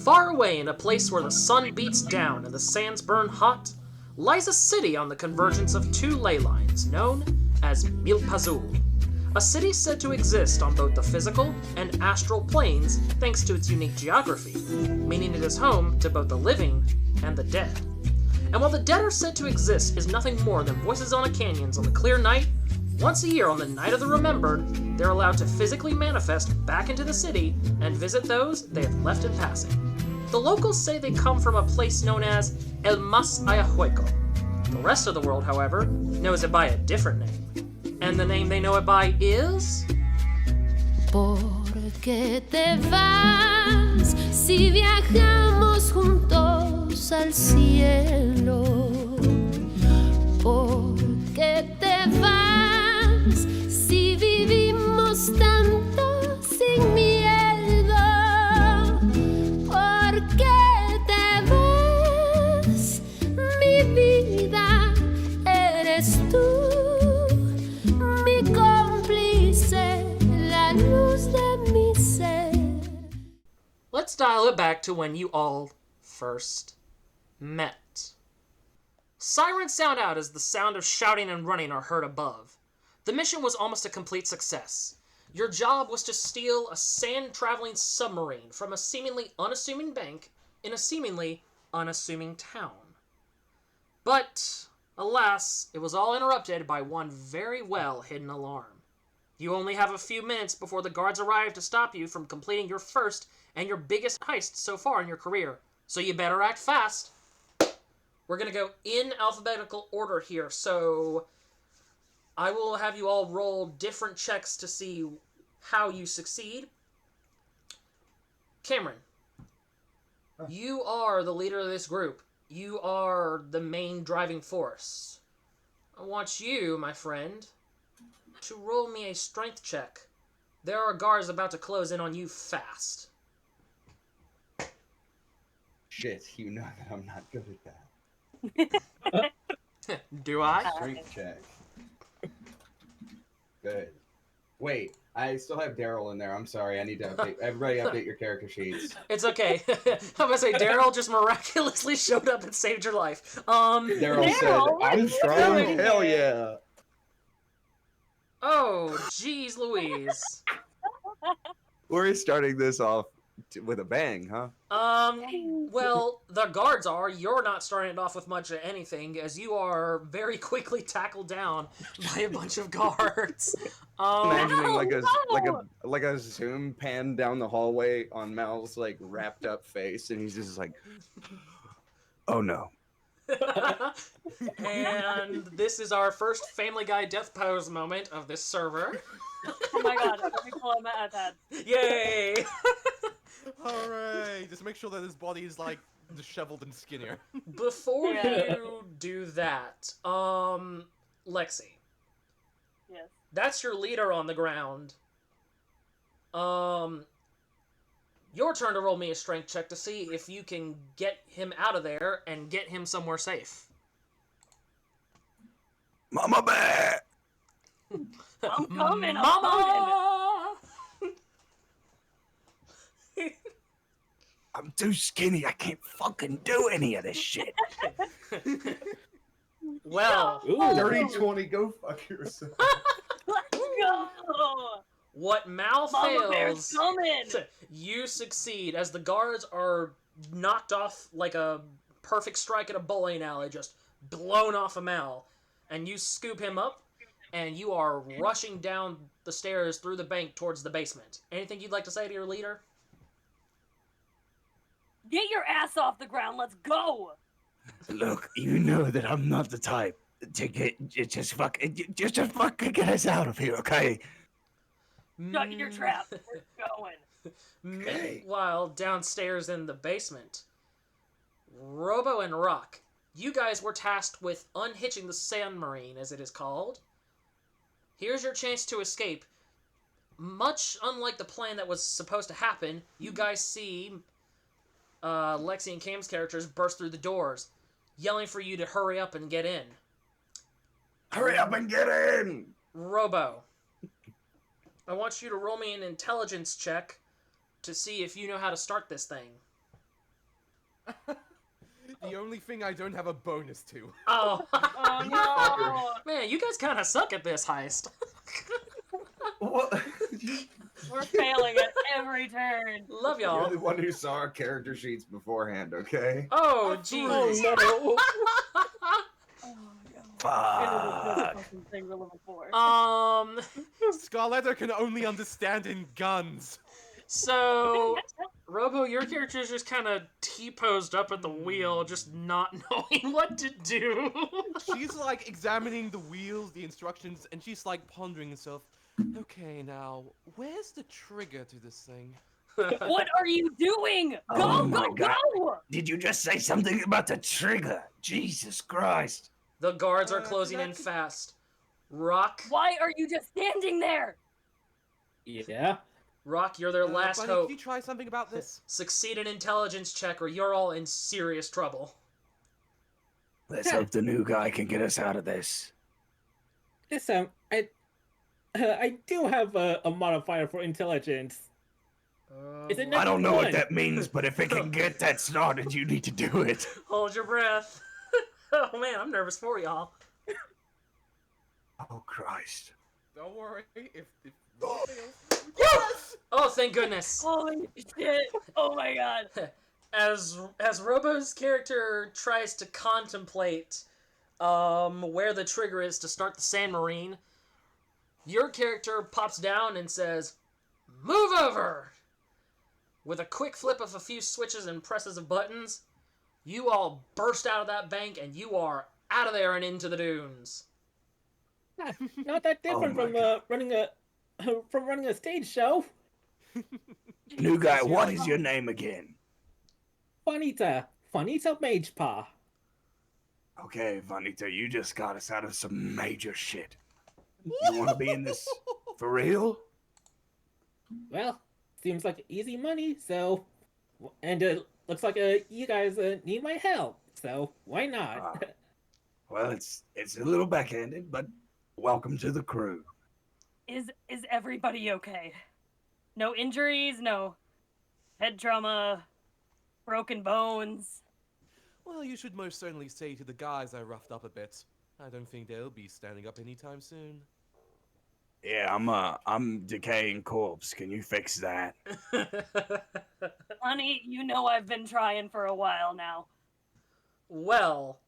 Far away in a place where the sun beats down and the sands burn hot, lies a city on the convergence of two ley lines known as Milpazul. A city said to exist on both the physical and astral planes thanks to its unique geography, meaning it is home to both the living and the dead. And while the dead are said to exist is nothing more than voices on a canyons on the clear night, once a year on the Night of the Remembered, they're allowed to physically manifest back into the city and visit those they have left in passing. The locals say they come from a place known as El Mas Ayahueco. The rest of the world, however, knows it by a different name. And the name they know it by is... Porque te vas si viajamos juntos al cielo. Porque te vas si vivimos tanto sin miedo. Porque te vas, mi vida, eres tú. Let's dial it back to when you all first met. Sirens sound out as the sound of shouting and running are heard above. The mission was almost a complete success. Your job was to steal a sand-traveling submarine from a seemingly unassuming bank in a seemingly unassuming town. But, alas, it was all interrupted by one very well-hidden alarm. You only have a few minutes before the guards arrive to stop you from completing your first and your biggest heist so far in your career, so you better act fast. We're going to go in alphabetical order here, so I will have you all roll different checks to see how you succeed. Cameron, you are the leader of this group. You are the main driving force. I want you, my friend, to roll me a strength check. There are guards about to close in on you fast. Shit, you know that I'm not good at that. Do I? Strength check. Good. Wait, I still have Daryl in there. I'm sorry. I need to update. Everybody update your character sheets. It's okay. I'm gonna say Daryl just miraculously showed up and saved your life. Daryl said, I'm trying. Hell yeah. Oh, jeez Louise. We're starting this off with a bang, huh? Well, the guards are. You're not starting it off with much of anything, as you are very quickly tackled down by a bunch of guards. Imagining like a zoom pan down the hallway on Mal's like wrapped up face, and he's just like, oh no. And this is our first Family Guy death pose moment of this server. Oh my god, let me pull out my iPad. Yay! Hooray! Just make sure that his body is like disheveled and skinnier. Before you do that, Lexi. Yes. That's your leader on the ground. Your turn to roll me a strength check to see if you can get him out of there and get him somewhere safe. Mama bear! I'm coming, Mama! I'm too skinny. I can't fucking do any of this shit. Well, Dirty 20, go fuck yourself. Let's go! what Mal Mama Bear's fails, coming! you succeed as the guards are knocked off like a perfect strike at a bowling alley, just blown off of Mal. And you scoop him up, and you are rushing down the stairs through the bank towards the basement. Anything you'd like to say to your leader? Get your ass off the ground, let's go! Look, you know that I'm not the type to just fucking get us out of here, okay? Shut your trap, we're going. Meanwhile, downstairs in the basement, Robo and Rock, you guys were tasked with unhitching the Sand Marine, as it is called. Here's your chance to escape. Much unlike the plan that was supposed to happen, you guys see Lexi and Cam's characters burst through the doors, yelling for you to hurry up and get in. Hurry up and get in! Robo, I want you to roll me an intelligence check to see if you know how to start this thing. The only thing I don't have a bonus to. Oh, Oh no! man, you guys kind of suck at this heist. What? We're failing at every turn. Love You're y'all. the one who saw our character sheets beforehand, okay? Oh, Oh, jeez. no. Oh my god. Fuck. Fucking thing we're looking for. Scarletta can only understand in guns. So, Robo, your character's just kind of T-posed up at the wheel, just not knowing what to do. She's like examining the wheels, the instructions, and she's like pondering herself. Okay, now, where's the trigger to this thing? What are you doing? Go, Oh my go, God. go! Did you just say something about the trigger? Jesus Christ. The guards are Uh, closing in that's- fast. Rock, Why are you just standing there? Yeah. Rock, you're their last Bunny, hope. could you try something about this? Succeed an intelligence check or you're all in serious trouble. Let's hope the new guy can get us out of this. This I do have a modifier for intelligence. Is it I don't know One. what that means, but if it can get that started, you need to do it. Hold your breath. Oh man, I'm nervous for y'all. Oh, Christ. Don't worry, if Yes! Oh, thank goodness. Holy shit! Oh my god! As Robo's character tries to contemplate where the trigger is to start the San Marine, your character pops down and says, "Move over!" With a quick flip of a few switches and presses of buttons, you all burst out of that bank and you are out of there and into the dunes. Not that different my from God. running a stage show. New guy, what is your name again? Juanita Magepaw. Okay, Juanita, you just got us out of some major shit. You want to be in this for real? Well, seems like easy money. So, and looks like you guys need my help. So why not? Well, it's a little backhanded, but welcome to the crew. Is everybody okay? No injuries, no head trauma, broken bones. Well, you should most certainly say to the guys I roughed up a bit. I don't think they'll be standing up anytime soon. Yeah, I'm decaying corpse. Can you fix that? Honey, you know I've been trying for a while now. Well,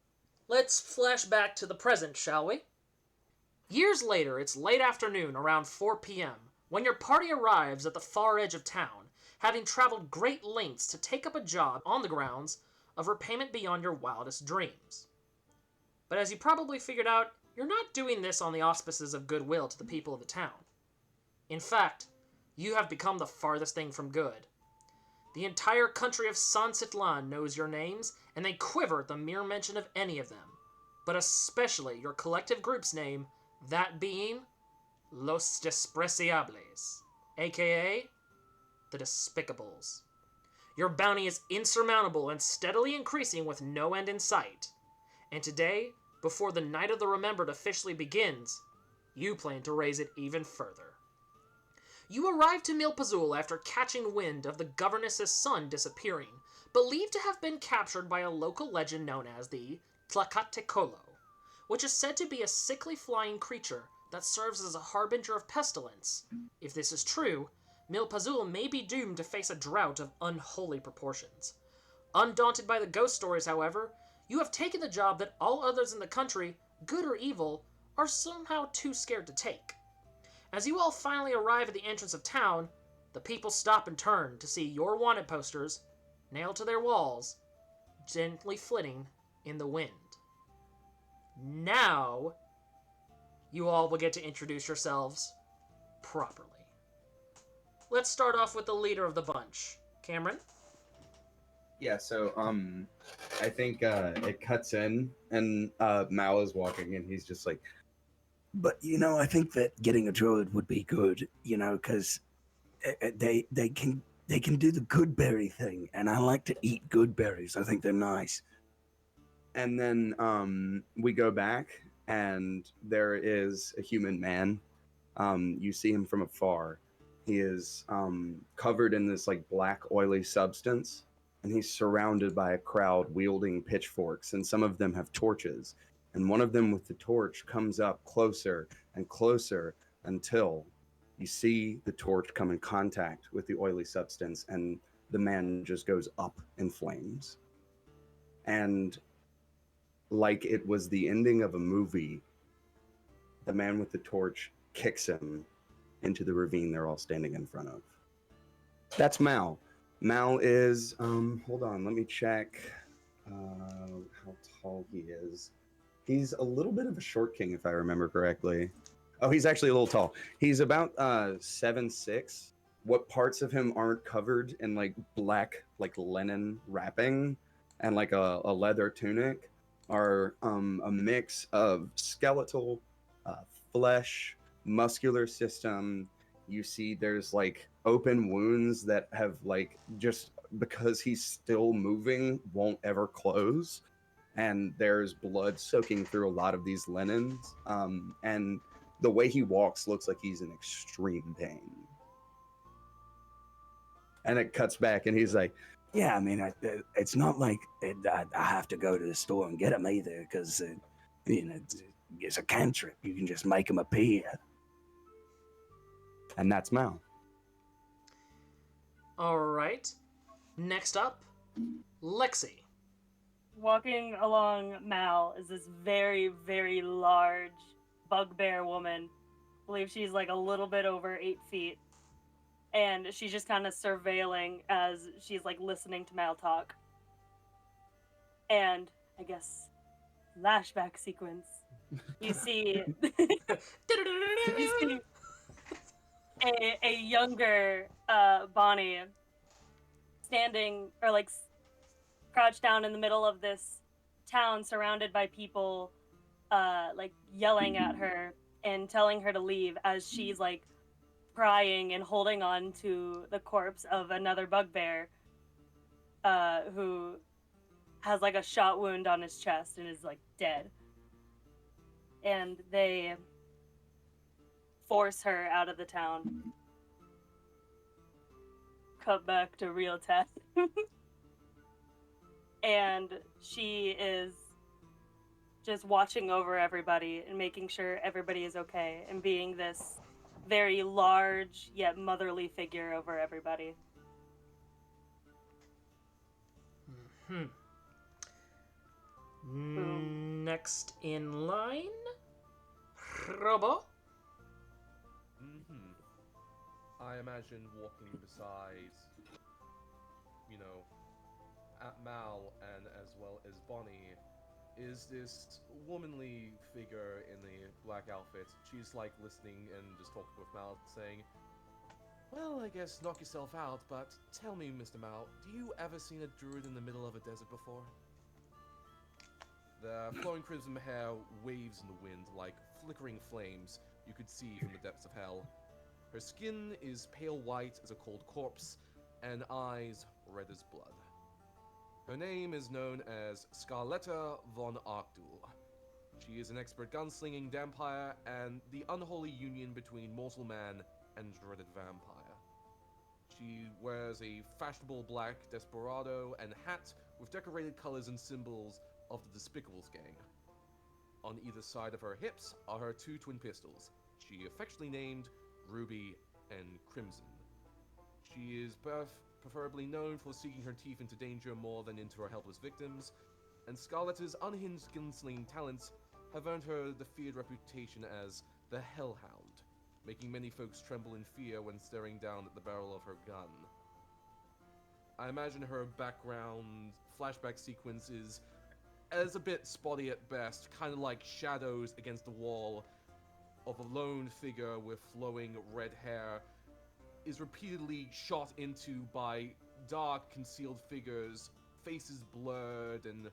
let's flash back to the present, shall we? Years later, it's late afternoon, around 4 p.m., when your party arrives at the far edge of town, having traveled great lengths to take up a job on the grounds of repayment beyond your wildest dreams. But as you probably figured out, you're not doing this on the auspices of goodwill to the people of the town. In fact, you have become the farthest thing from good. The entire country of San Citlan knows your names, and they quiver at the mere mention of any of them, but especially your collective group's name, that being Los Despreciables, aka the Despicables. Your bounty is insurmountable and steadily increasing with no end in sight. And today, before the Night of the Remembered officially begins, you plan to raise it even further. You arrive to Milpazul after catching wind of the governess's son disappearing, believed to have been captured by a local legend known as the Tlacatecolo, which is said to be a sickly flying creature that serves as a harbinger of pestilence. If this is true, Milpazul may be doomed to face a drought of unholy proportions. Undaunted by the ghost stories, however, you have taken the job that all others in the country, good or evil, are somehow too scared to take. As you all finally arrive at the entrance of town, the people stop and turn to see your wanted posters, nailed to their walls, gently flitting in the wind. Now, you all will get to introduce yourselves properly. Let's start off with the leader of the bunch. Camron? Yeah, so I think it cuts in and Mao is walking and he's just like, but I think that getting a druid would be good, because they can do the good berry thing, and I like to eat good berries. I think they're nice. And then we go back and there is a human man. You see him from afar. He is covered in this like black oily substance, and he's surrounded by a crowd wielding pitchforks, and some of them have torches. And one of them with the torch comes up closer and closer until you see the torch come in contact with the oily substance, and the man just goes up in flames. And like it was the ending of a movie, the man with the torch kicks him into the ravine they're all standing in front of. That's Mal. Mal is, hold on, let me check how tall he is. He's a little bit of a short king, if I remember correctly. Oh, he's actually a little tall. He's about 7'6". What parts of him aren't covered in like black, like linen wrapping and like a leather tunic are a mix of skeletal, flesh, muscular system. You see there's like open wounds that have like, just because he's still moving, won't ever close. And there's blood soaking through a lot of these linens. And the way he walks looks like he's in extreme pain. And it cuts back and he's like, Yeah, I mean, it's not like I have to go to the store and get them either, because, it's a cantrip. You can just make them appear. and that's Mal. All right. Next up, Lexi. Walking along Mal is this very, very large bugbear woman. I believe she's like a little bit over 8 feet. And she's just kind of surveilling as she's like listening to Mal talk. And I guess flashback sequence. You see, you see a younger Bonnie standing or like crouched down in the middle of this town, surrounded by people, like yelling at her and telling her to leave as she's like crying and holding on to the corpse of another bugbear who has like a shot wound on his chest and is like dead. And they force her out of the town. Cut back to real Tess. And she is just watching over everybody and making sure everybody is okay and being this very large yet motherly figure over everybody. Next in line, Robo. I imagine walking beside, at Mal and as well as Bonnie is this womanly figure in the black outfit. She's like listening and just talking with Mal, saying, "Well, I guess knock yourself out, but tell me, Mr. Mal, do you ever seen a druid in the middle of a desert before?" The flowing crimson hair waves in the wind like flickering flames you could see from the depths of hell. Her skin is pale white as a cold corpse, and eyes red as blood. Her name is known as Scarletta von Arcduel. She is an expert gunslinging vampire and the unholy union between mortal man and dreaded vampire. She wears a fashionable black desperado and hat with decorated colors and symbols of the Despreciables gang. On either side of her hips are her 2 twin pistols, she affectionately named Ruby and Crimson. She is preferably known for seeking her teeth into danger more than into her helpless victims, and Scarletta's unhinged gunslinging talents have earned her the feared reputation as the Hellhound, making many folks tremble in fear when staring down at the barrel of her gun. I imagine her background flashback sequence is as a bit spotty at best, kind of like shadows against the wall of a lone figure with flowing red hair is repeatedly shot into by dark, concealed figures, faces blurred and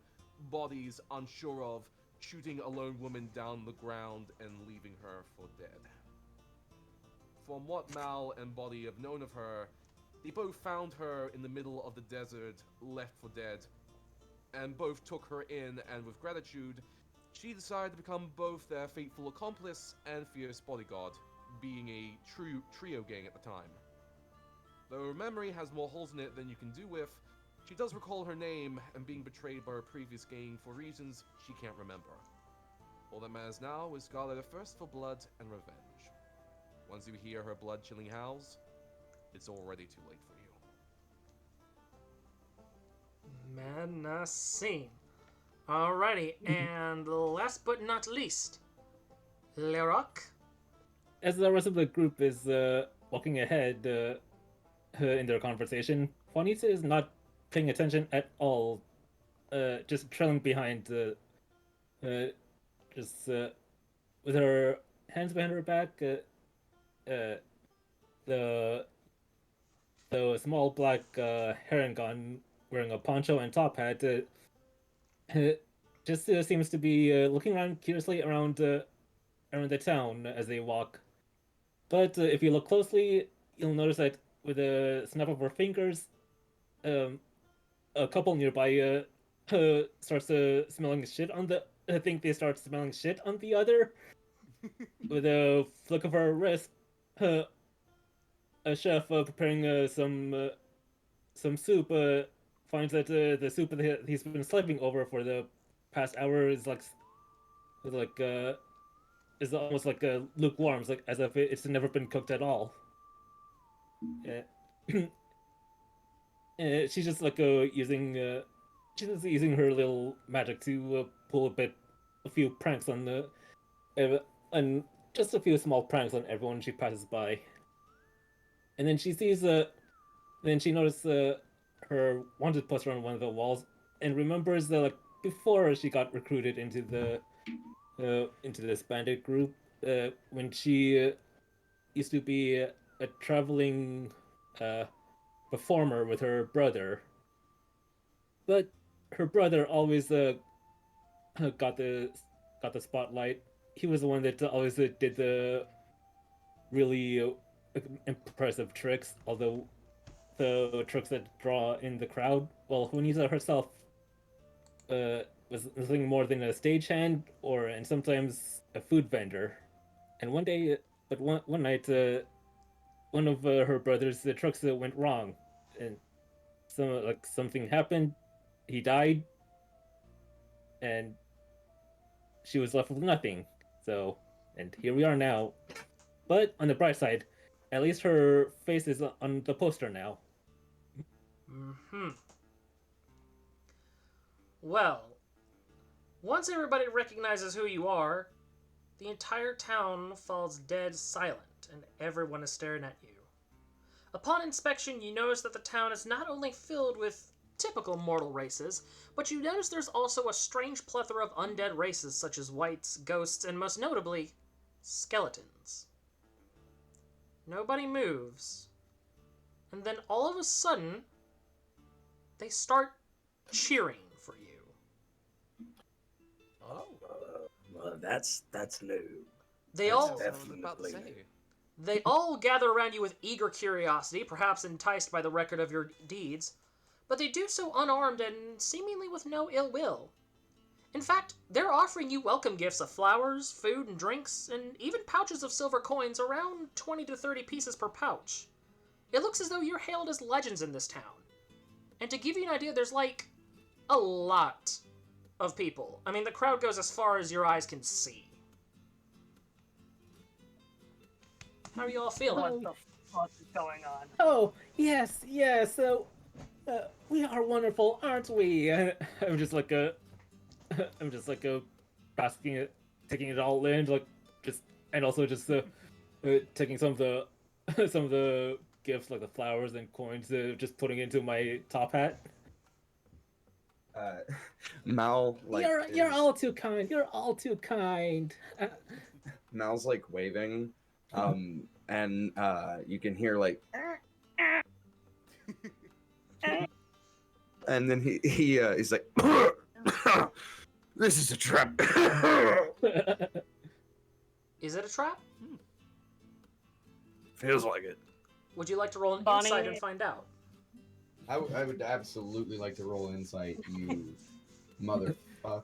bodies unsure of, shooting a lone woman down the ground and leaving her for dead. From what Mal and Body have known of her, they both found her in the middle of the desert, left for dead, and both took her in, and with gratitude, she decided to become both their faithful accomplice and fierce bodyguard, being a true trio gang at the time. Though her memory has more holes in it than you can do with, She does recall her name and being betrayed by her previous gang for reasons she can't remember. All that matters now is Scarletta thirst for blood and revenge. Once you hear her blood-chilling howls, it's already too late for you. Menacing. Alrighty, and last but not least, Leroc. As the rest of the group is walking ahead in their conversation, Juanita is not paying attention at all, just trailing behind, just with her hands behind her back, the small black Harangon wearing a poncho and top hat just seems to be looking around curiously around the town as they walk. But if you look closely, you'll notice that with a snap of her fingers, a couple nearby starts smelling shit on the. I think they start smelling shit on the other. With a flick of her wrist, a chef preparing some soup finds that the soup that he's been slaving over for the past hour is is almost like lukewarm, it's like as if it's never been cooked at all. She's just like using she's just using her little magic to pull a few pranks on and just a few small pranks on everyone she passes by. And then she sees then she notices her wanted poster on one of the walls and remembers that like before she got recruited into this bandit group, when she used to be a traveling performer with her brother. But her brother always got the spotlight. He was the one that always did the really impressive tricks, although the tricks that draw in the crowd. Well, Juanita herself was nothing more than a stagehand and sometimes a food vendor. And one night, one of her brother's tricks went wrong, and something happened. He died, and she was left with nothing. So, and here we are now. But on the bright side, at least her face is on the poster now. Well, once everybody recognizes who you are, the entire town falls dead silent, and everyone is staring at you. Upon inspection, you notice that the town is not only filled with typical mortal races, but you notice there's also a strange plethora of undead races such as wights, ghosts, and most notably, skeletons. Nobody moves. And then all of a sudden, they start cheering for you. Oh. Well, that's new. They That's all what I was about to say. They all gather around you with eager curiosity, perhaps enticed by the record of your deeds, but they do so unarmed and seemingly with no ill will. In fact, they're offering you welcome gifts of flowers, food and drinks, and even pouches of silver coins, around 20 to 30 pieces per pouch. It looks as though you're hailed as legends in this town. And to give you an idea, there's like a lot of people. I mean, the crowd goes as far as your eyes can see. How are you all feeling? What the fuck is going on? Oh, yes, so we are wonderful, aren't we? I'm just like basking it, taking it all in, and also just taking some of the gifts, like the flowers and coins, just putting into my top hat. Mal, like, You're all too kind. You're all too kind. Mal's like waving, and you can hear like, and then he's like, this is a trap. Is it a trap? Feels like it. Would you like to roll an Bonnie- insight and find out? I would absolutely like to roll insight, you motherfuck.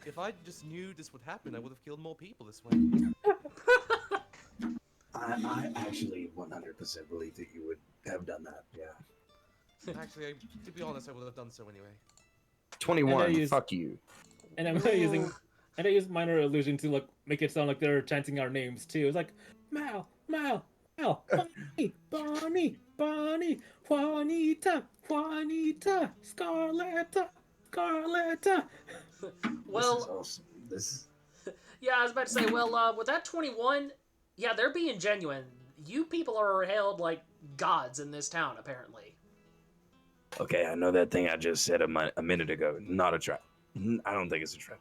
If I just knew this would happen, I would have killed more people this way. I actually 100% believe that you would have done that. Yeah. Actually, to be honest, I would have done so anyway. 21. use- Fuck you. And I'm using, and I use minor illusion to like make it sound like they're chanting our names too. It's like Mal, Mal, Mal, Bonnie, Bonnie, Bonnie, Juanita, Juanita, Scarletta, Scarletta. Well, This is awesome. This. yeah, I was about to say, well, with that 21, yeah, they're being genuine. You people are hailed like gods in this town, apparently. Okay, I know that thing I just said a minute ago. Not a trap. I don't think it's a trap.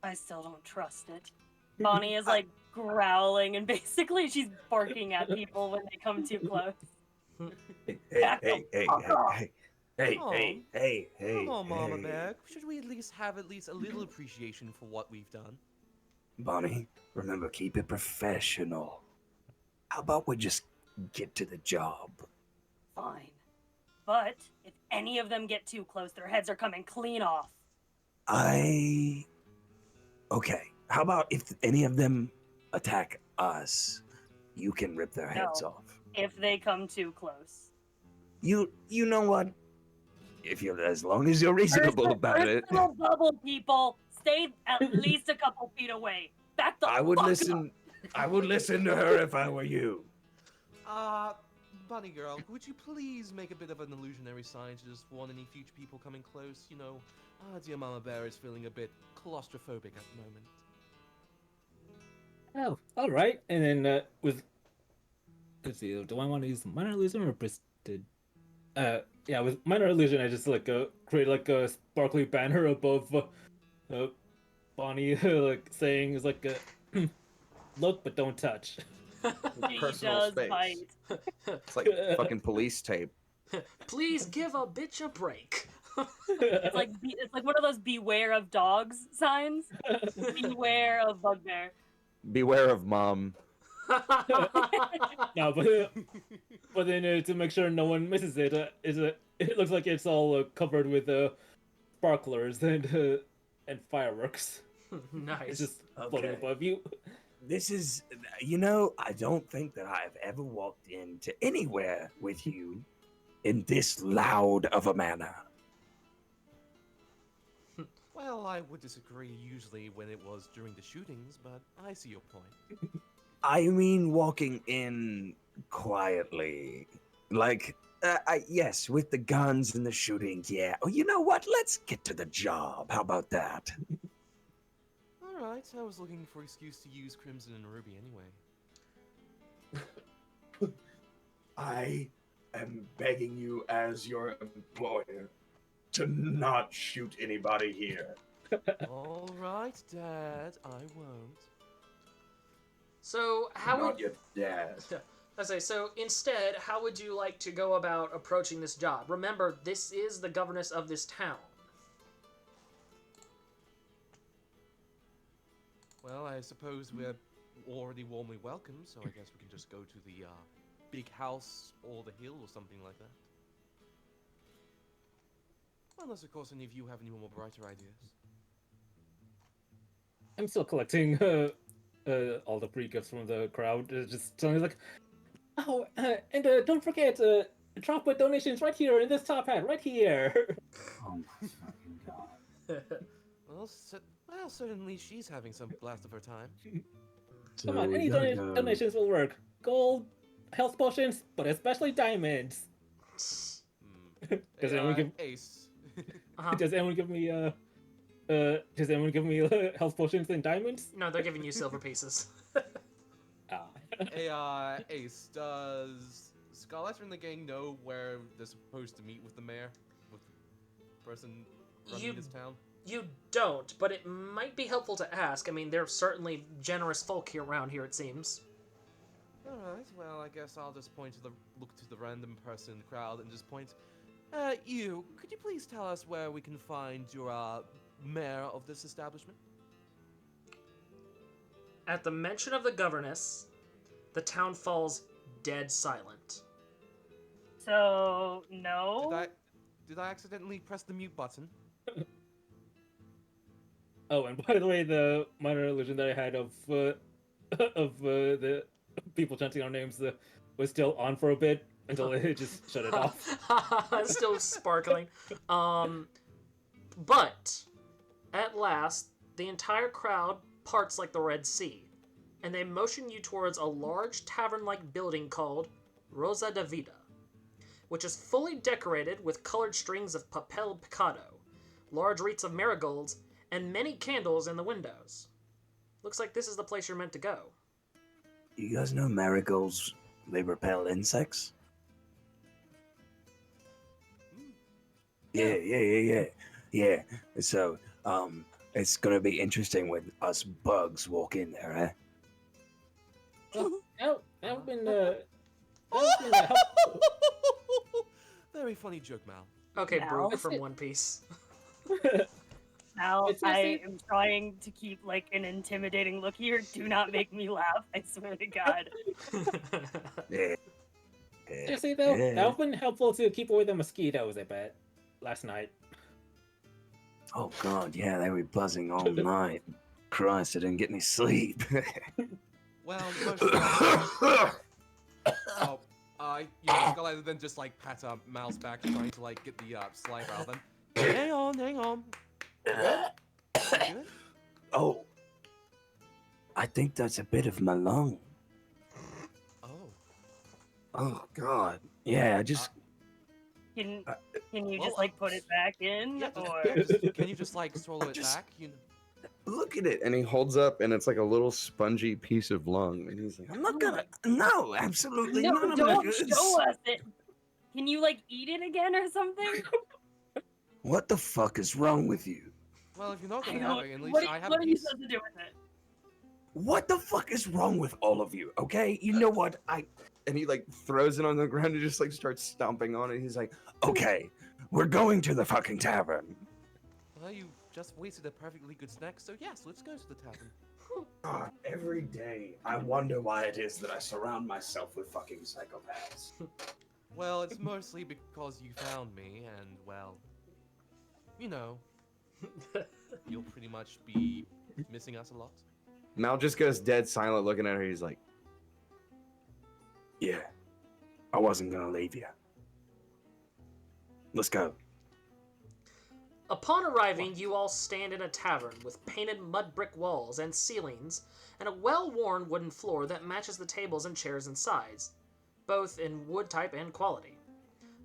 I still don't trust it. Bonnie is like growling and basically she's barking at people when they come too close. Hey. Come on, Mama hey. Bear. Should we at least have a little appreciation for what we've done? Bonnie, remember, keep it professional. How about we just get to the job? Fine. But if any of them get too close, their heads are coming clean off. Okay, how about if any of them attack us, you can rip their heads No. off. If they come too close. You know what? As long as you're reasonable about it, Personal bubble, people. Stay at least a couple feet away. Back the I would fuck listen. I would listen to her if I were you. Bunny girl, would you please make a bit of an illusionary sign to just warn any future people coming close? You know, dear Mama Bear is feeling a bit claustrophobic at the moment. Oh, all right. And then with, let's see, do I want to use minor illusion or persisted? Yeah, with minor illusion, I just like create like a sparkly banner above Bonnie, like saying is like look but don't touch. He Personal does space. bite. It's like fucking police tape. Please give a bitch a break. It's like one of those beware of dogs signs. Beware of bugbear. Beware of mom. No, but then to make sure no one misses it, it looks like it's all covered with sparklers and fireworks. Nice. It's just floating Okay. above you. This is, I don't think that I've ever walked into anywhere with you in this loud of a manner. Well, I would disagree usually when it was during the shootings, but I see your point. I mean, walking in quietly. Like, yes, with the guns and the shooting, yeah. Oh, you know what? Let's get to the job. How about that? Alright, I was looking for an excuse to use Crimson and Ruby anyway. I am begging you as your employer to not shoot anybody here. Alright, Dad, I won't. So, how would... your dad. I say, so instead, how would you like to go about approaching this job? Remember, this is the governess of this town. Well, I suppose we're already warmly welcome, so I guess we can just go to the big house or the hill or something like that. Unless, of course, any of you have any more brighter ideas. I'm still collecting all the free gifts from the crowd. Just telling me like, oh, and don't forget, drop with donations right here in this top hat, right here. Oh my fucking god. Well, certainly she's having some blast of her time. Come on, any donations will work. Gold, health potions, but especially diamonds. Does anyone give? Ace. Uh-huh. Does anyone give me health potions and diamonds? No, they're giving you silver pieces. Ah. Hey, Ace, does Scarletta and the gang know where they're supposed to meet with the mayor? With the person running this town? You don't, but it might be helpful to ask. I mean, they're certainly generous folk here around here, it seems. Alright, well, I guess I'll just look to the random person in the crowd and just point. You, could you please tell us where we can find your, mayor of this establishment? At the mention of the governess, the town falls dead silent. So no. Did I accidentally press the mute button? Oh, and by the way, the minor illusion that I had of the people chanting our names was still on for a bit until it just shut it off. It's still sparkling. But at last, the entire crowd parts like the Red Sea, and they motion you towards a large tavern-like building called Rosa da Vida, which is fully decorated with colored strings of papel picado, large wreaths of marigolds, and many candles in the windows. Looks like this is the place you're meant to go. You guys know marigolds, they repel insects? Yeah. So, it's gonna be interesting when us bugs walk in there, I've been Very funny joke, Mal. Okay, Now- Brooke from One Piece. Now It's I mostly- am trying to keep like an intimidating look here. Do not make me laugh. I swear to God. Yeah. Seriously though, that would have been helpful to keep away the mosquitoes, I bet, last night. Oh god, yeah, they were buzzing all night. Christ, I didn't get any sleep. Well, most Scarletta then just like pat Mal's back, trying to like get the saliva out. Then hang on. Good? Oh, I think that's a bit of my lung. Oh, Oh god. Yeah, I just Can you well, just like put it back in, yeah, or can you just like swallow it Just- back? You know. Look at it, and he holds up, and it's like a little spongy piece of lung, and he's like, I'm not gonna. No, absolutely no? none of Don't it. show us it. Can you like eat it again or something? What the fuck is wrong with you? Well, if you're not I gonna don't- have it, at least what, I have what a are you piece. supposed to do with it? What the fuck is wrong with all of you? Okay, you know what? and he like throws it on the ground and just like starts stomping on it. He's like, Okay, we're going to the fucking tavern. Well, you just wasted a perfectly good snack, so yes, let's go to the tavern. God, every day I wonder why it is that I surround myself with fucking psychopaths. Well, it's mostly because you found me, and well, you know, you'll pretty much be missing us a lot. Mal just goes dead silent looking at her. He's like, Yeah, I wasn't gonna leave you. Let's go. Upon arriving, you all stand in a tavern with painted mud brick walls and ceilings, and a well-worn wooden floor that matches the tables and chairs and sides, both in wood type and quality.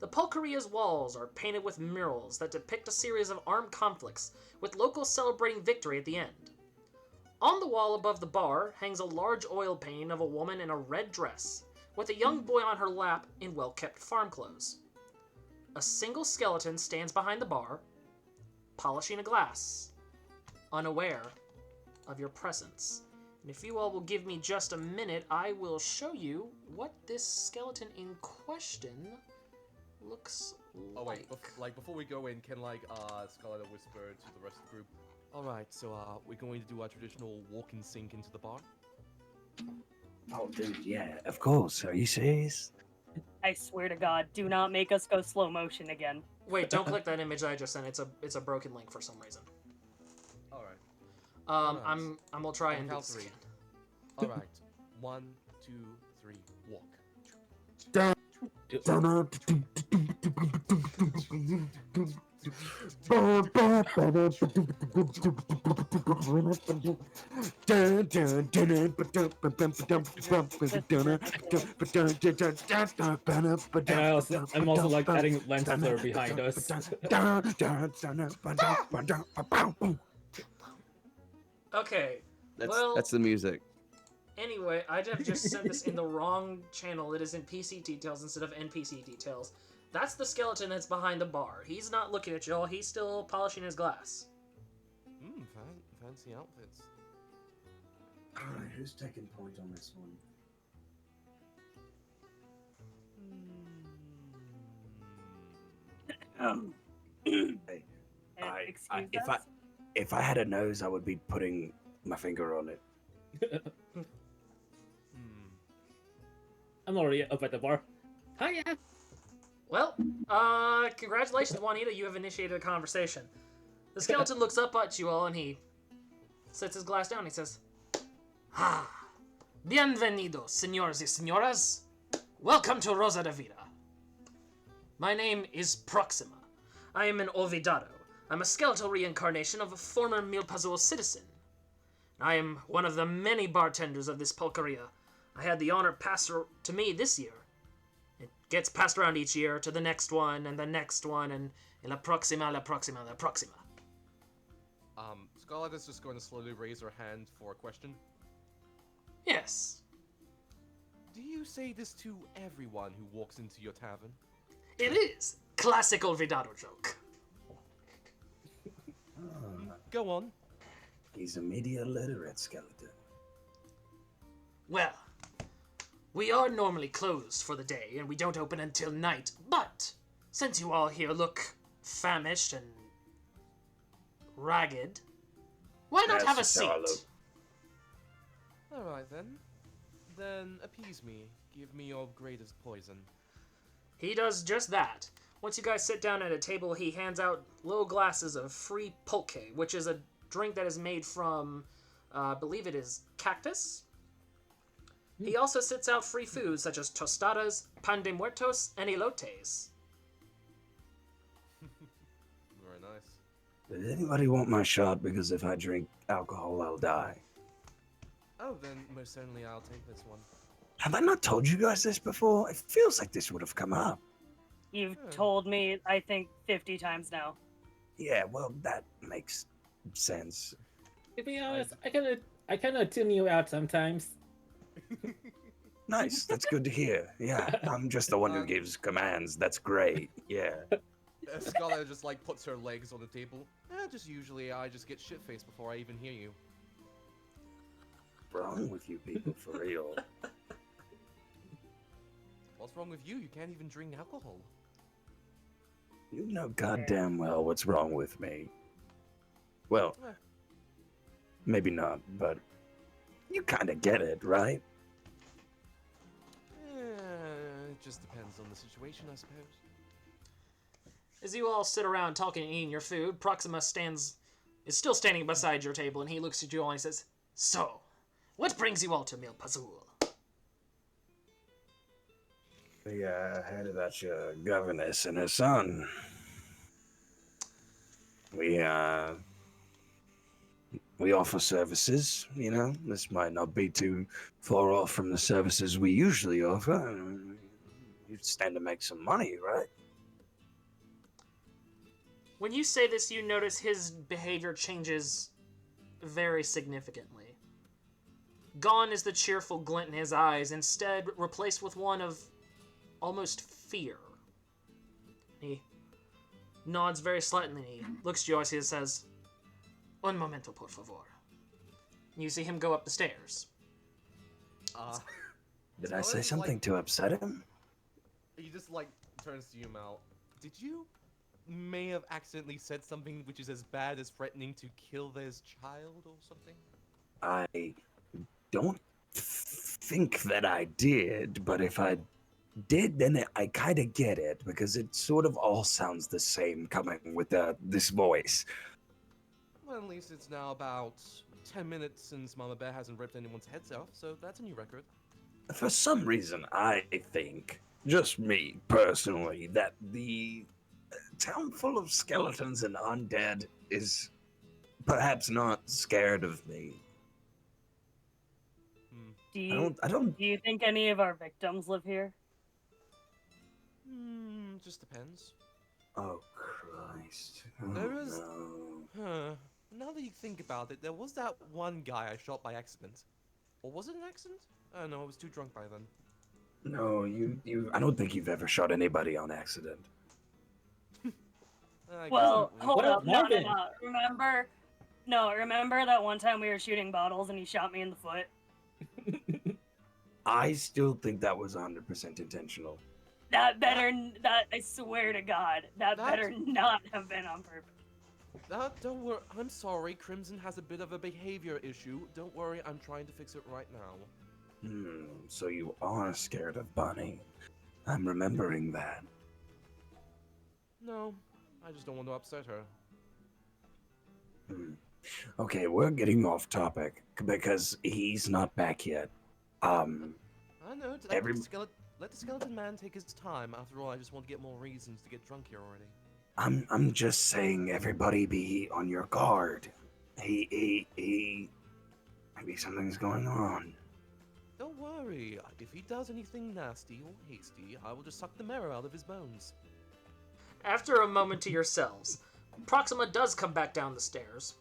The pulqueria's walls are painted with murals that depict a series of armed conflicts, with locals celebrating victory at the end. On the wall above the bar hangs a large oil painting of a woman in a red dress, with a young boy on her lap in well-kept farm clothes. A single skeleton stands behind the bar, polishing a glass, unaware of your presence. And if you all will give me just a minute, I will show you what this skeleton in question looks Oh like. wait, before we go in, can Scarletta whisper to the rest of the group? All right, so we're going to do our traditional walk and sink into the bar. Oh, dude, yeah, of course. Are you serious? I swear to God, do not make us go slow motion again. Wait, don't click that image that I just sent. It's a broken link for some reason. All right. Nice. I'm gonna try On and do count this three. again. All right. 1, 2, 3, walk. I'm also like adding lens blur behind us. Okay. that's Well- that's the music. Anyway, I have just sent this in the wrong channel. It is in PC details instead of NPC details. That's the skeleton that's behind the bar. He's not looking at y'all. He's still polishing his glass. Fancy outfits. Alright, who's taking point on this one? Hey, Excuse if us? if I had a nose, I would be putting my finger on it. I'm already up at the bar. Hiya! Well, congratulations, Juanita. You have initiated a conversation. The skeleton looks up at you all and he sets his glass down. He says, "Ah, bienvenidos, señores y señoras. Welcome to Rosa de Vida. My name is Proxima. I am an Olvidado. I'm a skeletal reincarnation of a former Milpazul citizen. I am one of the many bartenders of this pulqueria. I had the honor passed to me this year. It gets passed around each year to the next one, and la próxima, la próxima, la próxima. Scarletta's just going to slowly raise her hand for a question. Yes. Do you say this to everyone who walks into your tavern? It is. Classic Olvidado joke. Go on. He's a media literate skeleton. Well, we are normally closed for the day, and we don't open until night, but since you all here look famished and ragged, why not have a seat? Alright then. Then appease me. Give me your greatest poison. He does just that. Once you guys sit down at a table, he hands out little glasses of free pulque, which is a drink that is made from, I believe it is cactus. He also sits out free foods such as tostadas, pan de muertos, and elotes. Very nice. Does anybody want my shot? Because if I drink alcohol, I'll die. Oh, then most certainly I'll take this one. Have I not told you guys this before? It feels like this would have come up. You've told me, I think, 50 times now. Yeah, well, that makes sense. To be honest, I kind of tune you out sometimes. Nice, that's good to hear. Yeah, I'm just the one who gives commands. That's great. Yeah. Scarletta just like puts her legs on the table. Just usually I just get shit-faced before I even hear you. What's wrong with you people, for real? What's wrong with you? You can't even drink alcohol. You know goddamn well what's wrong with me. Well, maybe not, but you kind of get it, right? It just depends on the situation, I suppose. As you all sit around talking and eating your food, Proxima is still standing beside your table, and he looks at you all and he says, "So, what brings you all to Milpazul?" Yeah, I heard about your governess and her son. We offer services, you know. This might not be too far off from the services we usually offer. You stand to make some money, right? When you say this, you notice his behavior changes very significantly. Gone is the cheerful glint in his eyes, instead replaced with one of almost fear. He nods very slightly and he looks at you as he says, "Un momento, por favor." You see him go up the stairs. Did I say something to upset him? He just like turns to you, Mal. Did you may have accidentally said something which is as bad as threatening to kill their child or something? I don't think that I did, but if I did, then I kind of get it, because it sort of all sounds the same coming with this voice. Well, at least it's now about 10 minutes since Mama Bear hasn't ripped anyone's heads off, so that's a new record. For some reason, I think, just me personally, that the town full of skeletons and undead is perhaps not scared of me. Do you think any of our victims live here? Just depends. Oh, Christ. There is... No. Now that you think about it, there was that one guy I shot by accident. Or was it an accident? I don't know, I was too drunk by then. No, I don't think you've ever shot anybody on accident. Well, hold up. No. Marvin. Remember that one time we were shooting bottles and he shot me in the foot? I still think that was 100% intentional. I swear to God, that better not have been on purpose. Don't worry, I'm sorry, Crimson has a bit of a behavior issue. Don't worry, I'm trying to fix it right now. So you are scared of Bonnie. I'm remembering that. No, I just don't want to upset her. Okay, we're getting off topic because he's not back yet. I know, let the skeleton man take his time. After all, I just want to get more reasons to get drunk here already. I'm just saying, everybody be on your guard. He maybe something's going on. Don't worry. If he does anything nasty or hasty, I will just suck the marrow out of his bones. After a moment to yourselves, Proxima does come back down the stairs,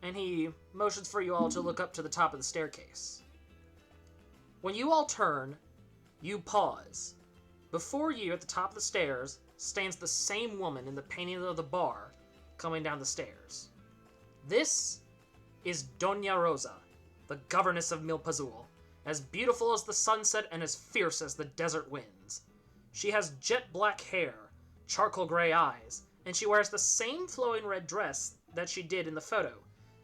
and he motions for you all to look up to the top of the staircase. When you all turn, you pause. Before you, at the top of the stairs, stands the same woman in the painting of the bar, coming down the stairs. This is Doña Rosa, the governess of Milpazul, as beautiful as the sunset and as fierce as the desert winds. She has jet black hair, charcoal gray eyes, and she wears the same flowing red dress that she did in the photo,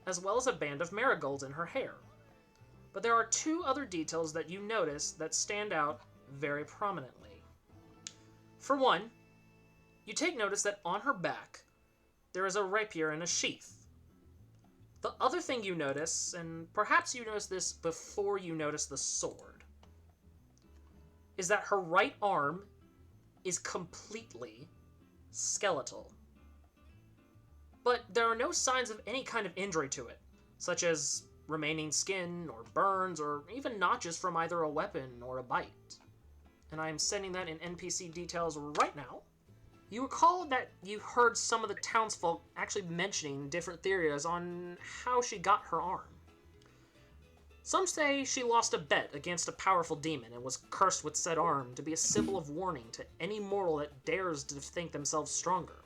as well as a band of marigolds in her hair. But there are two other details that you notice that stand out very prominently. For one, you take notice that on her back, there is a rapier in a sheath. The other thing you notice, and perhaps you notice this before you notice the sword, is that her right arm is completely skeletal. But there are no signs of any kind of injury to it, such as remaining skin or burns or even notches from either a weapon or a bite. And I am sending that in NPC details right now. You recall that you heard some of the townsfolk actually mentioning different theories on how she got her arm. Some say she lost a bet against a powerful demon and was cursed with said arm to be a symbol of warning to any mortal that dares to think themselves stronger.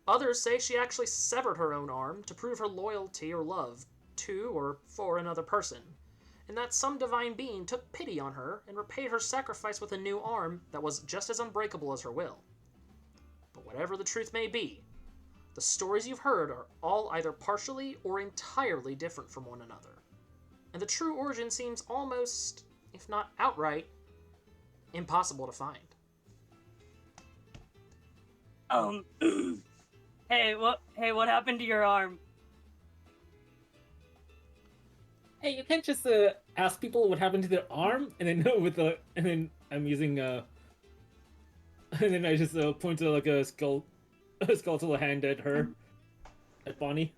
Others say she actually severed her own arm to prove her loyalty or love to or for another person, and that some divine being took pity on her and repaid her sacrifice with a new arm that was just as unbreakable as her will. But whatever the truth may be, the stories you've heard are all either partially or entirely different from one another, and the true origin seems almost, if not outright, impossible to find. Hey, what happened to your arm? Hey, you can't just ask people what happened to their arm, and then and then I'm using and then I just point to like a skeletal hand at her, at Bonnie.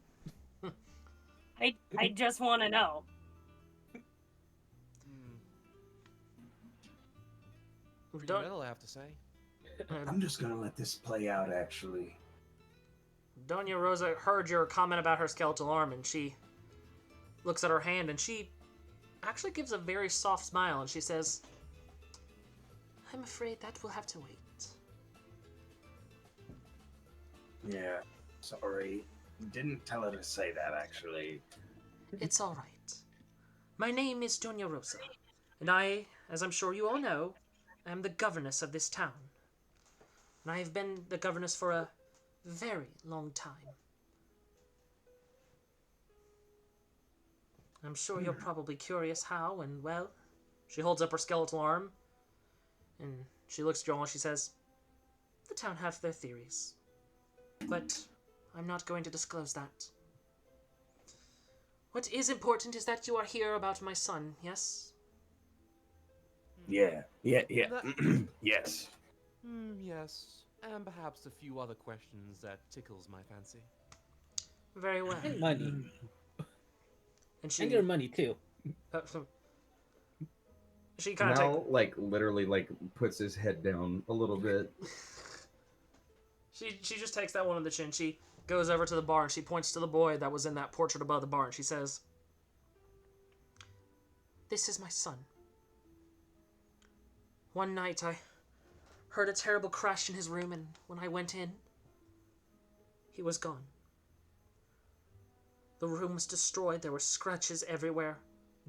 I just want to know. Pretty Don't- metal, I have to say. I'm just gonna let this play out, actually. Doña Rosa heard your comment about her skeletal arm, and she looks at her hand, and she actually gives a very soft smile, and she says, I'm afraid that will have to wait. Yeah, sorry. Didn't tell her to say that, actually. It's all right. My name is Doña Rosa, and I, as I'm sure you all know, am the governess of this town. And I have been the governess for a very long time. I'm sure you're probably curious how, and well, she holds up her skeletal arm, and she looks at you all and she says, the town have their theories, but I'm not going to disclose that. What is important is that you are here about my son, yes? Yeah. That- Yes. Yes. And perhaps a few other questions that tickles my fancy. Very well. And money. And she, And your money too. she kind of Mal, literally, puts his head down a little bit. She just takes that one on the chin. She goes over to the bar and she points to the boy that was in that portrait above the bar and she says, this is my son. One night I heard a terrible crash in his room, and when I went in, he was gone. The room was destroyed. There were scratches everywhere,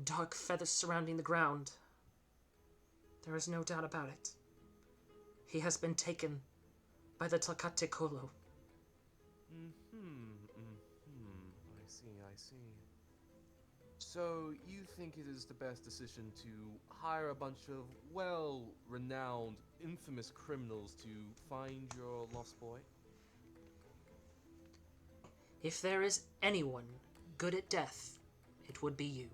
dark feathers surrounding the ground. There is no doubt about it. He has been taken by the Tlacaticolo. I see. So, you think it is the best decision to hire a bunch of, well, renowned, infamous criminals to find your lost boy? If there is anyone good at death, it would be you.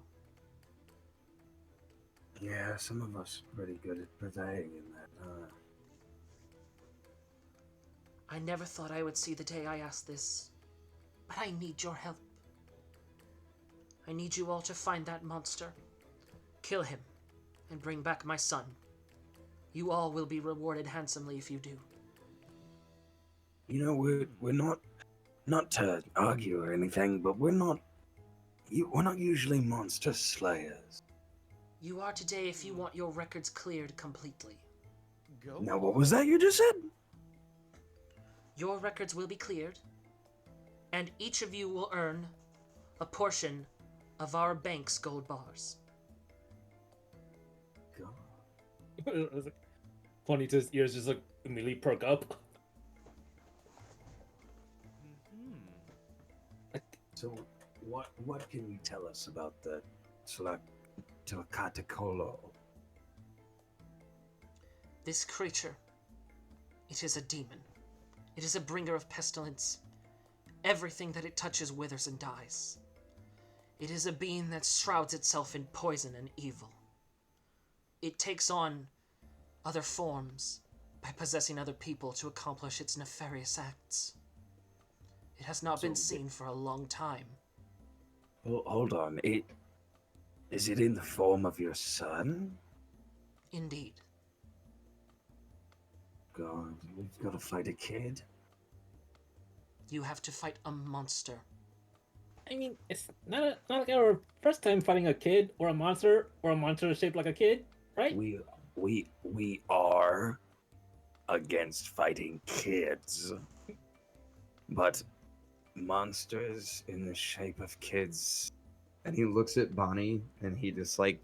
Yeah, some of us are pretty good at partaking in that, huh? I never thought I would see the day I asked this, but I need your help. I need you all to find that monster, kill him, and bring back my son. You all will be rewarded handsomely if you do. You know, we're not to argue or anything, but we're not usually monster slayers. You are today if you want your records cleared completely. Go Now, on. what was that you just said? Your records will be cleared, and each of you will earn a portion of our bank's gold bars. God. Juanita's ears just like immediately perk up. So, what can you tell us about the Tlacatacolo? This creature, it is a demon. It is a bringer of pestilence. Everything that it touches withers and dies. It is a being that shrouds itself in poison and evil. It takes on other forms by possessing other people to accomplish its nefarious acts. It has not been seen for a long time. Well, hold on. Is it in the form of your son? Indeed. God, we've got to fight a kid. You have to fight a monster. I mean, it's not like our first time fighting a kid or a monster shaped like a kid, right? We are against fighting kids, but monsters in the shape of kids. And he looks at Bonnie and he just like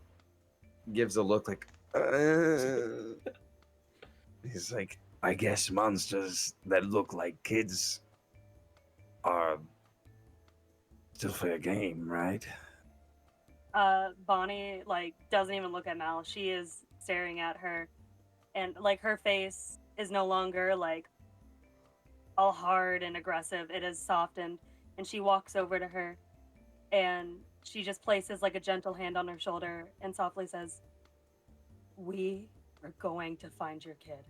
gives a look like He's like, I guess monsters that look like kids are still fair game, right? Bonnie like doesn't even look at Mal. She is staring at her, and like her face is no longer like all hard and aggressive. It is softened, and she walks over to her, and she just places like a gentle hand on her shoulder and softly says, "We are going to find your kid.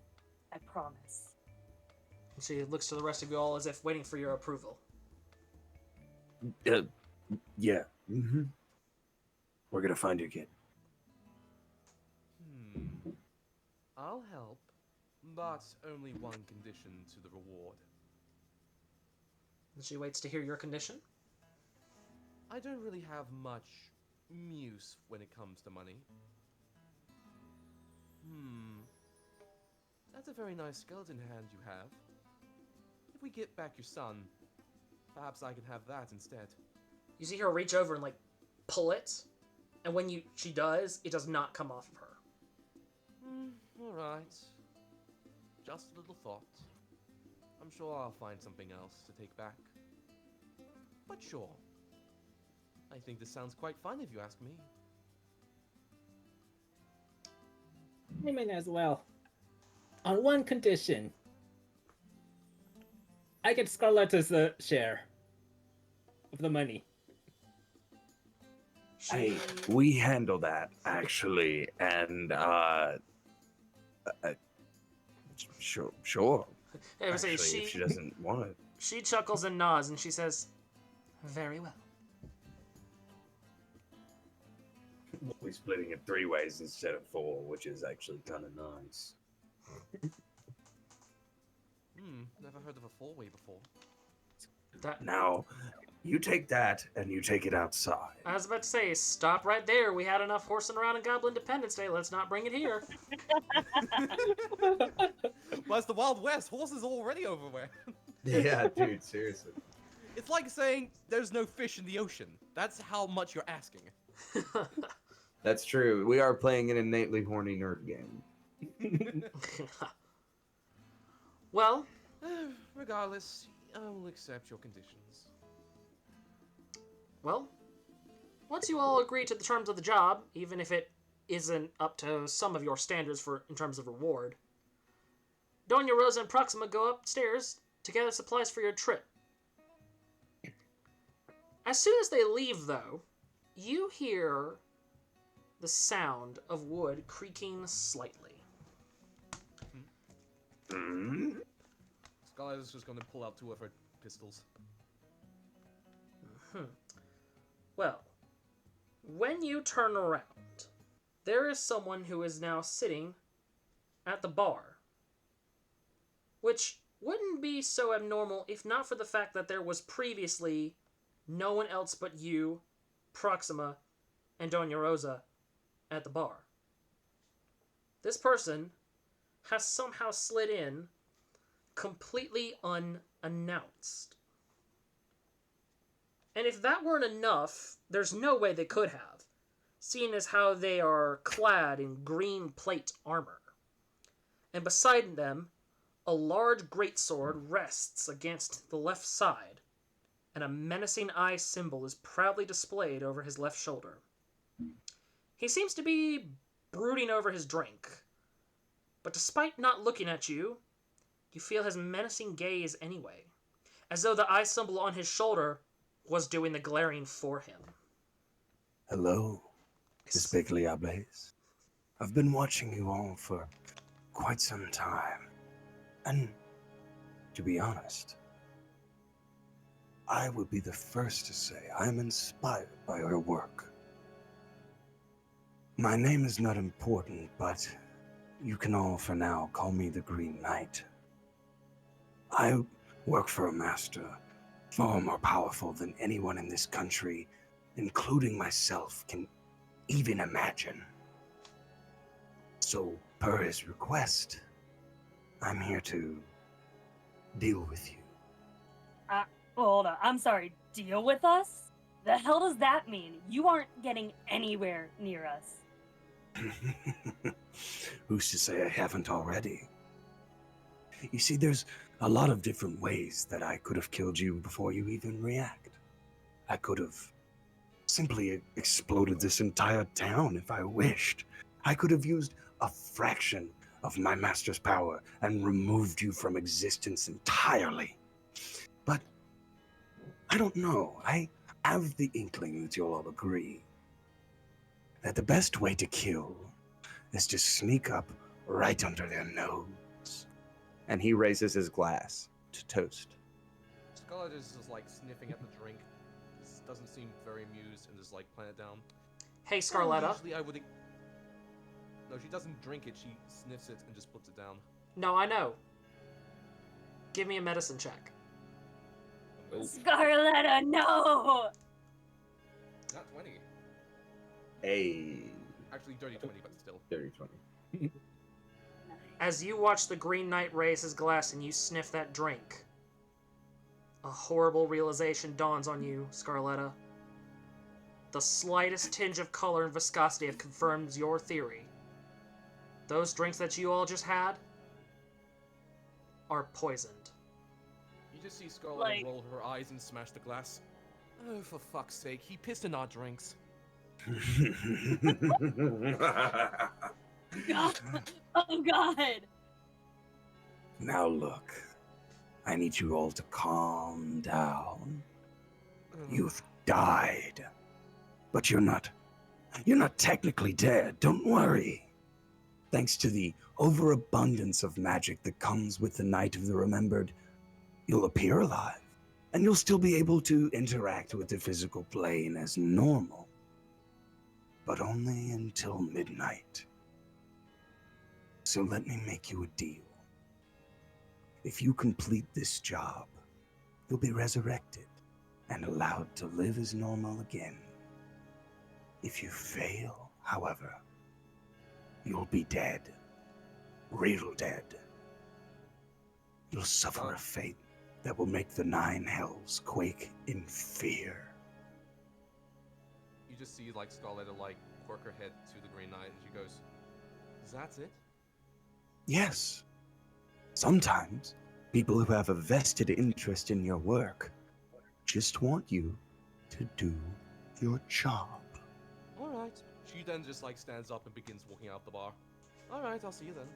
I promise." She looks to the rest of you all as if waiting for your approval. Yeah. Mm-hmm. We're gonna find your kid. I'll help, but only one condition to the reward. And she waits to hear your condition. I don't really have much use when it comes to money. That's a very nice skeleton hand you have. If we get back your son, perhaps I can have that instead. You see her reach over and like pull it, and when she does, it does not come off of her. Alright. Just a little thought. I'm sure I'll find something else to take back. But sure. I think this sounds quite fun if you ask me. I mean, as well. On one condition. I get Scarletta's share of the money. Hey, we handle that actually, and sure. I would say Actually, if she doesn't want it. She chuckles and nods, and she says, "Very well." We're splitting it 3 ways instead of 4, which is actually kind of nice. Never heard of a 4-way before. Now, you take that and you take it outside. I was about to say, stop right there. We had enough horsing around in Goblin Independence Day. Let's not bring it here. Well, it's the Wild West. Horses are already everywhere. yeah, dude, seriously. It's like saying there's no fish in the ocean. That's how much you're asking. That's true. We are playing an innately horny nerd game. Well, Regardless, I will accept your conditions. Well, once you all agree to the terms of the job, even if it isn't up to some of your standards in terms of reward, Doña Rosa and Proxima go upstairs to gather supplies for your trip. As soon as they leave, though, you hear the sound of wood creaking slightly. Scarletta's just gonna pull out 2 of her pistols. Well, when you turn around, there is someone who is now sitting at the bar, which wouldn't be so abnormal if not for the fact that there was previously no one else but you, Proxima, and Doña Rosa at the bar. This person has somehow slid in completely unannounced. And if that weren't enough, there's no way they could have, seeing as how they are clad in green plate armor. And beside them, a large greatsword rests against the left side, and a menacing eye symbol is proudly displayed over his left shoulder. He seems to be brooding over his drink, but despite not looking at you, you feel his menacing gaze anyway, as though the eye symbol on his shoulder was doing the glaring for him. Hello, Despreciables. I've been watching you all for quite some time, and to be honest, I would be the first to say I'm inspired by your work. My name is not important, but you can all for now call me the Green Knight. I work for a master far more powerful than anyone in this country, including myself, can even imagine. So, per his request, I'm here to deal with you. Hold on. I'm sorry. Deal with us? The hell does that mean? You aren't getting anywhere near us. Who's to say I haven't already? You see, there's a lot of different ways that I could have killed you before you even react. I could have simply exploded this entire town if I wished. I could have used a fraction of my master's power and removed you from existence entirely. But I don't know. I have the inkling that you'll all agree that the best way to kill is to sneak up right under their nose. And he raises his glass to toast. Scarlett is just like sniffing at the drink. Just doesn't seem very amused and just like playing it down. Hey, Scarletta. Usually I would. No, she doesn't drink it. She sniffs it and just puts it down. No, I know. Give me a medicine check. Scarletta, no! Not 20. Hey. Actually, dirty 20, but still. 30-20. As you watch the Green Knight raise his glass and you sniff that drink, a horrible realization dawns on you, Scarletta. The slightest tinge of color and viscosity confirms your theory. Those drinks that you all just had are poisoned. You just see Scarlett roll her eyes and smash the glass. Oh, for fuck's sake, he pissed in our drinks. God. Oh, God. Now look, I need you all to calm down. You've died, but you're not technically dead, don't worry. Thanks to the overabundance of magic that comes with the Night of the Remembered, you'll appear alive, and you'll still be able to interact with the physical plane as normal. But only until midnight. So let me make you a deal. If you complete this job, you'll be resurrected and allowed to live as normal again. If you fail, however, you'll be dead. Real dead. You'll suffer a fate that will make the 9 hells quake in fear. You just see like Scarletta like quirk her head to the Green Knight and she goes, "That's it?" Yes. Sometimes, people who have a vested interest in your work just want you to do your job. Alright. She then just like stands up and begins walking out the bar. Alright, I'll see you then.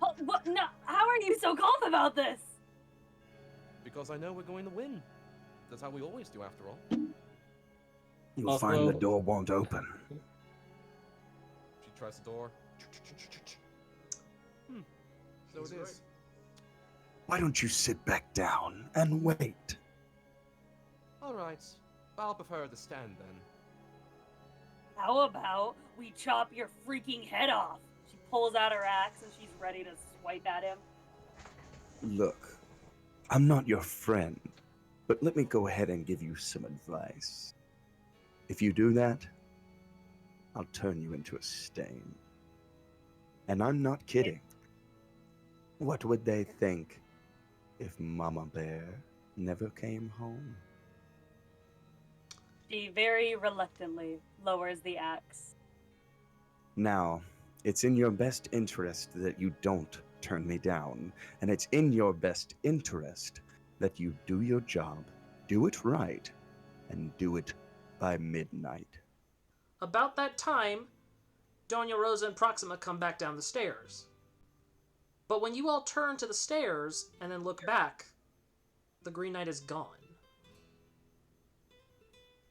Oh, what? No, how are you so calm about this? Because I know we're going to win. That's how we always do after all. You'll find the Also- door won't open. She tries the door. So it is. Why don't you sit back down and wait? Alright. I'll prefer the stand then. How about we chop your freaking head off? She pulls out her axe and she's ready to swipe at him. Look, I'm not your friend, but let me go ahead and give you some advice. If you do that, I'll turn you into a stain. And I'm not kidding. What would they think if Mama Bear never came home? She very reluctantly lowers the axe. Now, it's in your best interest that you don't turn me down, and it's in your best interest that you do your job, do it right, and do it by midnight. About that time, Doña Rosa and Proxima come back down the stairs. But when you all turn to the stairs and then look back, the Green Knight is gone.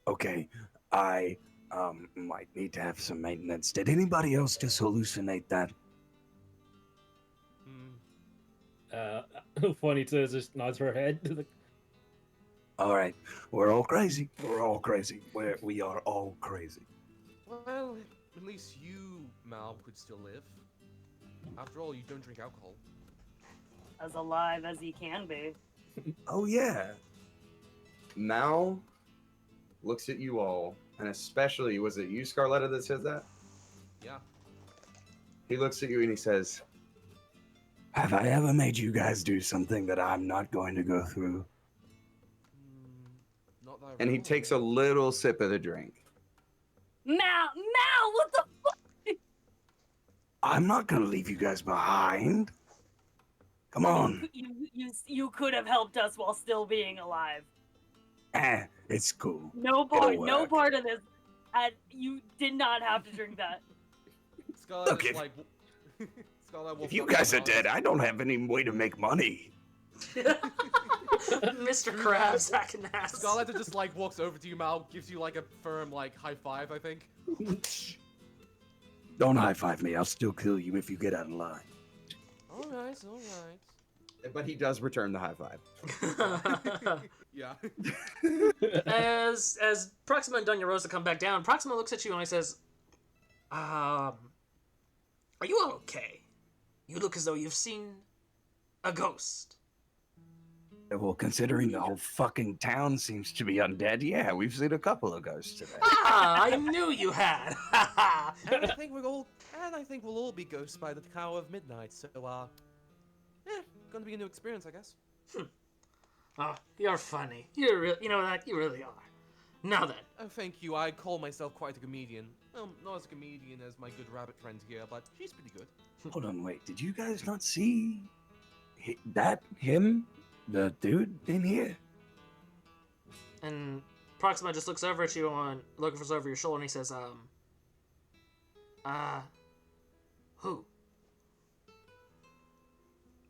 Okay, I might need to have some maintenance. Did anybody else just hallucinate that? Juanita just nods her head. Like, All right, we're all crazy. We're all crazy. We are all crazy. Well, at least you, Mal, could still live. After all, you don't drink alcohol. As alive as he can be. Oh, yeah. Mal looks at you all, and especially, was it you, Scarletta, that says that? Yeah. He looks at you and he says, Have I ever made you guys do something that I'm not going to go through? Not that I and he recall, takes yeah. a little sip of the drink. Mal, what the fuck? I'm not going to leave you guys behind. Come on. You could have helped us while still being alive. It's cool. No It'll work. part of this. And you did not have to drink that. Scarlett Look, is if- like, Scarlett will If you fucking guys are around. dead, I don't have any way to make money. Mr. Krabs hacking ass. Scarlett just like walks over to you, Mal, gives you like a firm like high five, I think. Don't high five me. I'll still kill you if you get out of line. Alright. But he does return the high five. Yeah. As Proxima and Doña Rosa come back down, Proxima looks at you and he says, are you all okay? You look as though you've seen a ghost. Well, considering the whole fucking town seems to be undead, yeah, we've seen a couple of ghosts today. Ah, I knew you had. And I think we'll all be ghosts by the Tower of Midnight, so gonna be a new experience, I guess. Oh, you're funny. You know that you really are. Now then, Oh, thank you. I call myself quite a comedian. Well, not as a comedian as my good rabbit friend here, but she's pretty good. Hold on, wait. Did you guys not see him, the dude in here? and Proxima just looks over at you looks over your shoulder, and he says, who?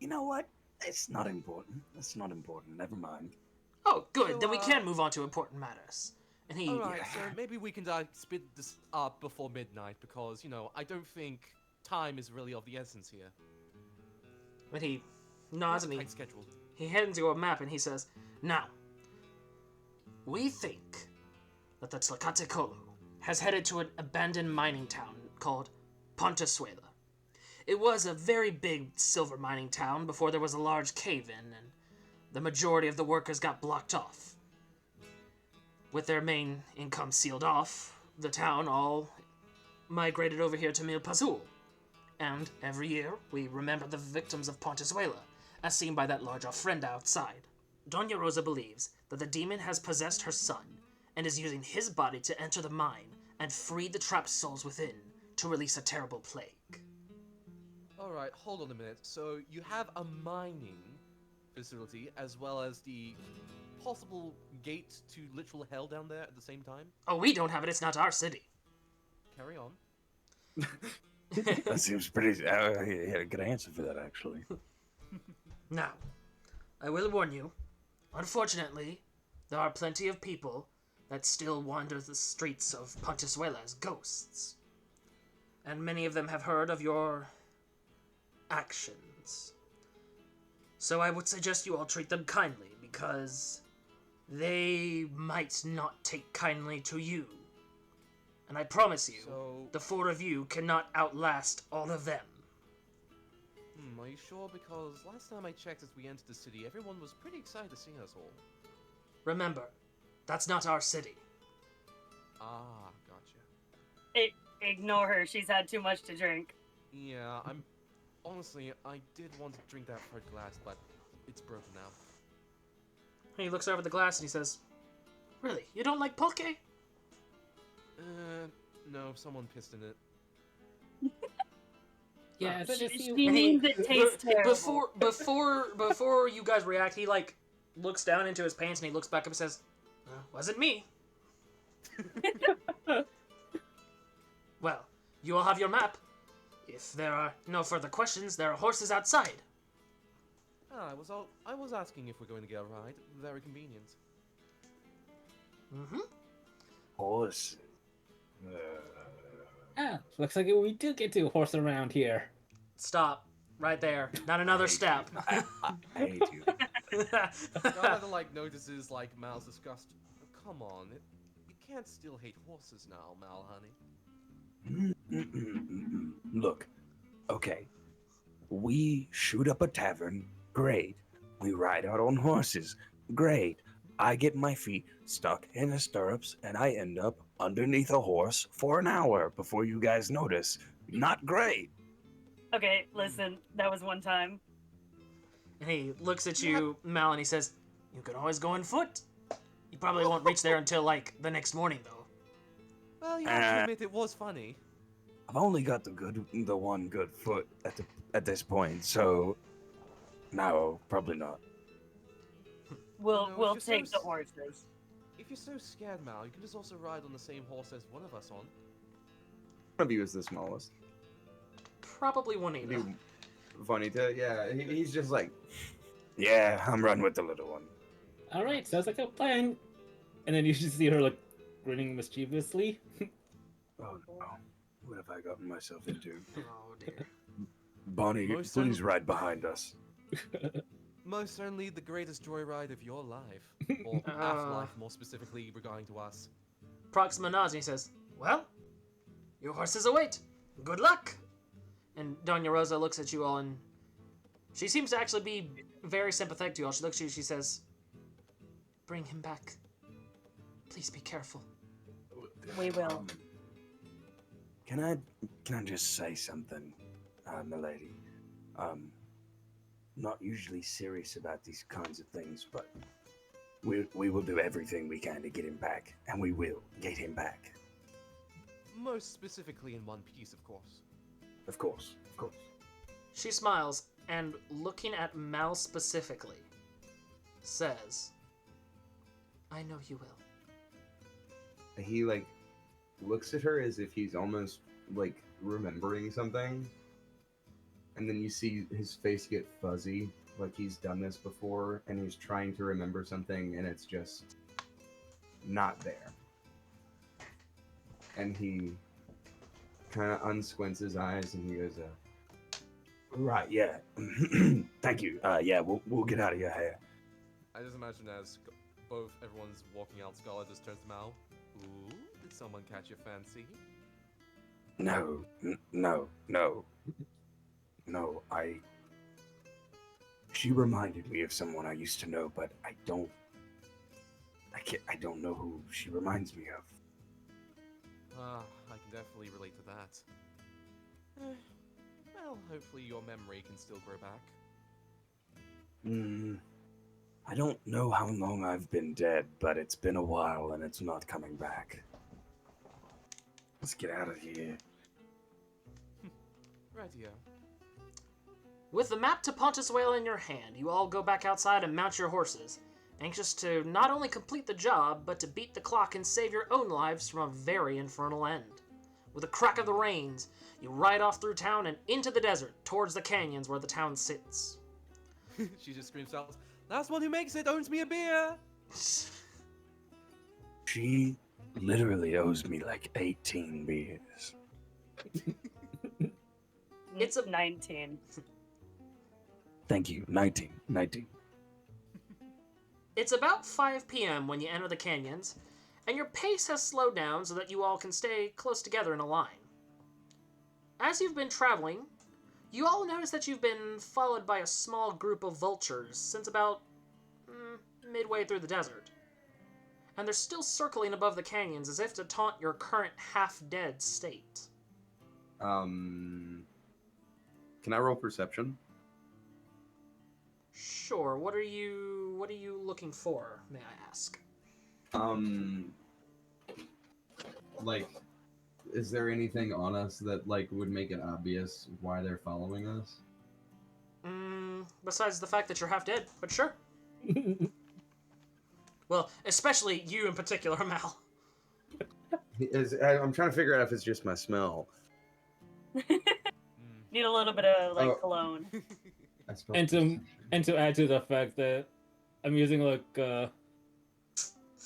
You know what? It's not important. It's not important. Never mind. Oh, good. So, Then we can move on to important matters. And he, Alright, so maybe we can speed this up before midnight, because, I don't think time is really of the essence here. when he nods and Tight schedule. he hands you a map and he says, now, we think that the Tlacatecolo has headed to an abandoned mining town called Pontezuela. It was a very big silver mining town before there was a large cave-in, and the majority of the workers got blocked off. With their main income sealed off, the town all migrated over here to Milpazul. And every year, we remember the victims of Pontezuela, as seen by that large ofrenda outside. Doña Rosa believes that the demon has possessed her son, and is using his body to enter the mine and free the trapped souls within to release a terrible plague. Alright, hold on a minute. So you have a mining facility as well as the possible gate to literal hell down there at the same time? Oh, we don't have it, it's not our city. Carry on. That seems pretty. I had a good answer for that, actually. Now, I will warn you, unfortunately, there are plenty of people that still wander the streets of Pontezuela as ghosts. And many of them have heard of your actions. So I would suggest you all treat them kindly, because they might not take kindly to you. And I promise you, So, the 4 of you cannot outlast all of them. are you sure? Because last time I checked as we entered the city, everyone was pretty excited to see us all. Remember, that's not our city. Ah, gotcha. Ignore her. She's had too much to drink. Yeah, honestly, I did want to drink that third glass, but it's broken now. He looks over the glass and he says, "Really, you don't like poke?" No, someone pissed in it. Yeah, so just She you. means it tastes terrible. Before you guys react, he like looks down into his pants and he looks back up and says, "Wasn't me." Well, you all have your map. If there are no further questions, there are horses outside. I was asking if we're going to get a ride. Very convenient. Mm-hmm. Horse. Looks like we do get to horse around here. Stop. Right there. Not another step. I hate you. Scarletta, notices, Mal's disgust. Come on, you can't still hate horses now, Mal, honey. Look, okay. We shoot up a tavern. Great. We ride out on horses. Great. I get my feet stuck in the stirrups and I end up underneath a horse for an hour before you guys notice. Not great. Okay, listen, that was one time. And he looks at you, Mal, and he says, "You can always go on foot. You probably won't reach there until, the next morning, though." Well, you have to admit it was funny. I've only got the one good foot at this point, so no, probably not. We'll No, we'll if you're take so the horses. If you're so scared, Mal, you can just also ride on the same horse as one of us on. One of you is the smallest. Probably Juanita. Maybe Juanita, yeah. He's just like, Yeah, I'm running with the little one. All right, sounds like a plan. And then you should see her grinning mischievously. Oh no, what have I gotten myself into? Oh, dear. Bonnie, Most please un- ride behind us. Most certainly the greatest joyride of your life. Or afterlife, more specifically regarding to us. Proxima nods and he says, "Well, your horses await. Good luck." And Doña Rosa looks at you all and she seems to actually be very sympathetic to you all. She looks at you and she says, "Bring him back. Please be careful." We will. Can I just say something, milady? Not usually serious about these kinds of things, but we will do everything we can to get him back, and we will get him back. Most specifically in one piece, of course. Of course, of course. She smiles and, looking at Mal specifically, says, "I know you will." he looks at her as if he's almost remembering something. And then you see his face get fuzzy, like he's done this before, and he's trying to remember something, and it's just not there. And he kind of unsquints his eyes, and he goes, Right, yeah. Thank you. Yeah, we'll get out of your hair. I just imagine as everyone's walking out, Scarlett just turns to Mal. Ooh, did someone catch your fancy? No, She reminded me of someone I used to know, but I don't know who she reminds me of. I can definitely relate to that. Well, hopefully your memory can still grow back. I don't know how long I've been dead, but it's been a while and it's not coming back. Let's get out of here. Rightio. With the map to Pontezuela in your hand, you all go back outside and mount your horses, anxious to not only complete the job, but to beat the clock and save your own lives from a very infernal end. With a crack of the reins, you ride off through town and into the desert, towards the canyons where the town sits. She just screams out, "Last one who makes it owns me a beer!" She literally owes me like 18 beers. It's a- 19. Thank you. 19. 19. It's about 5 p.m. when you enter the canyons, and your pace has slowed down so that you all can stay close together in a line. As you've been traveling, you all notice that you've been followed by a small group of vultures since about midway through the desert. And they're still circling above the canyons as if to taunt your current half-dead state. Can I roll perception? Sure, what are you looking for, may I ask? Like, is there anything on us that, like, would make it obvious why they're following us? Besides the fact that you're half dead, but sure. Well, especially you in particular, Mal. I'm trying to figure out if it's just my smell. Need a little bit of like Oh. cologne. I spelled And to perception. and to add to the fact that I'm using like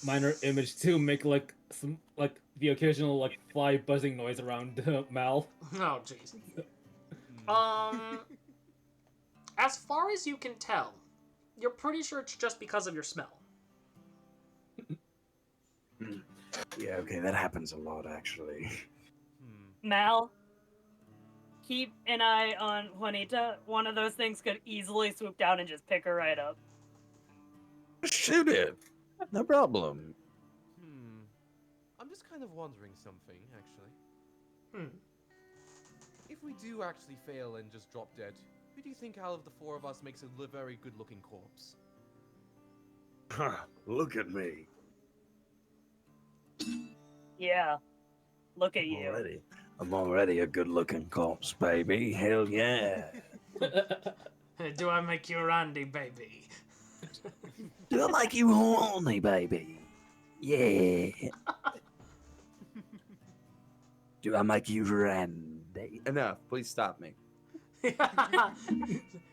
minor image to make like some like the occasional like fly buzzing noise around Mal. Oh, jeez. As far as you can tell, you're pretty sure it's just because of your smell. Yeah, okay, that happens a lot, actually. Mal, keep an eye on Juanita. One of those things could easily swoop down and just pick her right up. Shoot it. No problem. I'm just kind of wondering something, actually. Hmm. If we do actually fail and just drop dead, who do you think out of the four of us makes a very good-looking corpse? Look at me. Yeah. Look at you. I'm already a good-looking corpse, baby. Hell yeah. Do I make you randy, baby? Do I make you horny, baby? Yeah. Do I make you randy? Enough. Please stop me.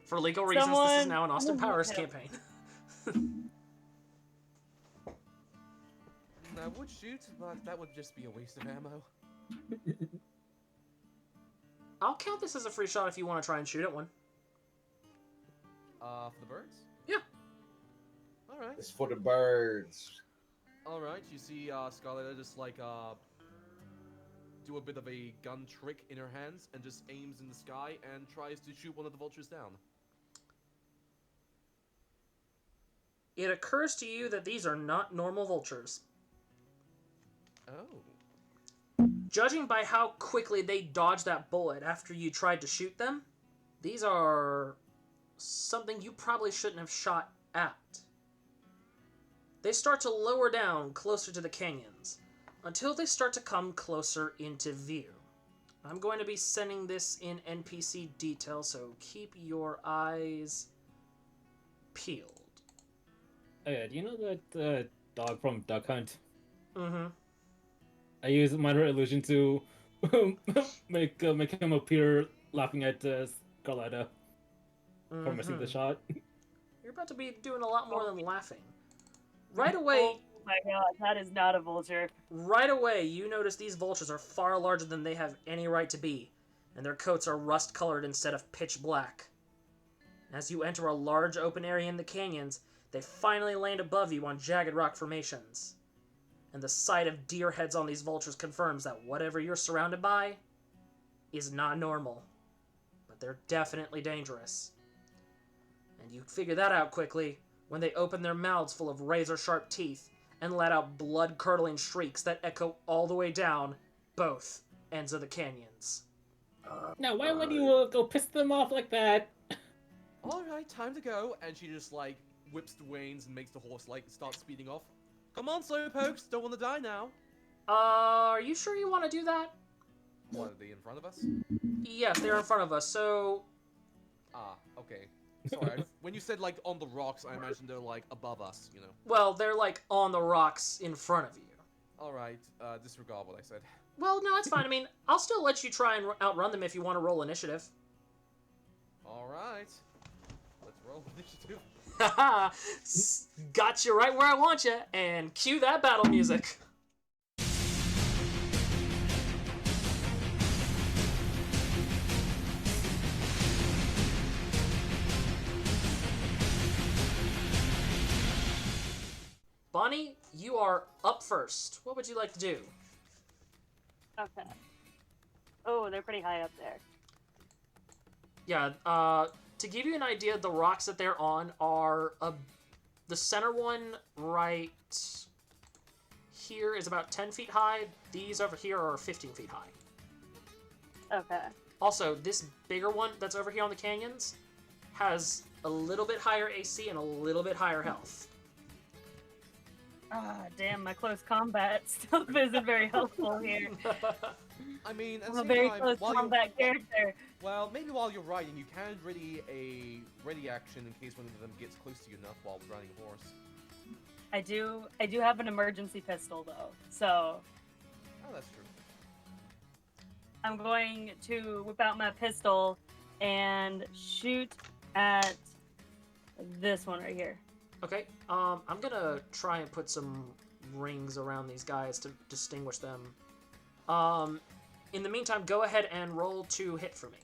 For legal reasons, this is Someone- now an Austin Powers Yeah. campaign. I would shoot, but that would just be a waste of ammo. I'll count this as a free shot if you want to try and shoot at one. For the birds? Yeah. Alright. It's for the birds. Alright, you see Scarletta just like do a bit of a gun trick in her hands and just aims in the sky and tries to shoot one of the vultures down. It occurs to you that these are not normal vultures. Oh. Judging by how quickly they dodged that bullet after you tried to shoot them, these are something you probably shouldn't have shot at. They start to lower down closer to the canyons, until they start to come closer into view. I'm going to be sending this in NPC detail, so keep your eyes peeled. Oh yeah, do you know that dog from Duck Hunt? Mm-hmm. I use minor illusion to make him appear laughing at Scarletta for missing the shot. You're about to be doing a lot more than laughing. Right away, Oh my god, that is not a vulture. Right away, you notice these vultures are far larger than they have any right to be, and their coats are rust-colored instead of pitch black. As you enter a large open area in the canyons, they finally land above you on jagged rock formations. And the sight of deer heads on these vultures confirms that whatever you're surrounded by is not normal. But they're definitely dangerous. And you figure that out quickly when they open their mouths full of razor-sharp teeth and let out blood-curdling shrieks that echo all the way down both ends of the canyons. Now, why would you go piss them off like that? Alright, time to go. And she just like whips the reins and makes the horse like start speeding off. Come on, slowpokes, don't want to die now. Are you sure you want to do that? What, are they in front of us? Yes, they're in front of us, so... Ah, okay. Sorry, when you said like on the rocks, I imagined they're like above us, you know. Well, they're like on the rocks in front of you. Alright, disregard what I said. Well, no, it's fine. I mean, I'll still let you try and outrun them if you want to roll initiative. Alright. Let's Roll initiative. Haha! Got you right where I want you, and cue that battle music. Bonnie, you are up first. What would you like to do? Okay. Oh, they're pretty high up there. Yeah, to give you an idea, the rocks that they're on are the center one right here is about 10 feet high. These over here are 15 feet high. Okay. Also, this bigger one that's over here on the canyons has a little bit higher AC and a little bit higher health. Ah, damn, my close combat stuff isn't very helpful here. I mean, at I'm the a same very time, close while combat character. well, maybe while you're riding, you can ready a ready action in case one of them gets close to you enough while riding a horse. I do have an emergency pistol though, so Oh, that's true. I'm going to whip out my pistol and shoot at this one right here. Okay, I'm gonna try and put some rings around these guys to distinguish them. In the meantime, go ahead and roll to hit for me.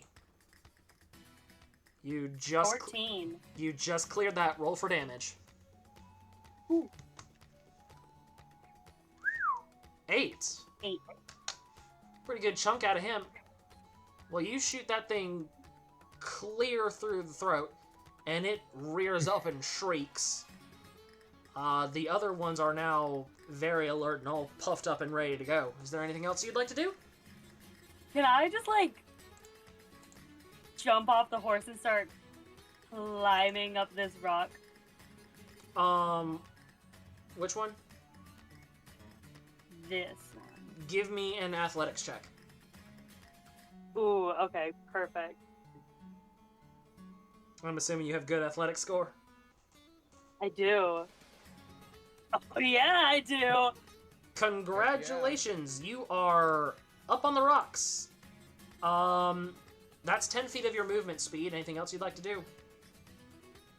You just 14. you just cleared that. Roll for damage. Ooh. 8. 8. Pretty good chunk out of him. Well, you shoot that thing clear through the throat, and it rears up and shrieks. The other ones are now very alert and all puffed up and ready to go. Is there anything else you'd like to do? Can I just like jump off the horse and start climbing up this rock? Which one? This one. Give me an athletics check. Ooh, okay, perfect. I'm assuming you have good athletic score. I do. Oh yeah, I do. Congratulations, you are up on the rocks. That's 10 feet of your movement speed. Anything else you'd like to do?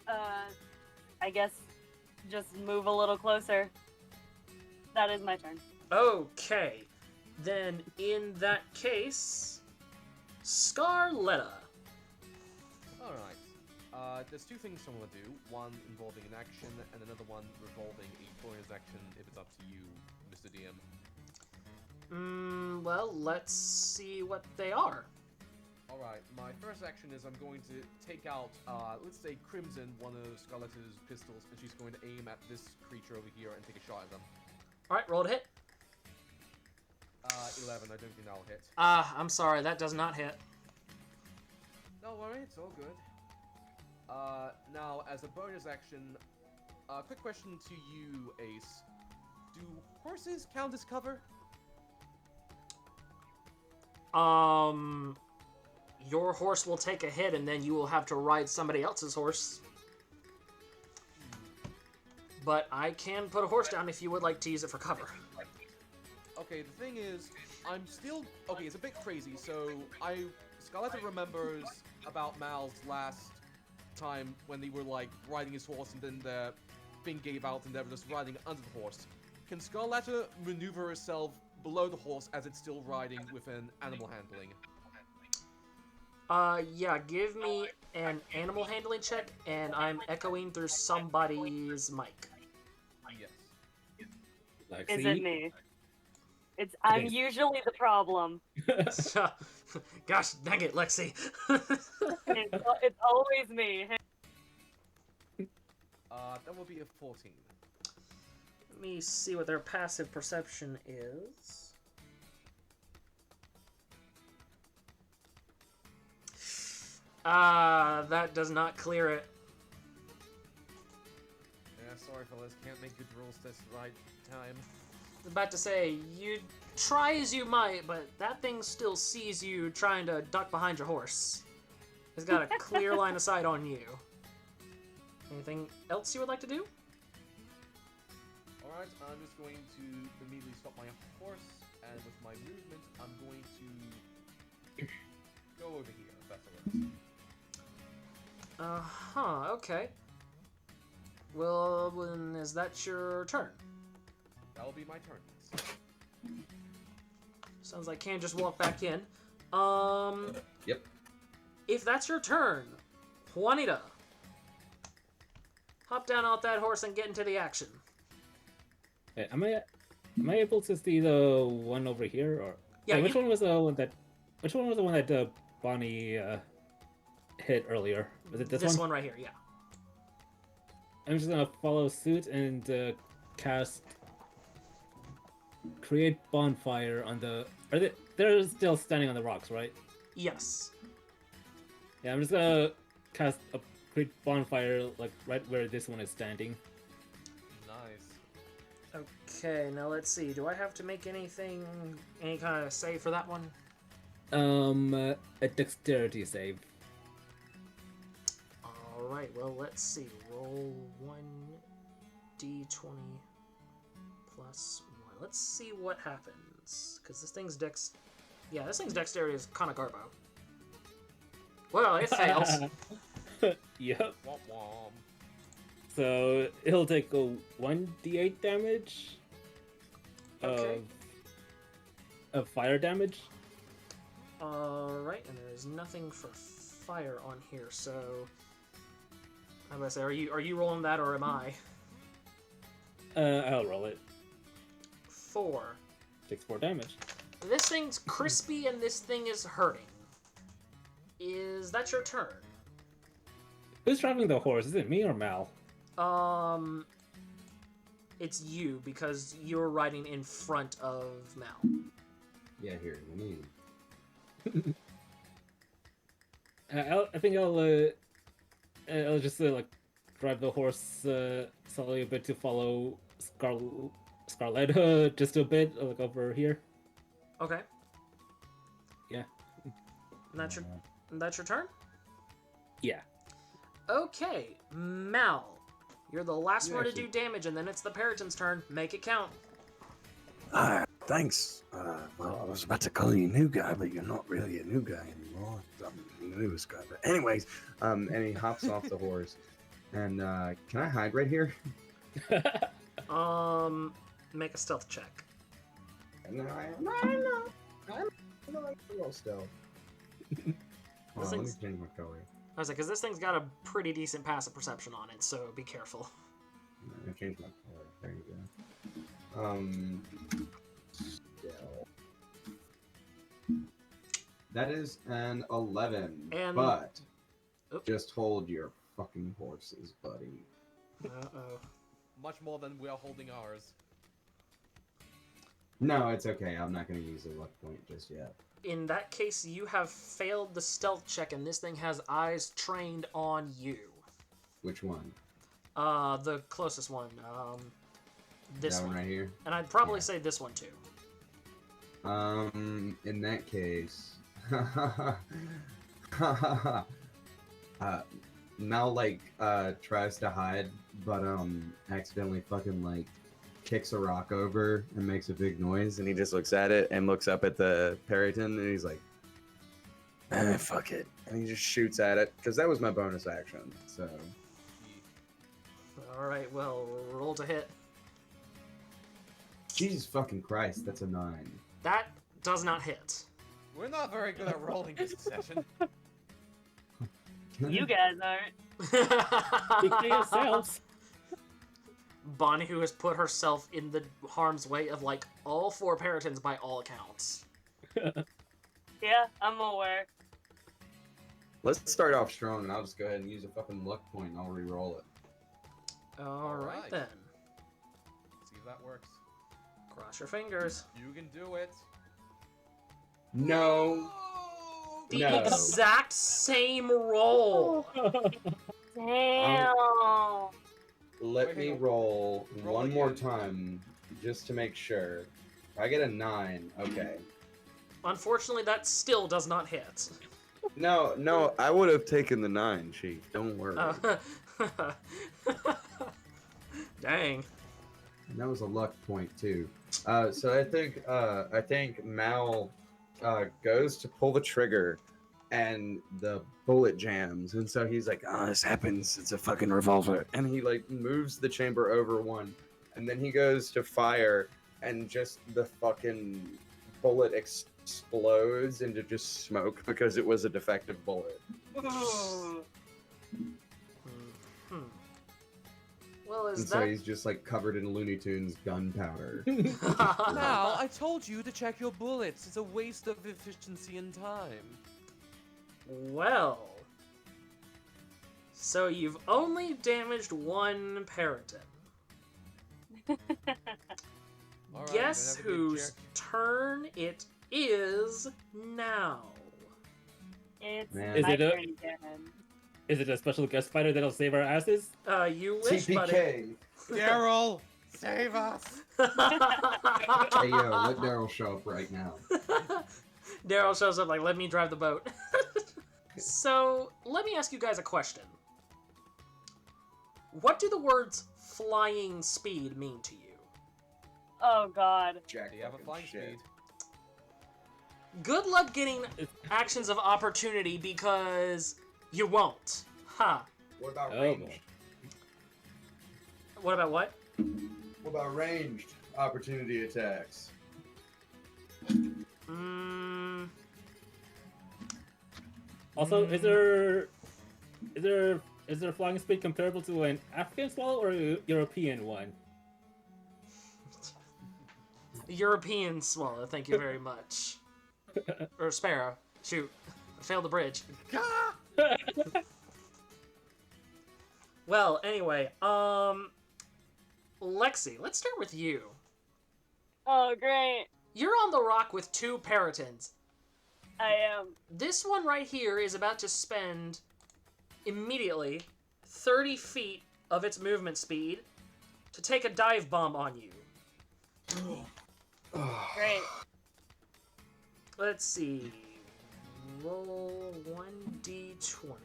I guess just move a little closer. That is my turn. Okay. Then, in that case, Scarletta. Alright. There's two things I want to do. One involving an action, and another one revolving a bonus action if it's up to you, Mr. DM. Well, let's see what they are. Alright, my first action is I'm going to take out, let's say Crimson, one of Scarletta's pistols, and she's going to aim at this creature over here and take a shot at them. Alright, roll to hit. 11, I don't think that'll hit. I'm sorry, that does not hit. Don't worry, it's all good. Now, as a bonus action, quick question to you, Ace. Do horses count as cover? Your horse will take a hit and then you will have to ride somebody else's horse. But I can put a horse down if you would like to use it for cover. Okay, the thing is, I'm still... Okay, it's a bit crazy, so Scarletta remembers about Mal's last time when they were, like, riding his horse and then the thing gave out and they were just riding under the horse. Can Scarletta maneuver herself below the horse as it's still riding with an animal handling? Yeah, give me an animal handling check, and I'm echoing through somebody's mic. Yes. Is it me? I'm usually the problem. Gosh dang it, Lexi. It's always me. That will be a 14. Let me see what their passive perception is. That does not clear it. Yeah, sorry fellas, can't make good rolls this right time. I was about to say, you try as you might, but that thing still sees you trying to duck behind your horse. It's got a clear line of sight on you. Anything else you would like to do? Alright, I'm just going to immediately stop my horse, and with my movement, I'm going to go over here, if that's alright. Okay. Well, when is that your turn? That'll be my turn. Sounds like Cam just walked back in. Yep. If that's your turn, Juanita, hop down off that horse and get into the action. Okay, am I able to see the one over here, or Yeah, which one was the one that Bonnie hit earlier? Was it this one? right here, yeah. I'm just gonna follow suit and cast create bonfire on the. They're still standing on the rocks, right? Yes. Yeah, I'm just gonna cast a create bonfire like right where this one is standing. Nice. Okay, now let's see. Do I have to make any kind of save for that one? A dexterity save. Alright, well, let's see. Roll 1d20 plus 1. Let's see what happens. Because this thing's this thing's dexterity is kind of garbo. Well, it fails. Yep. Womp womp. So he'll take a 1d8 damage Okay. of fire damage. Alright, and there's nothing for fire on here, so... I'm gonna say, are you rolling that or am I? I'll roll it. 4. Takes 4 damage. This thing's crispy and this thing is hurting. Is that your turn? Who's driving the horse? Is it me or Mal? It's you, because you're riding in front of Mal. Yeah, here, let me. I think I'll just like drive the horse slowly a bit to follow Scarletta just a bit, like over here. Okay. Yeah. And that's your turn? Yeah. Okay, Mal. You're the last one to actually- do damage, and then it's the Periton's turn. Make it count. Thanks. Well, I was about to call you new guy, but you're not really a new guy anymore. I'm the newest guy. But anyways, And he hops off the horse. And can I hide right here? Make a stealth check. No, I'm not roll stealth. Hold on, let me thing's- change my color. I was like, because this thing's got a pretty decent passive perception on it, so be careful. I changed my color. There you go. Stealth. That is an 11. And- but Oop. just hold your fucking horses, buddy. Uh-oh. Much more than we are holding ours. No, it's okay. I'm not going to use a luck point just yet. In that case, you have failed the stealth check, and this thing has eyes trained on you. Which one? The closest one. This that one. right here? And I'd probably Yeah. say this one, too. In that case, Mal tries to hide, but accidentally fucking kicks a rock over and makes a big noise, and he just looks at it and looks up at the Periton, and he's like, fuck it, and he just shoots at it because that was my bonus action. So Alright, well, roll to hit. Jesus fucking Christ, that's a 9. That does not hit. We're not very good at rolling this session. You guys aren't. Speak for yourselves. Bonnie, who has put herself in the harm's way of all 4 Peritons by all accounts. Yeah, I'm aware. Let's start off strong, and I'll just go ahead and use a fucking luck point, and I'll re-roll it. Alright Alright. then. See if that works. Cross your fingers. You can do it. No. Oh, The No. exact same roll. Damn. Let Wait, me hang on. roll Roll one more again. time, just to make sure. If I get a 9, okay. Unfortunately, that still does not hit. No, I would have taken the 9, Chief. Don't worry. Dang. And that was a luck point too. So I think Mal goes to pull the trigger, and the bullet jams, and so he's like, "Oh, this happens. It's a fucking revolver." And he like moves the chamber over one, and then he goes to fire, and just the fucking bullet explodes into just smoke because it was a defective bullet. Ooh. Hmm. Well, And is so that... he's just like covered in Looney Tunes gunpowder. Mal, I told you to check your bullets. It's a waste of efficiency and time. Well... So you've only damaged one Periton. All right, Guess then have a good whose check. turn it is now? It's Man. Is my it a- turn again. Is it a special guest fighter that'll save our asses? You wish, buddy. TPK. Daryl, save us! Hey yo, let Daryl show up right now. Daryl shows up like, let me drive the boat. So, let me ask you guys a question. What do the words flying speed mean to you? Oh god. Jack Do you have a fucking flying shit. speed? Good luck getting actions of opportunity because you won't. Ha. What about Oh, ranged? boy. What about what? What about ranged opportunity attacks? Mm, Also, is there flying speed comparable to an African swallow or a European one? European swallow, thank you very much. Or sparrow. Shoot. I failed the bridge. Well, anyway, Lexi, let's start with you. Oh great. You're on the rock with two Peritons. I am. This one right here is about to spend immediately 30 feet of its movement speed to take a dive bomb on you. Great. Let's see. Roll 1d20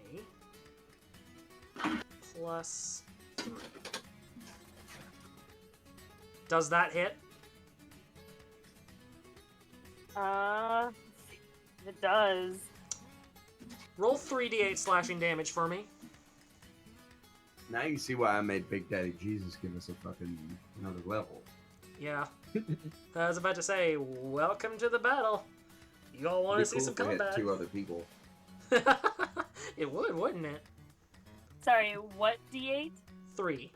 plus 3. Does that hit? It does. Roll 3d8 slashing damage for me. Now you see why I made Big Daddy Jesus give us a fucking another level. Yeah. I was about to say, welcome to the battle. You all want to see some It'd be cool if we combat. hit 2 other people. It would, wouldn't it? Sorry, what D8? 3.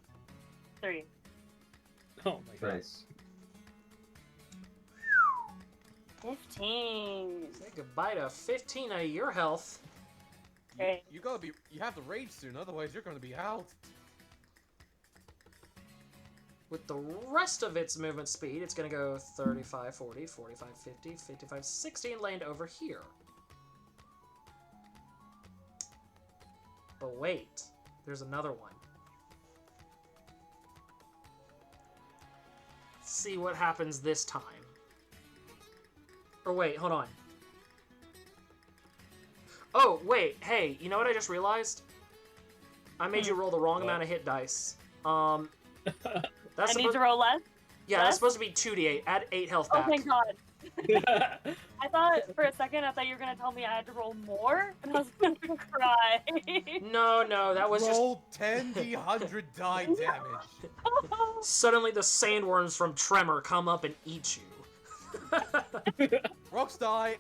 3. Oh my god. Nice. 15. Say goodbye to 15 of your health. Okay. You have to rage soon, otherwise you're gonna be out. With the rest of its movement speed, it's going to go 35, 40, 45, 50, 55, 60, and land over here. But wait, there's another one. Let's see what happens this time. Or wait, hold on. Oh, wait, hey, you know what I just realized? I made you roll the wrong amount of hit dice. That's I need to roll less? Yeah, that's supposed to be 2d8. Add 8 health Oh back. thank god. I thought for a second I thought you were gonna tell me I had to roll more, and I was gonna cry. No, that was Roll 10d100 die damage. Suddenly the sandworms from Tremor come up and eat you. Rocks die,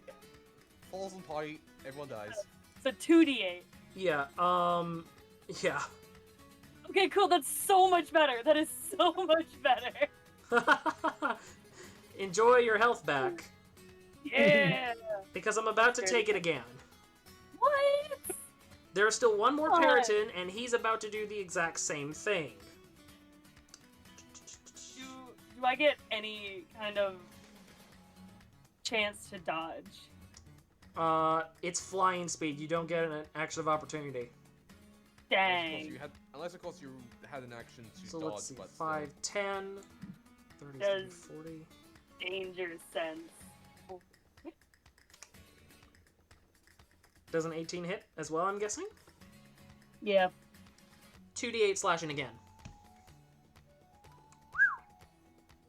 falls in party, everyone dies. So 2d8. Yeah, yeah. Okay, cool. That's so much better. That is so much better. Enjoy your health back, Yeah. because I'm about to take it again. What? There's still one more Come on. Periton, and he's about to do the exact same thing. Do I get any kind of chance to dodge? It's flying speed. You don't get an action of opportunity. Dang. Unless of course you had an action to So dodge, let's see. but 5, 10, 30, Does- 40. Danger sense. Does an 18 hit as well, I'm guessing? Yeah. 2d8 slashing again.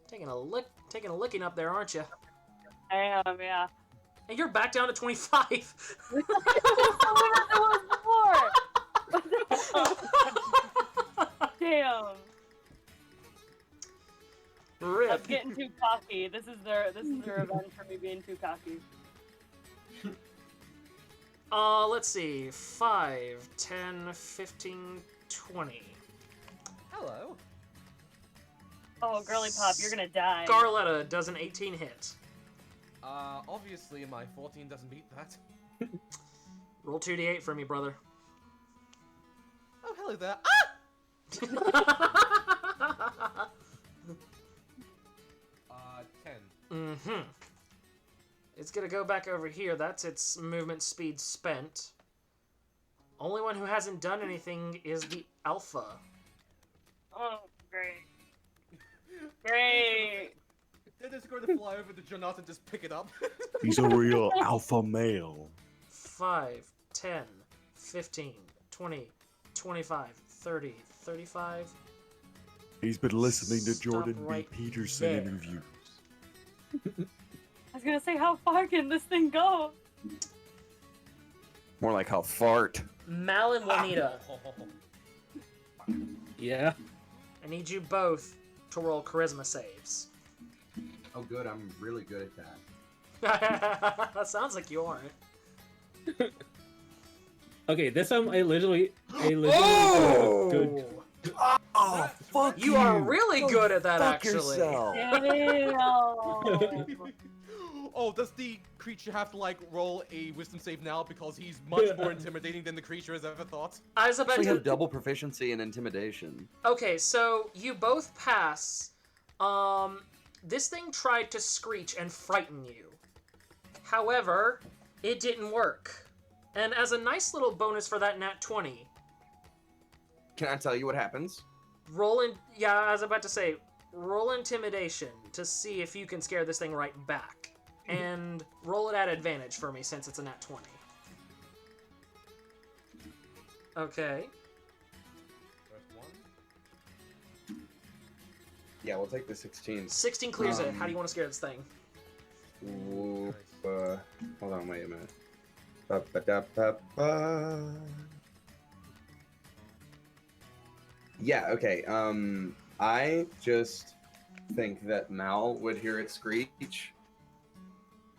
Taking a licking up there, aren't you? I am, yeah. And you're back down to 25. It's the limit it was before. Damn. I'm Rip. getting too cocky. This is the revenge for me being too cocky. Let's see. 5, 10, 15, 20. Hello. Oh, girly pop, you're gonna die. Scarletta does an 18 hit. Obviously my 14 doesn't beat that. Roll 2d8 for me, brother. Oh, hello there. 10. Mm-hmm. It's gonna go back over here. That's its movement speed spent. Only one who hasn't done anything is the alpha. Oh, great. Great. They're just going to fly over to Jonathan and just pick it up. He's a real alpha male. 5, 10, 15, 20, 25, 30, 35. He's been listening to Stop Jordan right B. Peterson there. interviews. I was gonna say, how far can this thing go? More like how fart. Mal and Juanita, Yeah. I need you both to roll charisma saves. Oh, good. I'm really good at that. That sounds like you aren't. Okay, this time I literally Oh! good. Oh, fuck You are really good at that, Fuck actually. yourself. Damn. Oh, does the creature have to, like, roll a wisdom save now because he's much more intimidating than the creature has ever thought? I was about We to. have double proficiency in intimidation. Okay, so you both pass. This thing tried to screech and frighten you. However, it didn't work. And as a nice little bonus for that nat 20, Can I tell you what happens? yeah, I was about to say, roll intimidation to see if you can scare this thing right back. And roll it at advantage for me since it's a nat 20. Okay. First one. Yeah, we'll take the 16. 16 clears it. How do you want to scare this thing? Ooh, hold on, wait a minute. Ba-ba-da-ba-ba. Yeah, okay. I just think that Mal would hear it screech.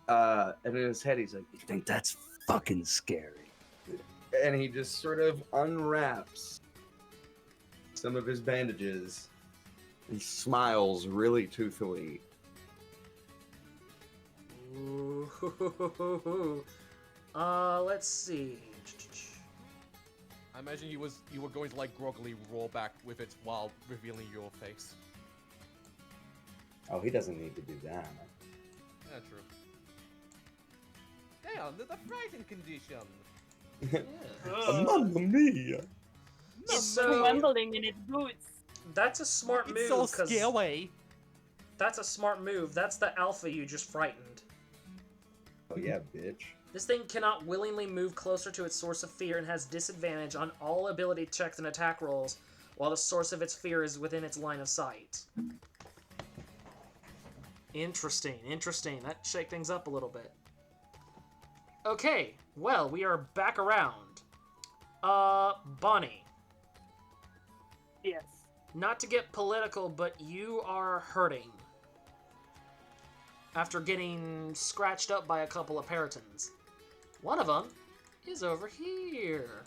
And in his head, he's like, You think that's fucking scary? and he just sort of unwraps some of his bandages and smiles really toothily. Ooh. Let's see. I imagine you were going to, like, groggily roll back with it while revealing your face. Oh, he doesn't need to do that. Yeah, true. They are under the frightened condition. Mamma mia! It's So- trembling in its boots. That's a smart move. It's so 'cause scary. That's a smart move. That's the alpha you just frightened. Oh yeah, bitch. This thing cannot willingly move closer to its source of fear and has disadvantage on all ability checks and attack rolls while the source of its fear is within its line of sight. Interesting, interesting. That shake things up a little bit. Okay, well, we are back around. Bonnie. Yes. Not to get political, but you are hurting. After getting scratched up by a couple of Peritons. One of them is over here.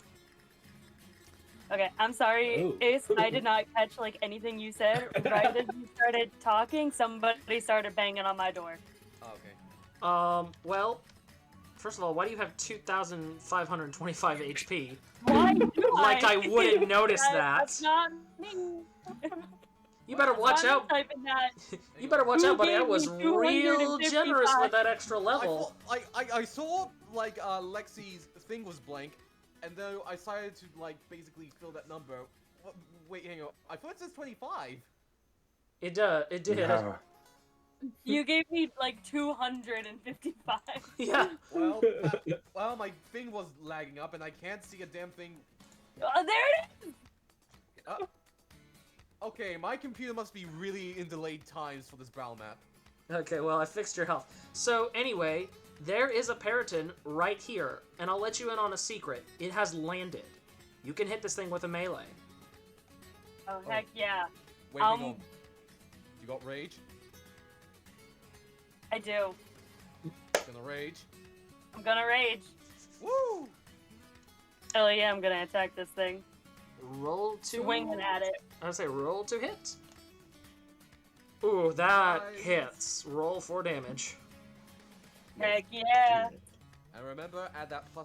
Okay, I'm sorry, Oh. Ace. I did not catch like anything you said. Right as you started talking, somebody started banging on my door. Oh, okay. Well, first of all, why do you have 2,525 HP? Why do Like I wouldn't notice that. That's not me. You better watch I'm out. typing that. You better watch Who out, buddy. I gave me was real 255? generous with that extra level. I saw, like, Lexi's thing was blank, and then I decided to, like, basically fill that number. Wait, hang on. I thought it says 25. It did. Yeah. You gave me like 255. Yeah. Well, well, my thing was lagging up, and I can't see a damn thing. Oh, there it is. Okay, my computer must be really in delayed times for this battle map. Okay, well, I fixed your health. So, anyway, There is a Periton right here, and I'll let you in on a secret. It has landed. You can hit this thing with a melee. Oh, heck yeah. Wait, hang on. You got rage? I do. Gonna rage? I'm gonna rage. Woo! Oh yeah, I'm gonna attack this thing. Roll to... Swinging at it. I would say roll to hit. Ooh, that Nice. hits. Roll for damage. Heck yeah. And remember, add that +2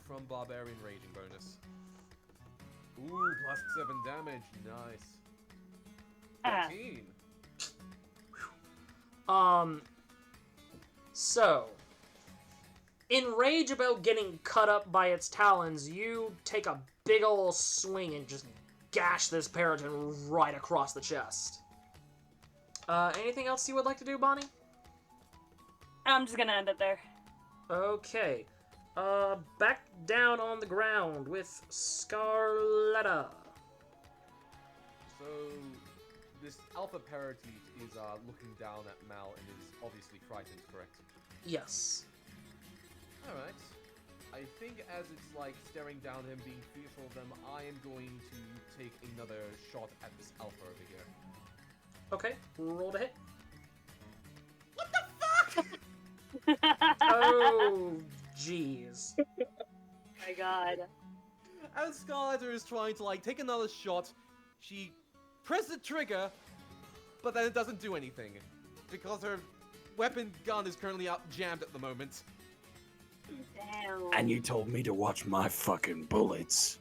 from Barbarian Raging bonus. Ooh, +7 damage. Nice. Ah. 14. So, in rage about getting cut up by its talons, you take a big ol' swing and just gash this Periton right across the chest. Anything else you would like to do, Bonnie? I'm just gonna end it there. Okay. Back down on the ground with Scarletta. So, this Alpha Paraclete is looking down at Mal and is obviously frightened, correct? Yes. Alright. I think as it's like staring down at him, being fearful of them, I am going to take another shot at this Alpha over here. Okay, roll to hit. What the fuck?! Oh, jeez. My god. As Scarletta is trying to like take another shot, she presses the trigger, but then it doesn't do anything. Because her weapon gun is currently out jammed at the moment. Damn. And you told me to watch my fucking bullets.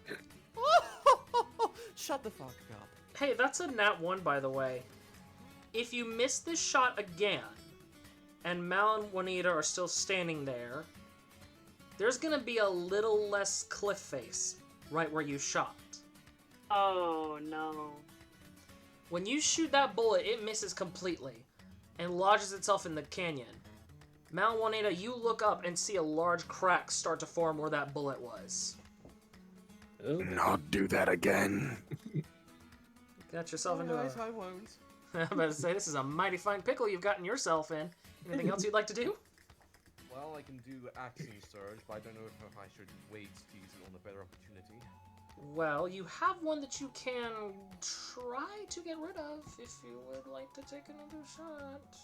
Shut the fuck up. Hey, that's a nat 1, by the way. If you miss this shot again, and Mal and Juanita are still standing there, there's gonna be a little less cliff face right where you shot. Oh no. When you shoot that bullet, it misses completely and lodges itself in the canyon. Mal and Juanita, you look up and see a large crack start to form where that bullet was. Oh. Not do that again. Got yourself into Alright, a... I won't. I'm about to say, this is a mighty fine pickle you've gotten yourself in. Anything else you'd like to do? Well, I can do Action Surge, but I don't know if I should wait to use it on a better opportunity. Well, you have one that you can try to get rid of if you would like to take another shot.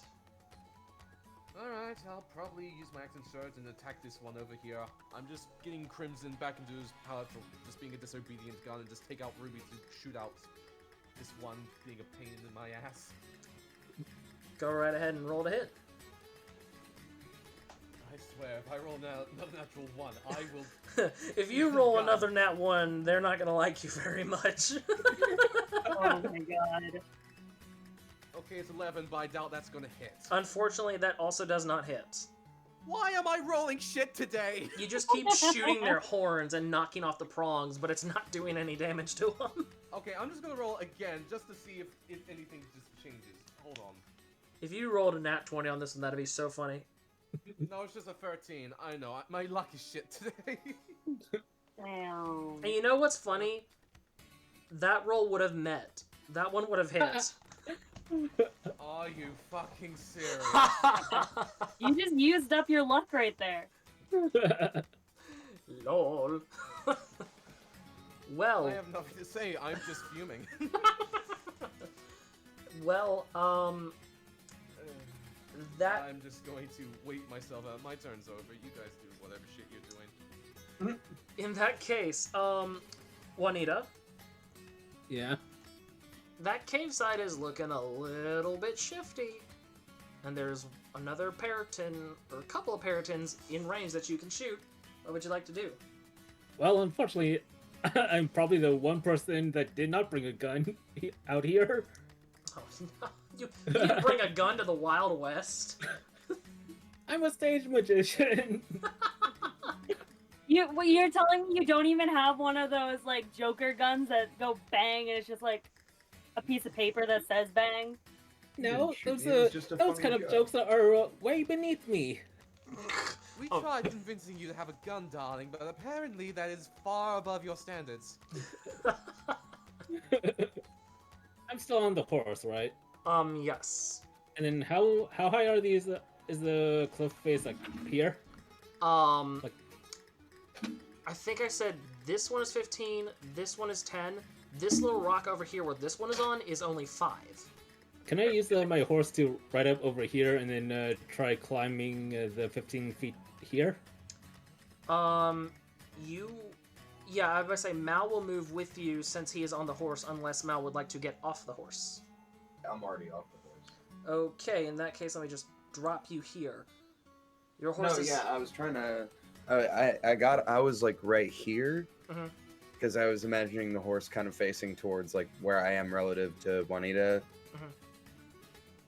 Alright, I'll probably use my Action Surge and attack this one over here. I'm just getting Crimson back into his power for just being a disobedient gun and just take out Ruby to shoot out this one being a pain in my ass. Go right ahead and roll to hit. I swear, if I roll now another natural 1, I will... If you roll another nat 1, they're not gonna like you very much. Oh my god. Okay, it's 11, but I doubt that's gonna hit. Unfortunately, that also does not hit. Why am I rolling shit today? You just keep shooting their horns and knocking off the prongs, but it's not doing any damage to them. Okay, I'm just gonna roll again, just to see if anything just changes. Hold on. If you rolled a nat 20 on this one, that'd be so funny. No, it's just a 13. I know, my luck is shit today. Damn. And you know what's funny? That roll would have met. That one would have hit. Are you fucking serious? You just used up your luck right there. Lol. Well, I have nothing to say, I'm just fuming. well, that... I'm just going to wait myself out. My turn's over. You guys do whatever shit you're doing. In that case, Juanita, Yeah. that cave side is looking a little bit shifty. And there's another Periton, or a couple of Peritons in range that you can shoot. What would you like to do? Well, unfortunately, I'm probably the one person that did not bring a gun out here. Oh, no. You didn't bring a gun to the Wild West. I'm a stage magician. You're telling me you don't even have one of those like Joker guns that go bang and it's just like a piece of paper that says bang? No, It was those just a those funny kind of joke. jokes are way beneath me. We Oh. tried convincing you to have a gun, darling, but apparently that is far above your standards. I'm still on the horse, right? Yes. And then how high are these? Is the cliff face like here? Like- I think I said this one is 15, this one is 10, this little rock over here where this one is on is only 5. Can I use my horse to ride up over here and then try climbing the 15 feet here? Yeah, I was gonna say Mal will move with you since he is on the horse, unless Mal would like to get off the horse. I'm already off the horse. Okay, in that case, let me just drop you here. Your horse No, is... yeah, I was trying to. I was like right here Mhm. because I was imagining the horse kind of facing towards like where I am relative to Juanita, Mhm.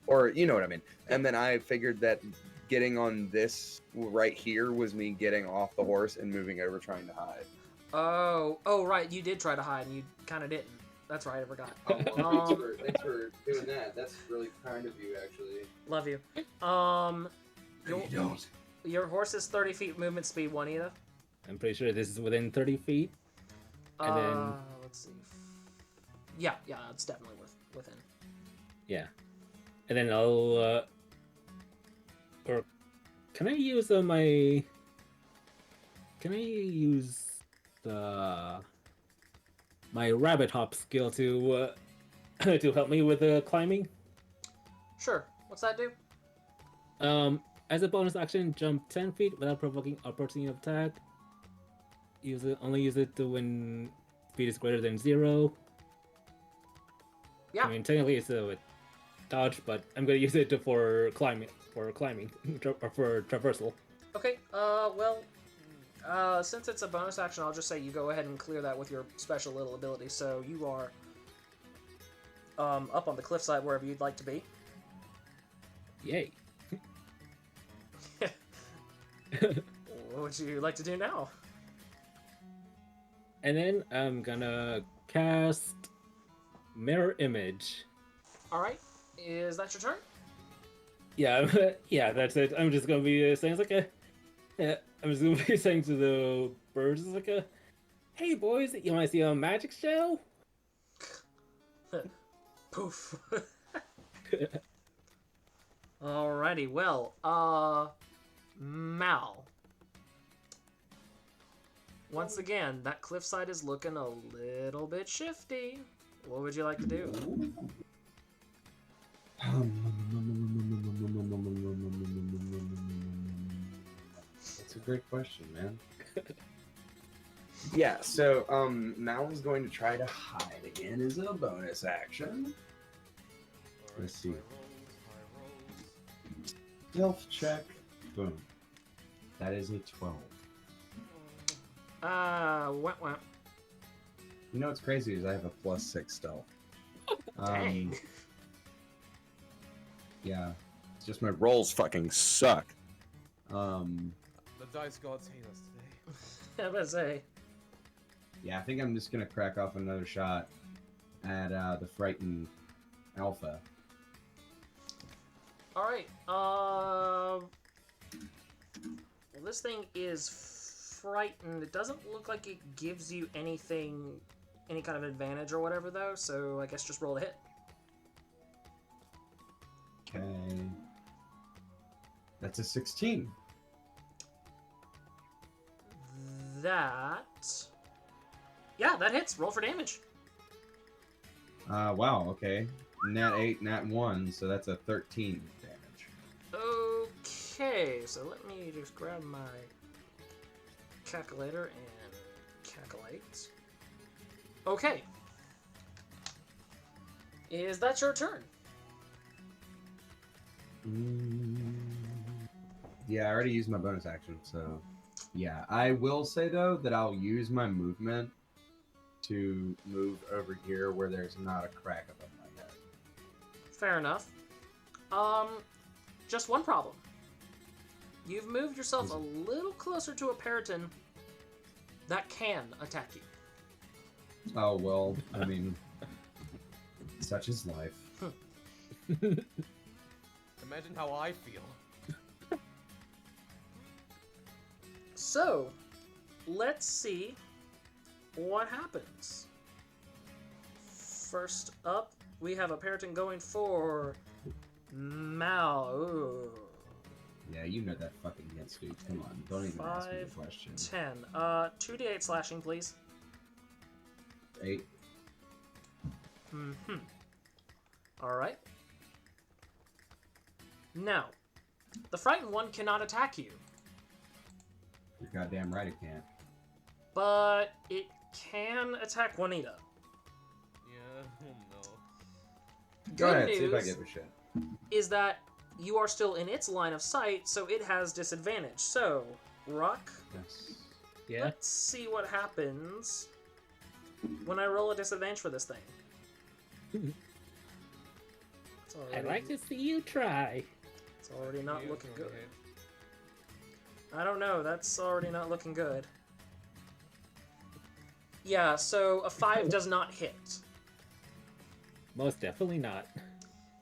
or you know what I mean. And then I figured that getting on this right here was me getting off the horse and moving over, trying to hide. Oh, right, you did try to hide, and you kind of didn't. That's right, I forgot. Thanks for doing that. That's really kind of you, actually. Love you. Don't. Your horse is 30 feet movement speed, Juanita. I'm pretty sure this is within 30 feet. And then... Let's see. Yeah, it's definitely within. Yeah. And then I'll... Or... Can I use my... Can I use my rabbit hop skill to to help me with climbing? Sure. What's that do? As a bonus action, jump 10 feet without provoking opportunity of attack. Only use it when speed is greater than 0. Yeah. I mean, technically it's a dodge, but I'm gonna use it for climbing, or for traversal. Okay. Since it's a bonus action, I'll just say you go ahead and clear that with your special little ability. So you are up on the cliffside wherever you'd like to be. Yay. What would you like to do now? And then I'm gonna cast Mirror Image. Alright. Is that your turn? Yeah, yeah, that's it. I'm just gonna be saying I'm just gonna be saying to the birds hey boys, you wanna see a magic show? Poof. Alrighty, well, Mal. Once again, that cliffside is looking a little bit shifty. What would you like to do? That's a great question, man. Yeah, so Mal is going to try to hide again as a bonus action. Let's see. Stealth check. Boom. That is a 12. Wah. You know what's crazy is I have a +6 stealth. Dang. Yeah. It's just my rolls fucking suck. The dice gods hate us today. I was gonna say. Yeah, I think I'm just gonna crack off another shot at the frightened alpha. Alright, well, this thing is frightened. It doesn't look like it gives you any kind of advantage or whatever, though, so I guess just roll the hit. Okay. That's a 16. Yeah, that hits. Roll for damage. Wow, okay. Nat 8, nat 1, so that's a 13 damage. Okay, so let me just grab my calculator and calculate. Okay. Is that your turn? Yeah, I already used my bonus action, so... Yeah, I will say, though, that I'll use my movement to move over here where there's not a crack above my head. Fair enough. Just one problem. You've moved yourself a little closer to a Periton that can attack you. Oh, well, I mean... such is life. Imagine how I feel. So, let's see what happens. First up, we have a Periton going for Mal. Ooh. Yeah, you know that fucking hits, dude. Come on, don't even ask me the 5, question. 10. 2d8 slashing, please. 8. Mm-hmm. Alright. Now, the frightened one cannot attack you, You're goddamn right it can't. but it can attack Juanita. Yeah, oh no. Go Good ahead, see if I news give a shit. is that you are still in its line of sight, so it has disadvantage. So, Rock, Yes. Yeah. let's see what happens when I roll a disadvantage for this thing. It's I'd already, like to see you try. it's already not You, looking good. okay. I don't know, that's already not looking good. Yeah, so a 5 does not hit. Most definitely not.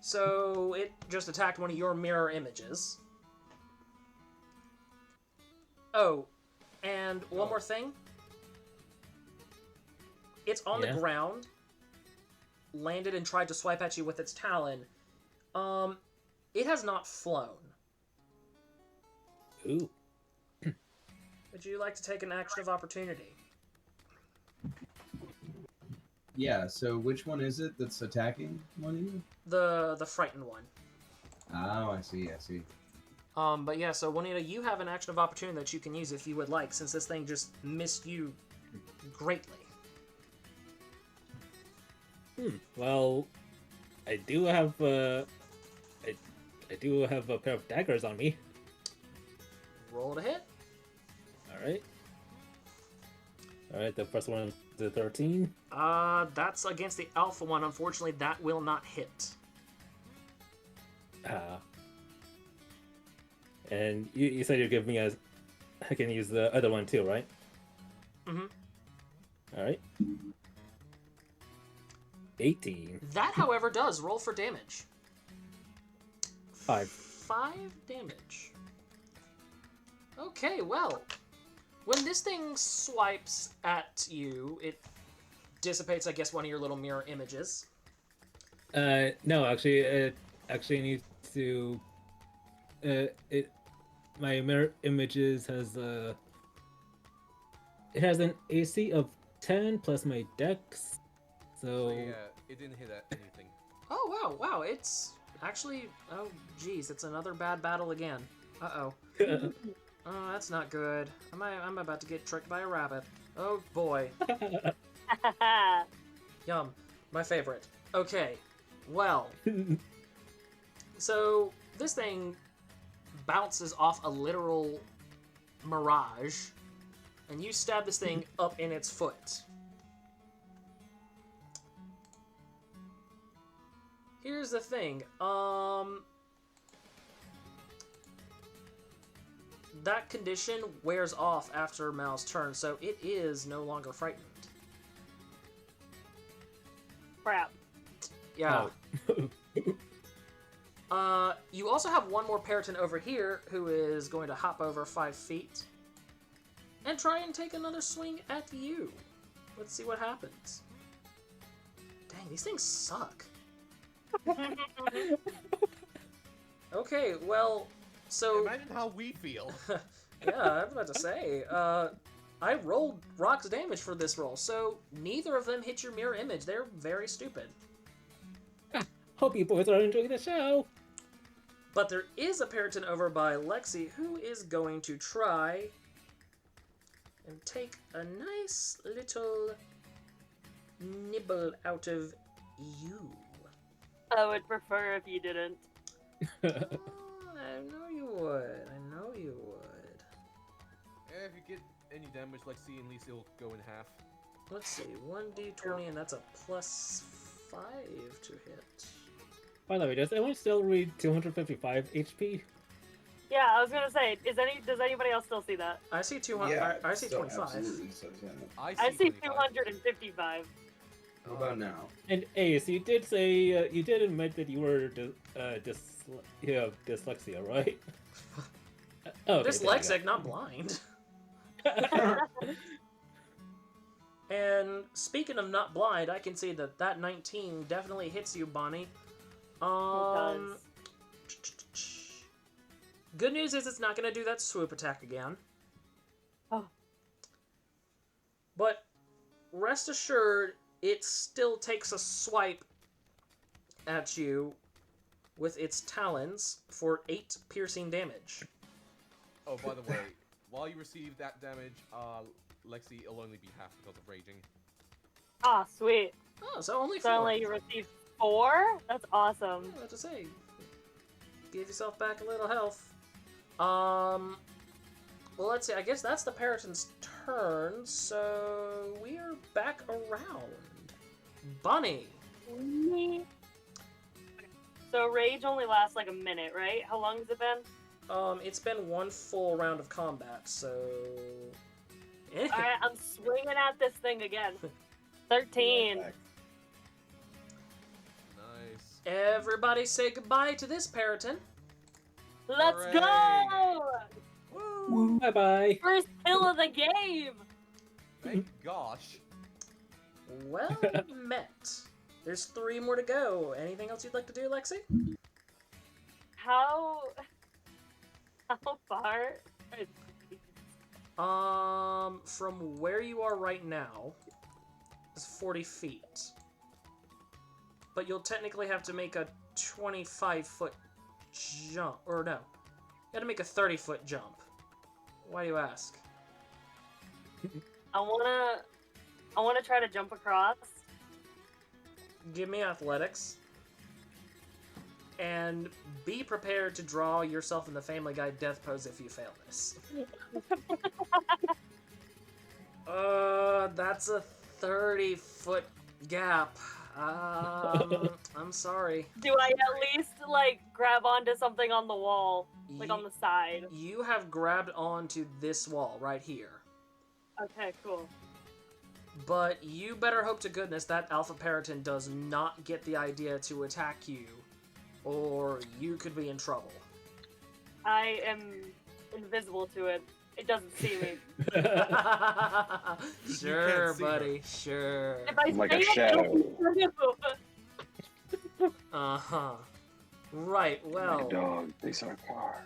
So it just attacked one of your mirror images. Oh, and one more thing. It's on the Yeah. ground, landed and tried to swipe at you with its talon. It has not flown. Ooh. Would you like to take an action of opportunity? Yeah, so which one is it that's attacking one of you? The frightened one. Oh, I see. But yeah, so Juanita, you have an action of opportunity that you can use if you would like, since this thing just missed you greatly. Well, I do have I do have a pair of daggers on me. Roll to hit. Alright. Alright, the first one is the 13. That's against the alpha one. Unfortunately, that will not hit. And you said you're giving me a... I can use the other one too, right? Mm-hmm. Alright. 18. That, however, does. Roll for damage. 5. 5 damage. Okay, well, when this thing swipes at you, it dissipates, I guess, one of your little mirror images. No, actually, it actually needs to... My mirror images has it has an AC of 10 plus my dex, so... Yeah, it didn't hit at anything. Oh, wow, it's actually... Oh, geez, it's another bad battle again. Uh-oh. Oh, that's not good. I'm about to get tricked by a rabbit. Oh, boy. Yum. My favorite. Okay. Well. So, this thing bounces off a literal mirage, and you stab this thing up in its foot. Here's the thing. That condition wears off after Mal's turn, so it is no longer frightened. Crap. Yeah. Oh. You also have one more Periton over here who is going to hop over 5 feet and try and take another swing at you. Let's see what happens. Dang, these things suck. Okay, well, so... Imagine how we feel. Yeah, I was about to say, I rolled Rock's damage for this roll, so neither of them hit your mirror image. They're very stupid. Hope you boys are enjoying the show! But there is a Periton over by Lexi who is going to try and take a nice little nibble out of you. I would prefer if you didn't. Oh, I know you would. I know you would. If you get any damage, Lexi, at least it'll go in half. Let's see. 1d20, and that's a plus 5 to hit. By the way, does anyone still read 255 HP? Yeah, I was gonna say, does anybody else still see that? I see 200. Yeah, I see so 25. absolutely, so, yeah. I see 25. 255. How about now? And Ace, you did say you did admit that you were you have dyslexia, right? Oh, okay, Dyslexic, not blind. And speaking of not blind, I can see that 19 definitely hits you, Bonnie. It does. Good news is it's not going to do that swoop attack again. Oh. But rest assured, it still takes a swipe at you with its talons for 8 piercing damage. Oh, by the way, while you receive that damage, Lexi, it'll only be half because of raging. Ah, sweet. Oh, so only 4. So only you received 4? That's awesome. Yeah, what to say. Give yourself back a little health. Well, let's see. I guess that's the Periton's turn, so we are back around. Bunny. So rage only lasts like a minute, right? How long has it been? It's been 1 full round of combat, so... Alright, I'm swinging at this thing again. 13. Nice. Everybody say goodbye to this Periton. Let's Hooray. go! Woo! Bye bye. First kill of the game! Thank gosh. Well met. There's 3 more to go. Anything else you'd like to do, Lexi? How far? From where you are right now is 40 feet. But you'll technically have to make a 25-foot jump. Or no. You gotta make a 30-foot jump. Why do you ask? I wanna try to jump across. Give me athletics. And be prepared to draw yourself in the Family Guy death pose if you fail this. That's a 30-foot gap. I'm sorry. Do I at least, like, grab onto something on the wall? Like, on the side? You have grabbed onto this wall right here. Okay, cool. But you better hope to goodness that Alpha Periton does not get the idea to attack you, or you could be in trouble. I am invisible to it. It doesn't see me. Sure, see buddy, sure. If I Like say a it, shadow. it'll- Uh-huh. Right, well... dog, they saw car.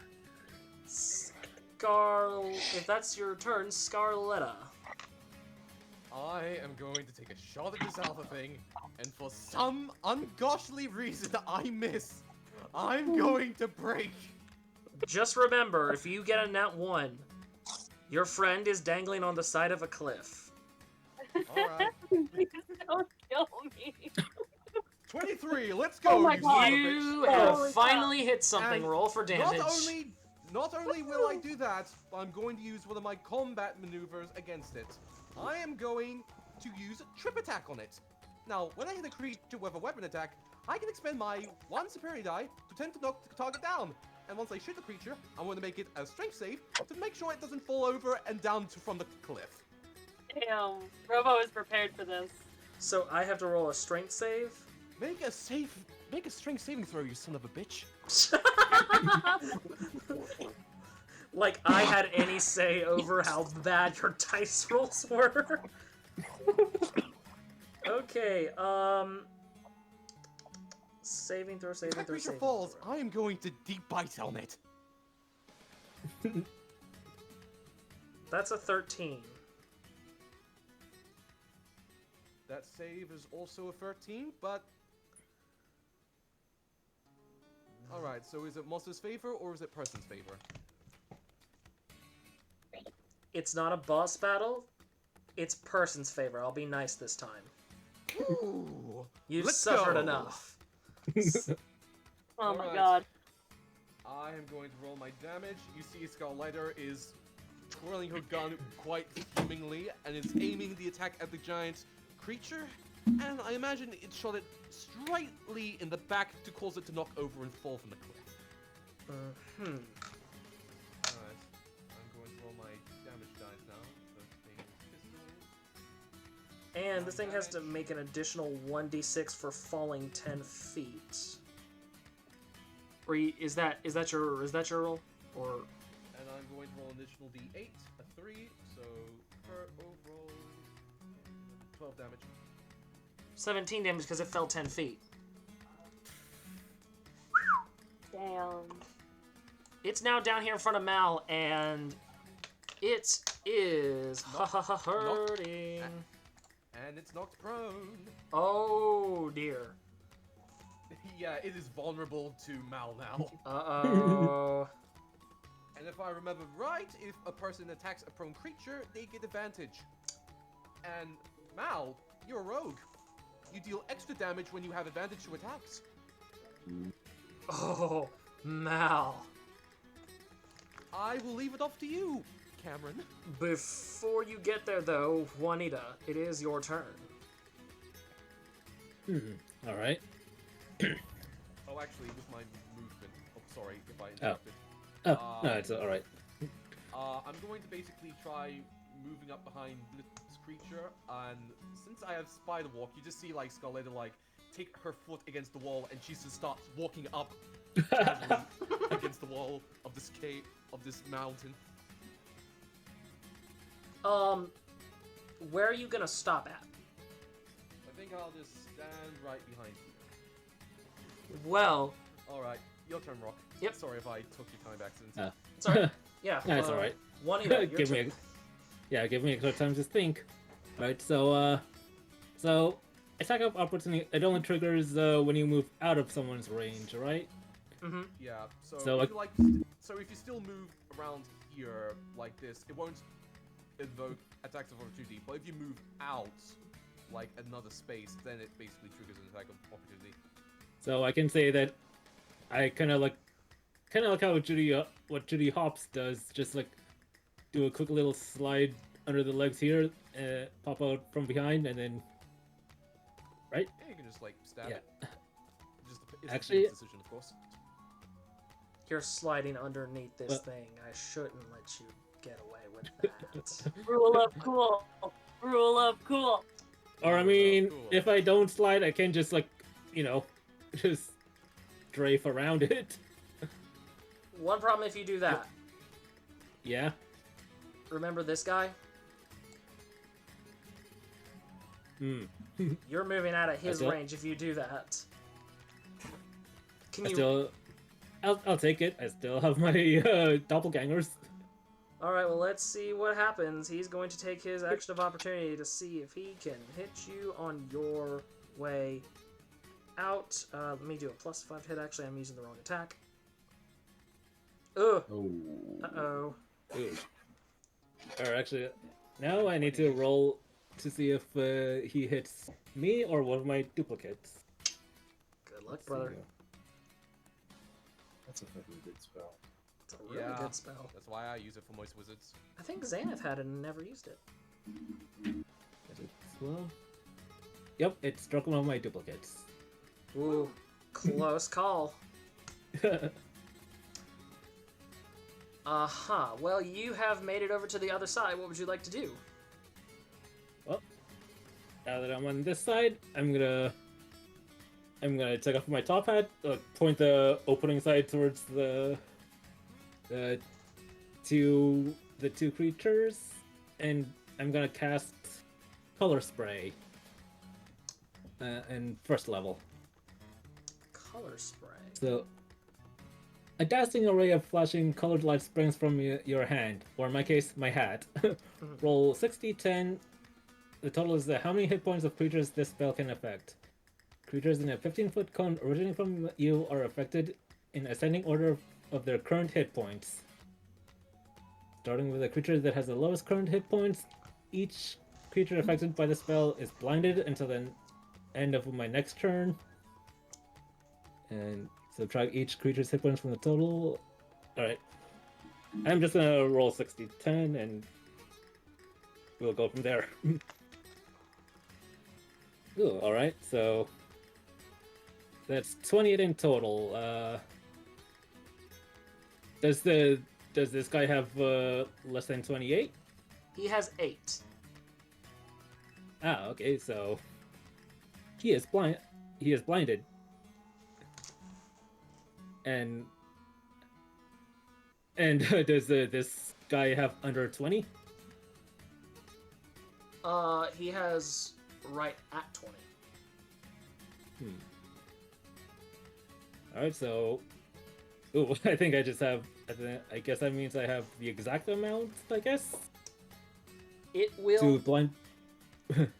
If that's your turn, Scarletta. I am going to take a shot at this alpha thing, and for some ungoshly reason I miss. I'm going to break. Just remember, if you get a nat 1, your friend is dangling on the side of a cliff. Alright. Please don't kill me. 23, let's go, Oh my you God. son of a You bitch. have Holy finally hit something. And Roll for damage. Not only will I do that, but I'm going to use one of my combat maneuvers against it. I am going to use trip attack on it. Now, when I hit a creature with a weapon attack, I can expend my 1 superiority die to tend to knock the target down. And once I shoot the creature, I'm going to make it a strength save to make sure it doesn't fall over and down from the cliff. Damn, Robo is prepared for this. So I have to roll a strength save? Make a strength saving throw, you son of a bitch. Like I had any say over how bad your dice rolls were. Okay, saving throw, If saving that throw, creature saving falls, throw. I am going to deep bite on it. That's a 13. That save is also a 13, but... Alright, so is it monster's favor or is it person's favor? It's not a boss battle. It's person's favor. I'll be nice this time. Ooh, You've let's suffered go. enough. Oh my Alright. god. I am going to roll my damage. You see Scarletta is twirling her gun quite fumingly and is aiming the attack at the giant creature. And I imagine it shot it slightly in the back to cause it to knock over and fall from the cliff. Hmm. Alright, I'm going to roll my damage dice now. The thing is pistol. And this thing has to make an additional 1d6 for falling 10 feet. Or is that your roll? Or And I'm going to roll an additional d8, a 3, so per overall 12 damage. 17 damage because it fell 10 feet. Damn. It's now down here in front of Mal, and it is hurting. And it's knocked prone. Oh dear. Yeah, it is vulnerable to Mal now. Uh-oh. And if I remember right, if a person attacks a prone creature, they get advantage. And Mal, you're a rogue. You deal extra damage when you have advantage to attacks. Oh, Mal. I will leave it off to you, Cameron. Before you get there, though, Juanita, it is your turn. All right. Oh, actually, with my movement. Oh, sorry if I interrupted. Oh, no, it's all right. I'm going to basically try moving up behind this creature, and since I have spider walk, you just see like Scarletta like take her foot against the wall, and she just starts walking up casually against the wall of this cave, of this mountain. Where are you gonna stop at? I think I'll just stand right behind you. Well, Alright, your turn, Rock. Yep. Sorry if I took your time by accident. sorry. Yeah. No, it's all right. Juanita, your give turn. give me a good time to think. Right, so attack of opportunity. It only triggers when you move out of someone's range, right? Mm-hmm. Yeah. So, So, if you if you still move around here like this, it won't invoke attacks of opportunity. But if you move out like another space, then it basically triggers an attack of opportunity. So I can say that I kind of like how Judy Hops does, just like do a quick little slide under the legs here, pop out from behind, and then right. Yeah, you can just like stab Yeah. it. It's Actually- a decision, of course. You're sliding underneath this Well- thing. I shouldn't let you get away with that. Rule of cool. Rule of cool. Or I mean, Cool. if I don't slide, I can just like, just strafe around it. One problem if you do that. Yeah. Remember this guy? You're moving out of his still- range if you do that. Can I you? still, I'll take it. I still have my doppelgangers. All right. Well, let's see what happens. He's going to take his action of opportunity to see if he can hit you on your way out. Let me do a +5 hit. Actually, I'm using the wrong attack. Ugh. Oh. Uh-oh. Ooh. Or actually, now I need to roll to see if he hits me or one of my duplicates. Good luck, brother. That's a fucking good spell. It's a really Yeah. good spell. That's why I use it for most wizards. I think Xanath had it and never used it. Is it slow? Yep, it struck one of my duplicates. Ooh, close call. Well, you have made it over to the other side. What would you like to do? Well, now that I'm on this side, I'm gonna take off my top hat, point the opening side towards the two creatures, and I'm gonna cast color spray. And first level. Color spray. So, a dazzling array of flashing colored light springs from your hand, or in my case, my hat. Roll 60-10. The total is how many hit points of creatures this spell can affect. Creatures in a 15-foot cone originating from you are affected in ascending order of their current hit points. Starting with a creature that has the lowest current hit points, each creature affected by the spell is blinded until the end of my next turn. And subtract each creature's hit points from the total. Alright. I'm just gonna roll 60-10 and we'll go from there. Ooh, alright, so that's 28 in total. Does this guy have less than 28? He has 8. Ah, okay, so he is blinded. And does this guy have under 20? He has right at 20. Alright, so... Ooh, I think I just have I guess that means I have the exact amount, I guess? It To will blind...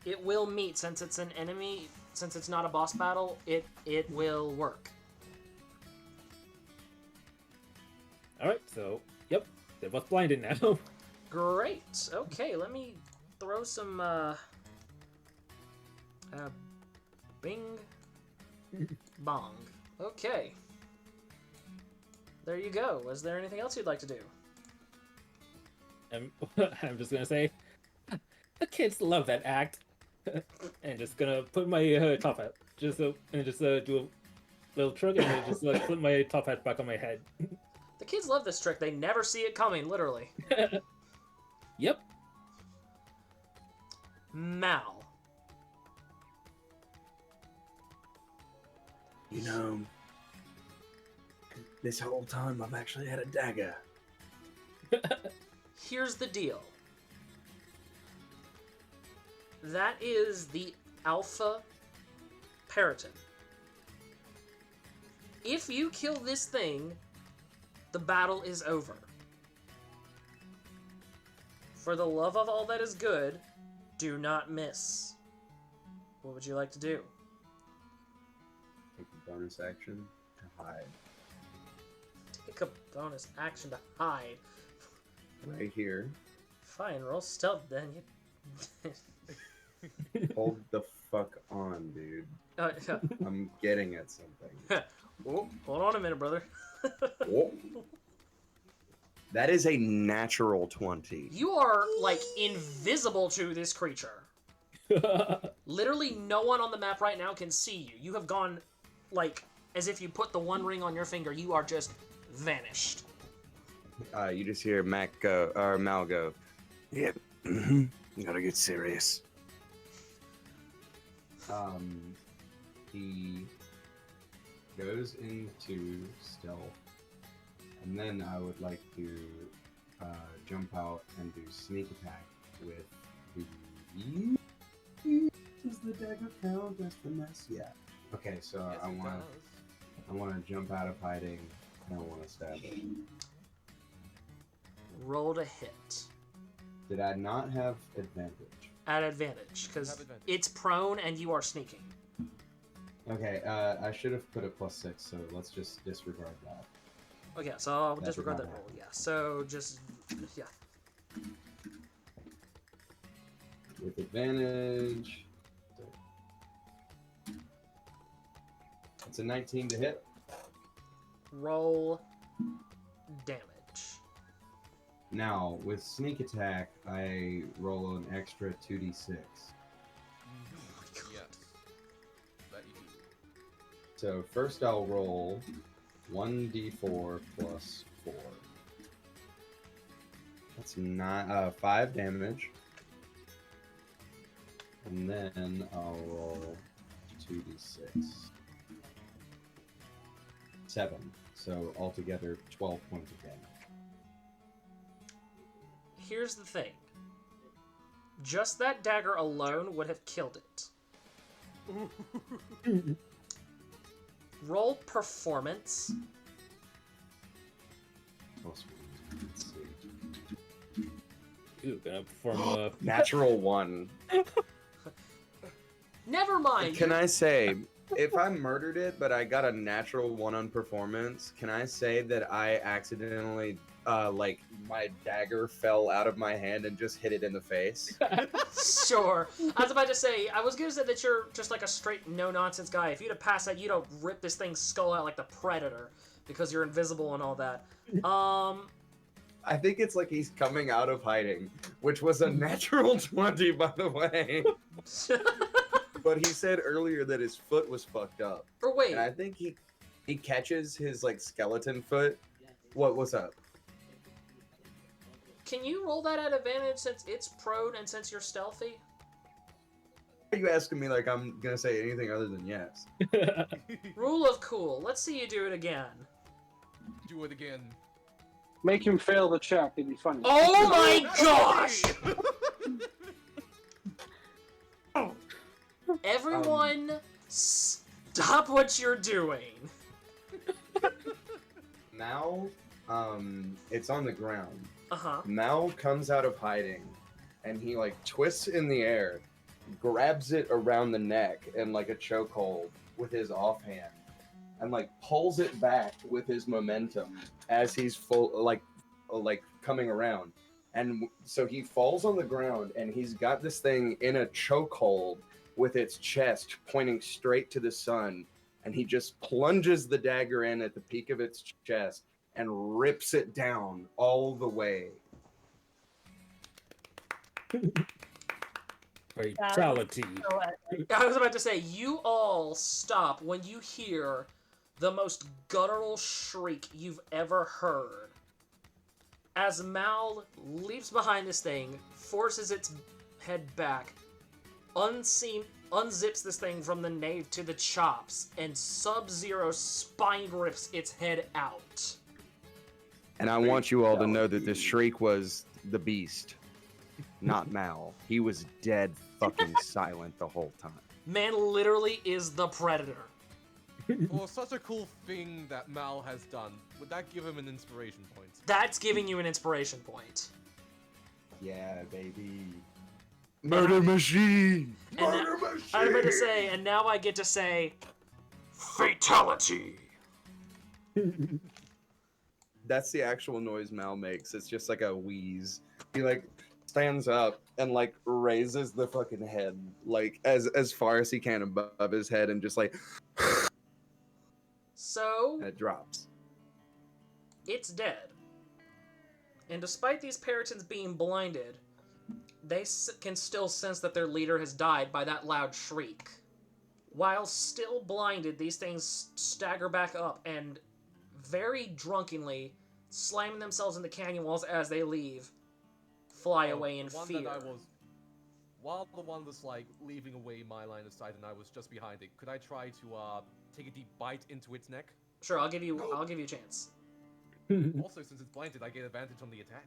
it will meet since it's an enemy. Since it's not a boss battle, it will work. Alright, so, yep, they're both blinded now. Great. Okay, let me throw some bing bong. Okay. There you go. Was there anything else you'd like to do? I'm just gonna say, the kids love that act. And just gonna put my top hat, do a little trick, and then just put my top hat back on my head. The kids love this trick. They never see it coming, literally. Yep. Mal. You know, this whole time I've actually had a dagger. Here's the deal. That is the Alpha Periton. If you kill this thing, the battle is over. For the love of all that is good, do not miss. What would you like to do? Take a bonus action to hide. Take a bonus action to hide. Right here. Fine, roll stealth then. Hold the fuck on, dude. Yeah. I'm getting at something. Oh, hold on a minute, brother. Whoa. That is a natural 20. You are, like, invisible to this creature. Literally no one on the map right now can see you. You have gone, like, as if you put the one ring on your finger. You are just vanished. You just hear Mal go, Yep. Gotta get serious. He goes into stealth, and then I would like to jump out and do sneak attack with the. Does the dagger count as finesse? Yeah. Okay, so Yes, I it want does. to jump out of hiding, and I want to stab it. Roll to hit. Did I not have advantage? At advantage, because Have advantage. it's prone and you are sneaking. Okay, I should have put a +6, so let's just disregard that. Okay, so I'll That disregard did that not roll. Yeah, so just, yeah. With advantage. It's a 19 to hit. Roll damage. Now, with sneak attack, I roll an extra 2d6. Yes. That you do. So first I'll roll 1d4 plus 4. That's 5 damage. And then I'll roll 2d6. 7. So altogether 12 points of damage. Here's the thing. Just that dagger alone would have killed it. Roll performance. Plus 1. Let's see. Ooh, gonna perform Natural 1. Never mind. Can I say, if I murdered it, but I got a natural 1 on performance, can I say that I accidentally, like, my dagger fell out of my hand and just hit it in the face? Sure. I was about to say, I was gonna say that you're just like a straight no-nonsense guy. If you'd have passed that, you'd have ripped this thing's skull out like the Predator, because you're invisible and all that. I think it's like he's coming out of hiding, which was a natural 20, by the way. But he said earlier that his foot was fucked up. Or wait, And I think he catches his, like, skeleton foot. What's up? can you roll that at advantage since it's prone and since you're stealthy? Are you asking me like I'm gonna say anything other than yes? Rule of cool. Let's see you do it again. Do it again. Make him fail the check. It'd be funny. Oh my gosh! Everyone, stop what you're doing. Mal It's on the ground. Uh-huh. Mal comes out of hiding, and he like twists in the air, grabs it around the neck in like a chokehold with his offhand, and like pulls it back with his momentum as he's like coming around. And so he falls on the ground, and he's got this thing in a chokehold with its chest pointing straight to the sun, and he just plunges the dagger in at the peak of its chest and rips it down all the way. Fatality. So epic. I was about to say, you all stop when you hear the most guttural shriek you've ever heard. As Mal leaps behind this thing, forces its head back, unzips this thing from the nape to the chops, and Sub-Zero spine rips its head out. And I want you all to know that the shriek was the beast, not Mal. He was dead fucking silent the whole time. Man literally is the predator. For such a cool thing that Mal has done, would that give him an inspiration point? That's giving you an inspiration point. Yeah, baby. Murder machine! And Murder machine! I was about to say, and now I get to say, fatality. That's the actual noise Mal makes. It's just like a wheeze. He like stands up and like raises the fucking head like as far as he can above his head and just like So, and it drops. it's dead. And despite these Peritons being blinded, they can still sense that their leader has died by that loud shriek. While still blinded, these things stagger back up and very drunkenly, slamming themselves in the canyon walls as they leave, fly away in The one fear. that while the one was like leaving away my line of sight and I was just behind it, could I try to take a deep bite into its neck? Sure, I'll give you a chance. Also, since it's blinded, I get advantage on the attack.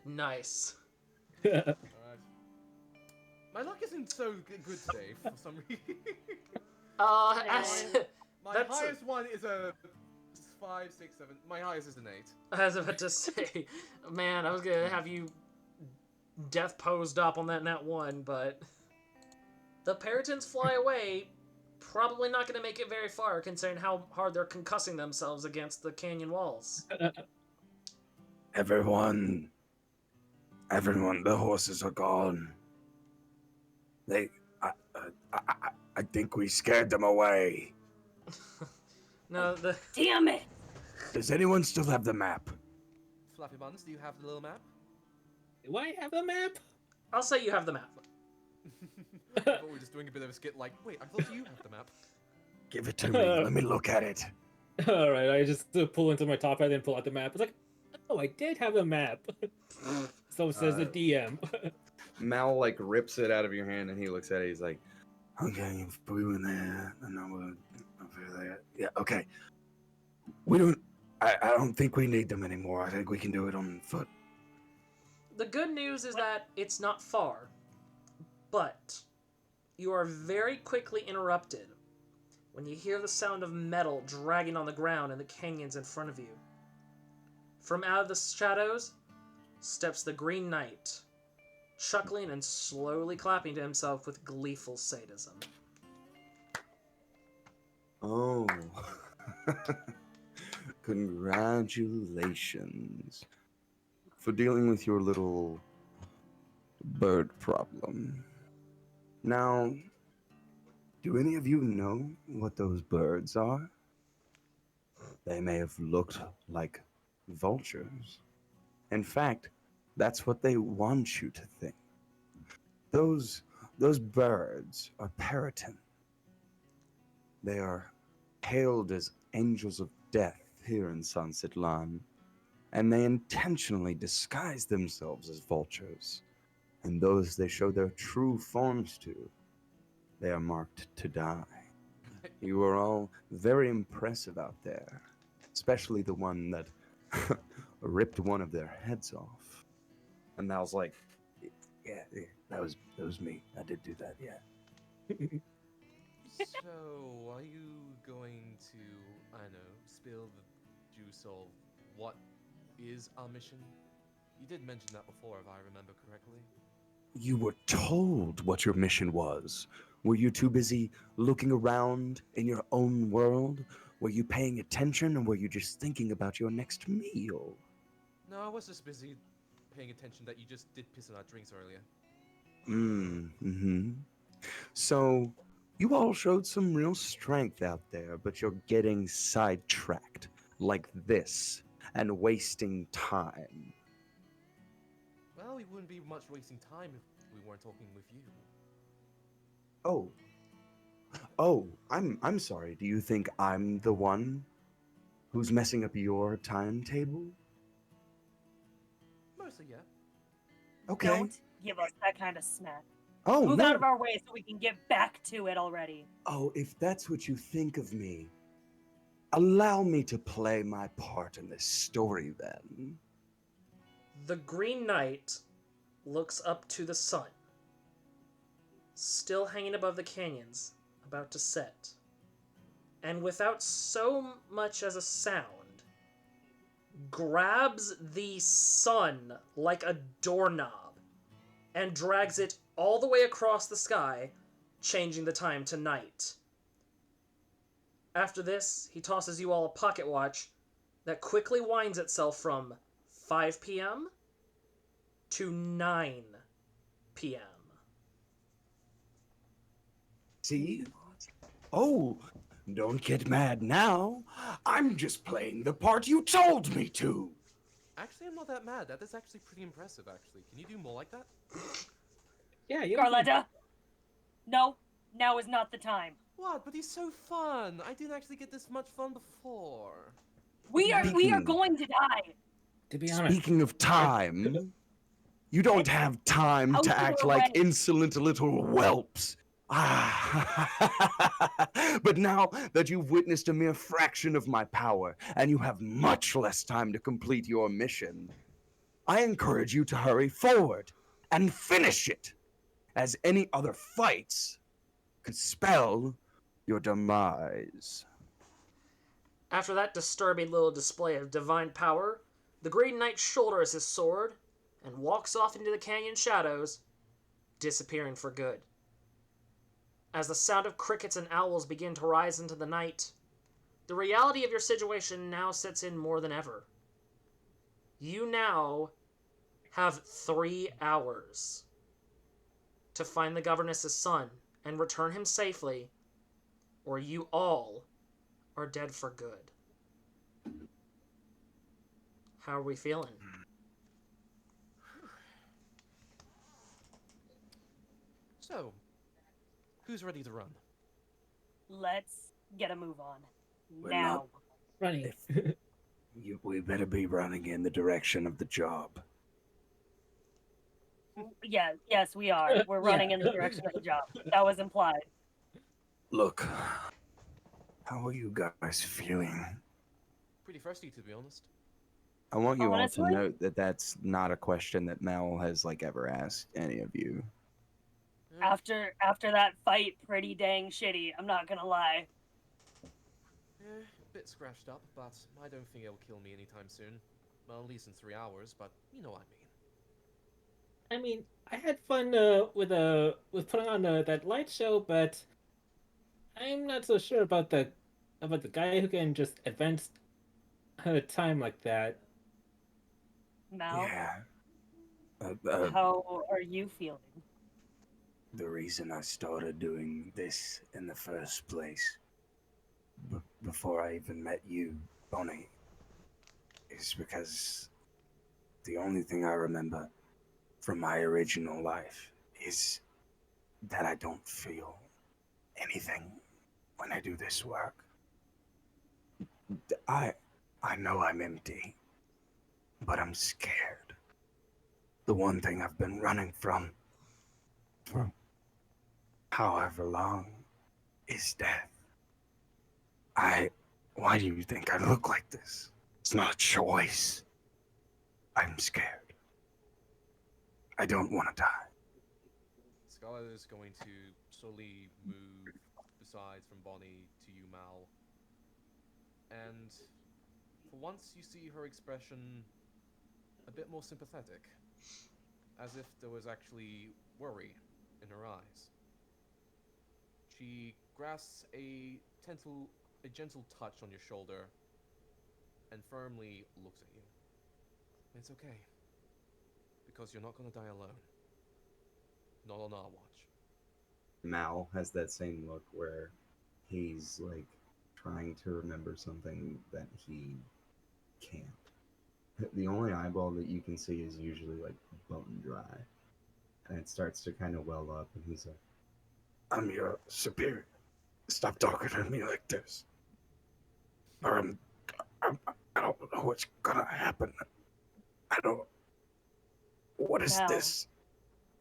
Nice. Alright. My luck isn't so good today for some reason. My That's highest one is a 5, 6, 7. My highest is an 8. I was about to say, man, I was gonna have you death posed up on that nat 1, but the Peritons fly away, probably not gonna make it very far, considering how hard they're concussing themselves against the canyon walls. Everyone, the horses are gone. I think we scared them away. No, the Damn it! Does anyone still have the map? Fluffy Buns, do you have the little map? Do I have a map? I'll say you have the map. I thought we were just doing a bit of a skit like, wait, I thought you have the map. Give it to me. Let me look at it. Alright, I just pull into my top hat and pull out the map. It's like, oh, I did have a map. So says the DM. Mal like rips it out of your hand and he looks at it. He's like, Okay, if we were there, and I would over there. Yeah, okay. We don't. I don't think we need them anymore. I think we can do it on foot. The good news is that it's not far, but you are very quickly interrupted when you hear the sound of metal dragging on the ground in the canyons in front of you. From out of the shadows steps the Green Knight, chuckling and slowly clapping to himself with gleeful sadism. oh. Congratulations for dealing with your little bird problem. Now, do any of you know what those birds are? They may have looked like vultures. In fact, that's what they want you to think. Those birds are Periton. They are hailed as angels of death here in San Citlan, and they intentionally disguise themselves as vultures. And those they show their true forms to, they are marked to die. You are all very impressive out there, especially the one that ripped one of their heads off. And I was like, yeah, that was me. I did do that, yeah. So, are you going to, I don't know, spill the juice or what is our mission? You did mention that before, if I remember correctly. You were told what your mission was. Were you too busy looking around in your own world? Were you paying attention, or were you just thinking about your next meal? No, I was just busy paying attention that you just did piss in our drinks earlier. Mm-hmm. So, you all showed some real strength out there, but you're getting sidetracked like this and wasting time. Well, we wouldn't be much wasting time if we weren't talking with you. Oh, I'm sorry. Do you think I'm the one who's messing up your timetable? Mostly, yeah. Okay. Don't give us that kind of smack. Oh, Move no. out of our way so we can get back to it already. Oh, if that's what you think of me, allow me to play my part in this story then. The Green Knight looks up to the sun, still hanging above the canyons, about to set, and without so much as a sound, grabs the sun like a doorknob and drags it all the way across the sky, changing the time to night. After this, he tosses you all a pocket watch that quickly winds itself from 5 p.m. to 9 p.m. See? Oh, don't get mad now. I'm just playing the part you told me to. Actually, I'm not that mad. That is actually pretty impressive, actually. Can you do more like that? Yeah, you Scarletta! No, now is not the time. What? But he's so fun! I didn't actually get this much fun before. We are Speaking- going to die. To be honest, Speaking of time, you don't have time Out to of act your like way. insolent little whelps. But now that you've witnessed a mere fraction of my power, and you have much less time to complete your mission, I encourage you to hurry forward and finish it, as any other fights could spell your demise. After that disturbing little display of divine power, the Green Knight shoulders his sword and walks off into the canyon shadows, disappearing for good. As the sound of crickets and owls begin to rise into the night, the reality of your situation now sets in more than ever. You now have 3 hours to find the governess's son and return him safely, or you all are dead for good. How are we feeling? So, who's ready to run? Let's get a move on. We're Now. running. We better be running in the direction of the job. Yeah, yes, we are. We're running in the direction of the job. That was implied. Look, how are you guys feeling? Pretty thirsty, to be honest. I want you all Honestly? to note that that's not a question that Mel has ever asked any of you. After that fight, pretty dang shitty. I'm not gonna lie. A bit scratched up, but I don't think it'll kill me anytime soon. Well, at least in 3 hours, but you know what I mean. I mean, I had fun with putting on that light show, but I'm not so sure about the guy who can just advance time like that. Mal, Yeah. how are you feeling? The reason I started doing this in the first place, before I even met you, Bonnie, is because the only thing I remember from my original life is that I don't feel anything when I do this work. I know I'm empty, but I'm scared. The one thing I've been running from for however long is death. Why do you think I look like this? It's not a choice. I'm scared. I don't want to die. Scarletta is going to slowly move besides from Bonnie to you, Mal. And for once you see her expression a bit more sympathetic, as if there was actually worry in her eyes. She grasps a gentle touch on your shoulder and firmly looks at you. It's okay, because you're not gonna die alone. Not on our watch. Mal has that same look where he's like trying to remember something that he can't. The only eyeball that you can see is usually like bone dry. And it starts to kind of well up, and he's like, I'm your superior. Stop talking to me like this. Or I don't know what's gonna happen. I don't. What is Now. this?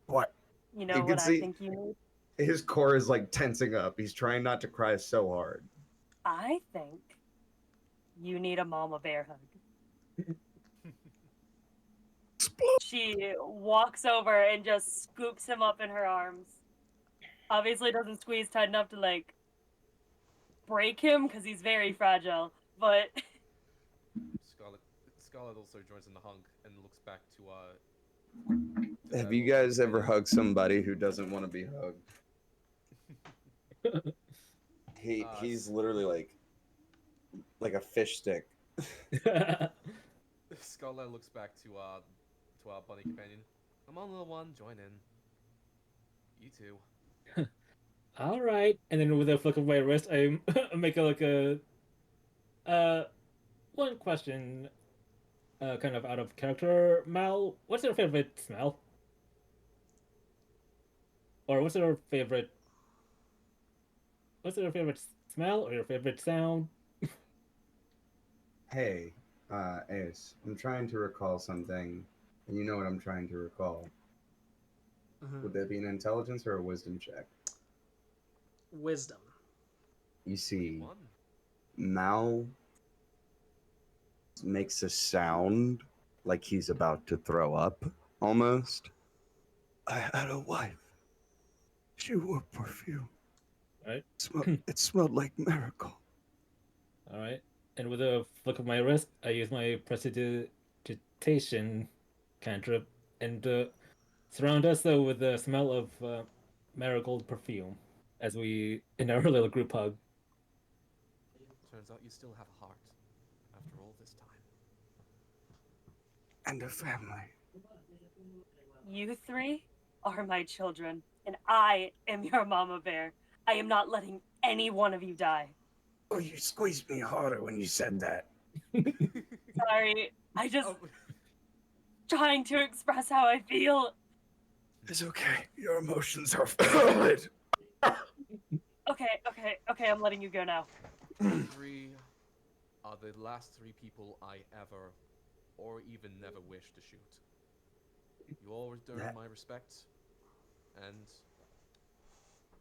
What? You know You can what see- I think you need? his core is like tensing up. He's trying not to cry so hard. I think you need a mama bear hug. She walks over and just scoops him up in her arms. Obviously doesn't squeeze tight enough to like break him because he's very fragile, but Scarlett also joins in the hug and looks back to Have you guys ever hugged somebody who doesn't want to be hugged? He's literally like a fish stick. Scarlett looks back to our bunny companion. Come on, little one, join in. You too. All right, and then with a flick of my wrist, I make one question, kind of out of character. Mal, what's your favorite smell? Or what's your favorite smell or your favorite sound? Hey, Ace, I'm trying to recall something, and you know what I'm trying to recall. Would that be an intelligence or a wisdom check? Wisdom. You see, One. Mal makes a sound like he's about to throw up, almost. I had a wife. She wore perfume. Right. It smelled like miracle. All right, and with a flick of my wrist, I use my prestidigitation cantrip and surround us though with the smell of marigold perfume as we in our little group hug. Turns out you still have a heart after all this time. And a family. you three are my children, and I am your mama bear. I am not letting any one of you die. Oh, you squeezed me harder when you said that. Sorry, I just Oh, trying to express how I feel. It's okay. Your emotions are valid. Okay, I'm letting you go now. you three are the last three people I ever, or even never wish to shoot. You all return my respect, and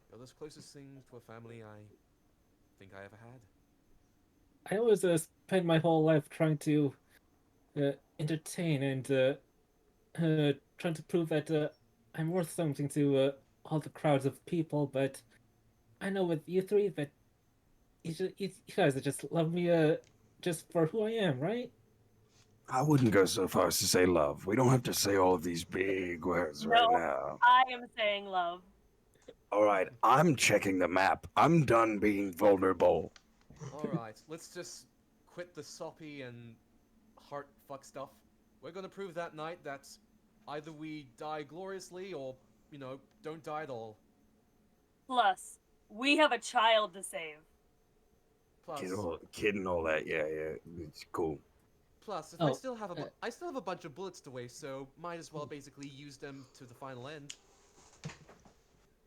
you're the closest thing to a family I think I ever had. I always spend my whole life trying to entertain and trying to prove that I'm worth something to all the crowds of people, but I know with you three that you guys just love me just for who I am, right? I wouldn't go so far as to say love. We don't have to say all of these big words right No. now. I am saying love. All right, I'm checking the map. I'm done being vulnerable. Alright, let's just quit the soppy and heart fuck stuff. We're gonna prove that night that either we die gloriously or, don't die at all. Plus, we have a child to save. Plus, Kid and all that. Yeah, it's cool. if Oh, I still have a bunch of bullets to waste, so might as well basically use them to the final end.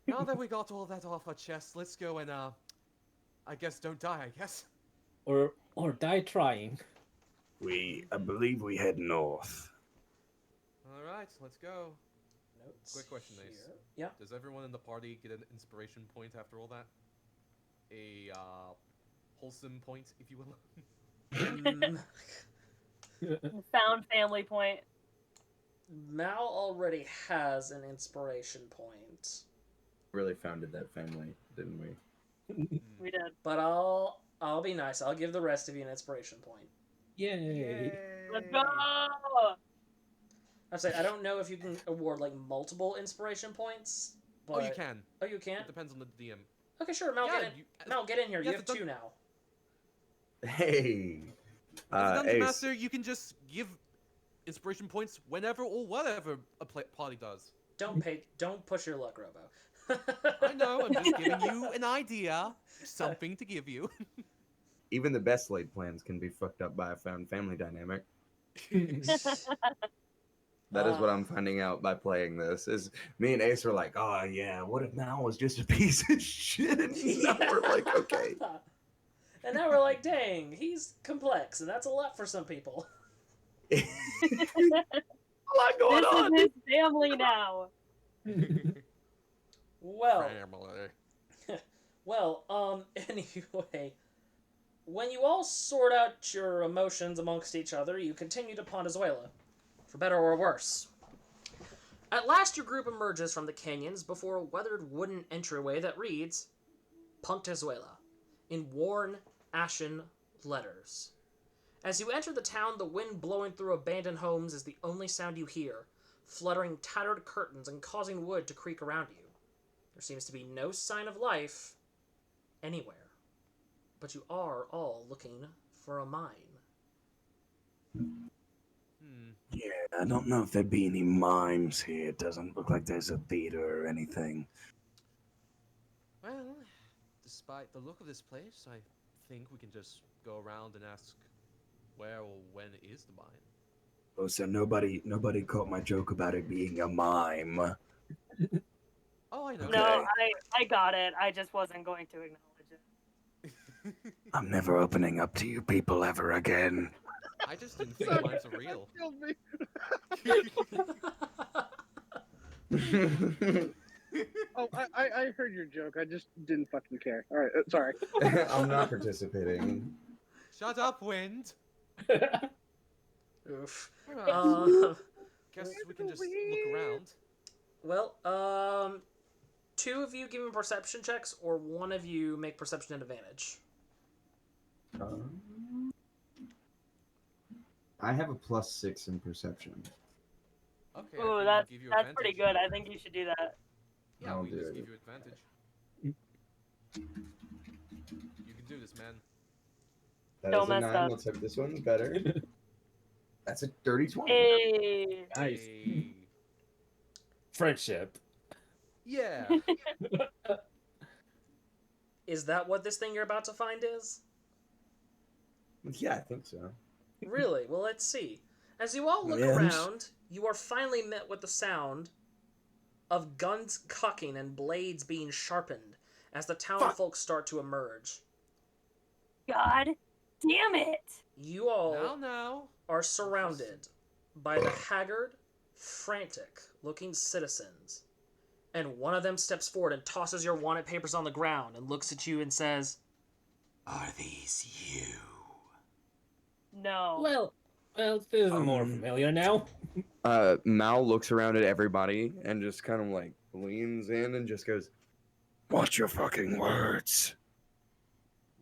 Now that we got all that off our chests, let's go and I guess don't die, I guess. Or die trying. I believe we head north. Alright, let's go. Notes Quick question, Ace. here. Yeah. Does everyone in the party get an inspiration point after all that? A wholesome point, if you will. Found family point. Mal already has an inspiration point, Really founded that family, didn't we? We did. but I'll be nice. I'll give the rest of you an inspiration point. Yay! Let's go! I say I don't know if you can award like multiple inspiration points. But... Oh, you can. Oh, you can. It depends on the DM. Okay, sure. Mel, Yeah, get in. Mel, get in here. You have two now. Hey. As a dungeon Ace. master, you can just give inspiration points whenever or whatever a party does. Don't push your luck, Robo. I know. I'm just giving you an idea, something to give you. Even the best laid plans can be fucked up by a found family dynamic. That is what I'm finding out by playing this. Is me and Ace are like, oh yeah, what if Mal was just a piece of shit? And now we're like, okay. And now we're like, dang, he's complex, and that's a lot for some people. A lot going on. This is his family now. Well, Family. well, anyway, when you all sort out your emotions amongst each other, you continue to Pontezuela, for better or worse. At last, your group emerges from the canyons before a weathered wooden entryway that reads, Pontezuela, in worn, ashen letters. As you enter the town, the wind blowing through abandoned homes is the only sound you hear, fluttering tattered curtains and causing wood to creak around you. There seems to be no sign of life anywhere, but you are all looking for a mine. Yeah, I don't know if there'd be any mimes here. It doesn't look like there's a theater or anything. Well, despite the look of this place, I think we can just go around and ask where or when is the mine. Oh, so nobody caught my joke about it being a mime. Oh, I know. Okay. No, I got it. I just wasn't going to acknowledge it. I'm never opening up to you people ever again. I just didn't think mimes are real. Oh, I heard your joke. I just didn't fucking care. All right, sorry. I'm not participating. Shut up, Wind. Oof. Guess we can just look around. Well, two of you give me perception checks, or one of you make perception at advantage. I have a +6 in perception. Okay. Ooh, that's pretty good. I think you should do that. Yeah, I'll we do just it. give you advantage. You can do this, man. That Don't is a mess 9. up. Let's hope this one's better. That's a dirty 20. Hey. Nice. Hey. Friendship. Yeah. Is that what this thing you're about to find is? Yeah, I think so. Really? Well, let's see. As you all look Yes. around, you are finally met with the sound of guns cocking and blades being sharpened as the townfolk start to emerge. God damn it! You all Now. are surrounded by the haggard, frantic-looking citizens, and one of them steps forward and tosses your wanted papers on the ground and looks at you and says, Are these you? No. Well, this is more familiar now. Mal looks around at everybody and just kind of like leans in and just goes, Watch your fucking words.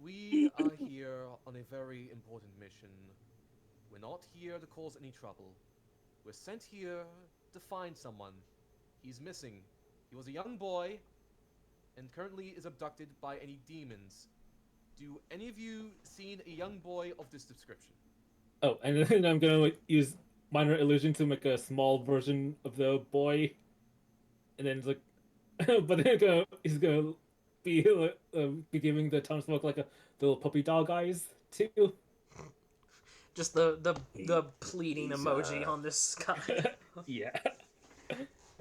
We are here on a very important mission. We're not here to cause any trouble. We're sent here to find someone. He's missing. He was a young boy and currently is abducted by any demons. Do any of you seen a young boy of this description? Oh, and then I'm gonna use minor illusion to make a small version of the boy, and then it's like, but then he's gonna be giving the townsfolk like a little puppy dog eyes too. just the pleading He's, emoji on this guy. Yeah.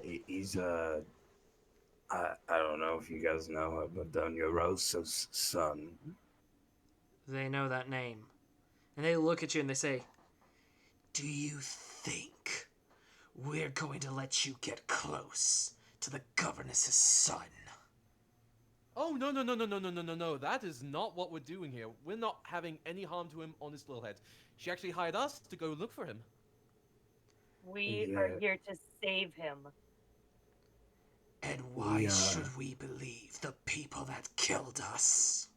He's I don't know if you guys know it, but Doña Rosa's son. They know that name. And they look at you and they say, Do you think we're going to let you get close to the governess's son? Oh, no. That is not what we're doing here. We're not having any harm to him on his little head. She actually hired us to go look for him. We Yeah. are here to save him. And why Yeah. should we believe the people that killed us?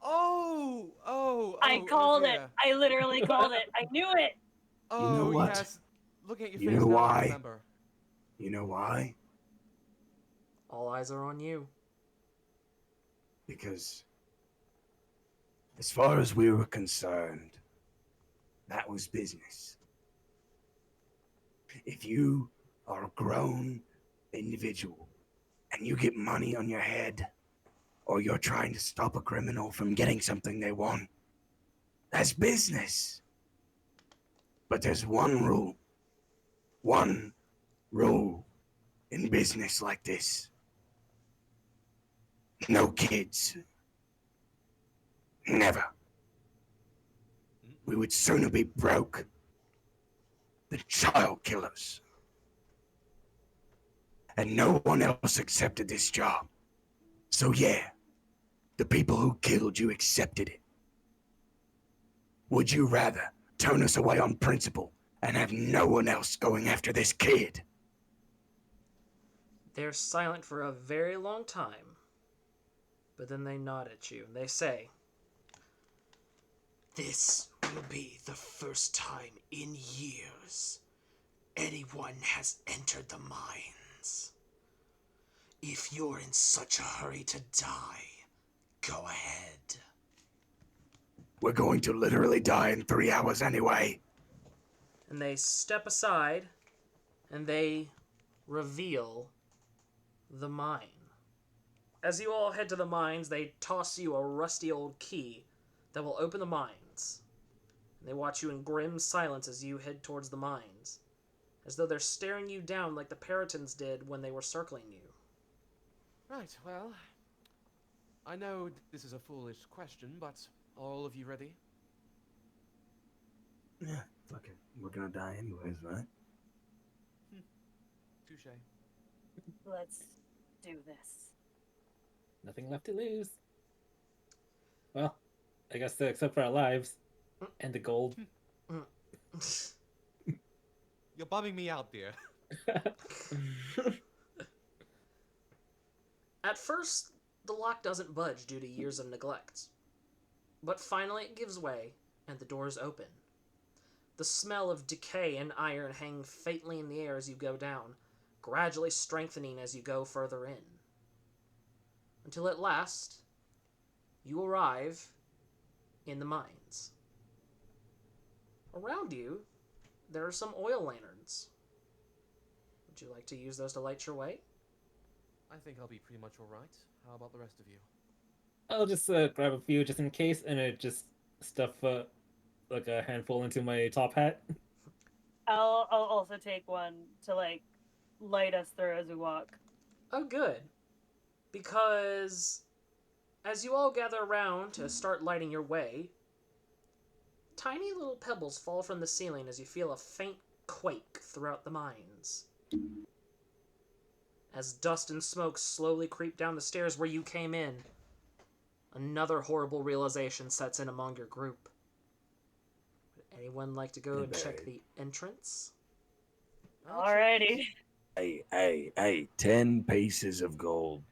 I called it. I literally called it. I knew it. Oh, You know what? yes. Looking at your You face know now, I why? remember. You know why? All eyes are on you. Because, as far as we were concerned, that was business. If you are a grown individual and you get money on your head, or you're trying to stop a criminal from getting something they want, that's business. But there's one rule in business like this. No kids. Never. We would sooner be broke than child killers. And no one else accepted this job. So yeah, the people who killed you accepted it. Would you rather turn us away on principle and have no one else going after this kid? They're silent for a very long time, but then they nod at you and they say, "This will be the first time in years anyone has entered the mines. If you're in such a hurry to die, go ahead." We're going to literally die in 3 hours anyway. And they step aside and they reveal the mine. As you all head to the mines, they toss you a rusty old key that will open the mines. And they watch you in grim silence as you head towards the mines, as though they're staring you down like the Peritons did when they were circling you. Right, well, I know this is a foolish question, but are all of you ready? Yeah, fuck it. We're gonna die anyways, right? Touche. Let's do this. Nothing left to lose. Well, I guess except for our lives and the gold. You're bumming me out, dear. At first, the lock doesn't budge due to years of neglect. But finally it gives way, and the doors open. The smell of decay and iron hangs faintly in the air as you go down, gradually strengthening as you go further in. Until at last, you arrive in the mines. Around you, there are some oil lanterns. Would you like to use those to light your way? I think I'll be pretty much alright. How about the rest of you? I'll just grab a few just in case, and just stuff like a handful into my top hat. I'll also take one to like light us through as we walk. Oh, good. Because as you all gather around to start lighting your way, tiny little pebbles fall from the ceiling as you feel a faint quake throughout the mines. As dust and smoke slowly creep down the stairs where you came in, another horrible realization sets in among your group. Would anyone like to go and check the entrance? Alrighty. Hey, 10 pieces of gold.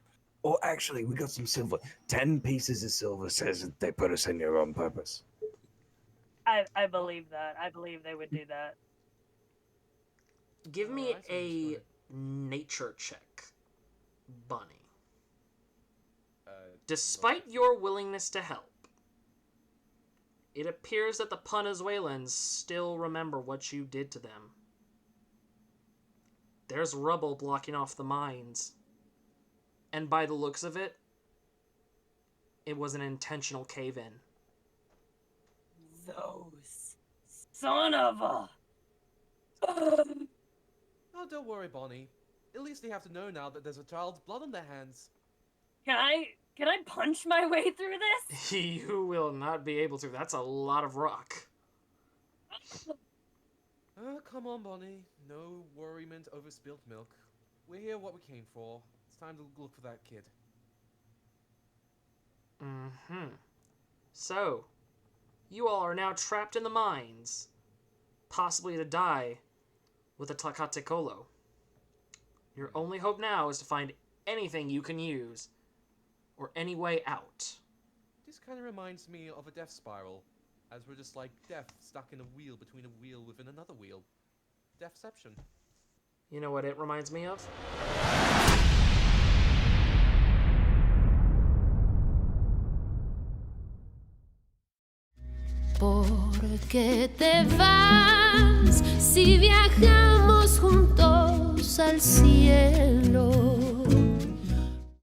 Or actually, we got some silver. 10 pieces of silver says that they put us in here on purpose. I believe that. I believe they would do that. Give me Alright, a understood. nature check, Bunny. Uh, Despite your willingness to help, it appears that the Punazuelans still remember what you did to them. There's rubble blocking off the mines. And by the looks of it, it was an intentional cave-in. Those son of a. Oh, don't worry, Bonnie. At least they have to know now that there's a child's blood on their hands. Can I punch my way through this? You will not be able to. That's a lot of rock. Oh, come on, Bonnie. No worriment over spilt milk. We're here what we came for. It's time to look for that kid. So, you all are now trapped in the mines, possibly to die with a Takatekolo. Your only hope now is to find anything you can use, or any way out. This kind of reminds me of a death spiral, as we're just like death stuck in a wheel between a wheel within another wheel. Deathception. You know what it reminds me of? ¿Por qué te vas si viajamos juntos al cielo?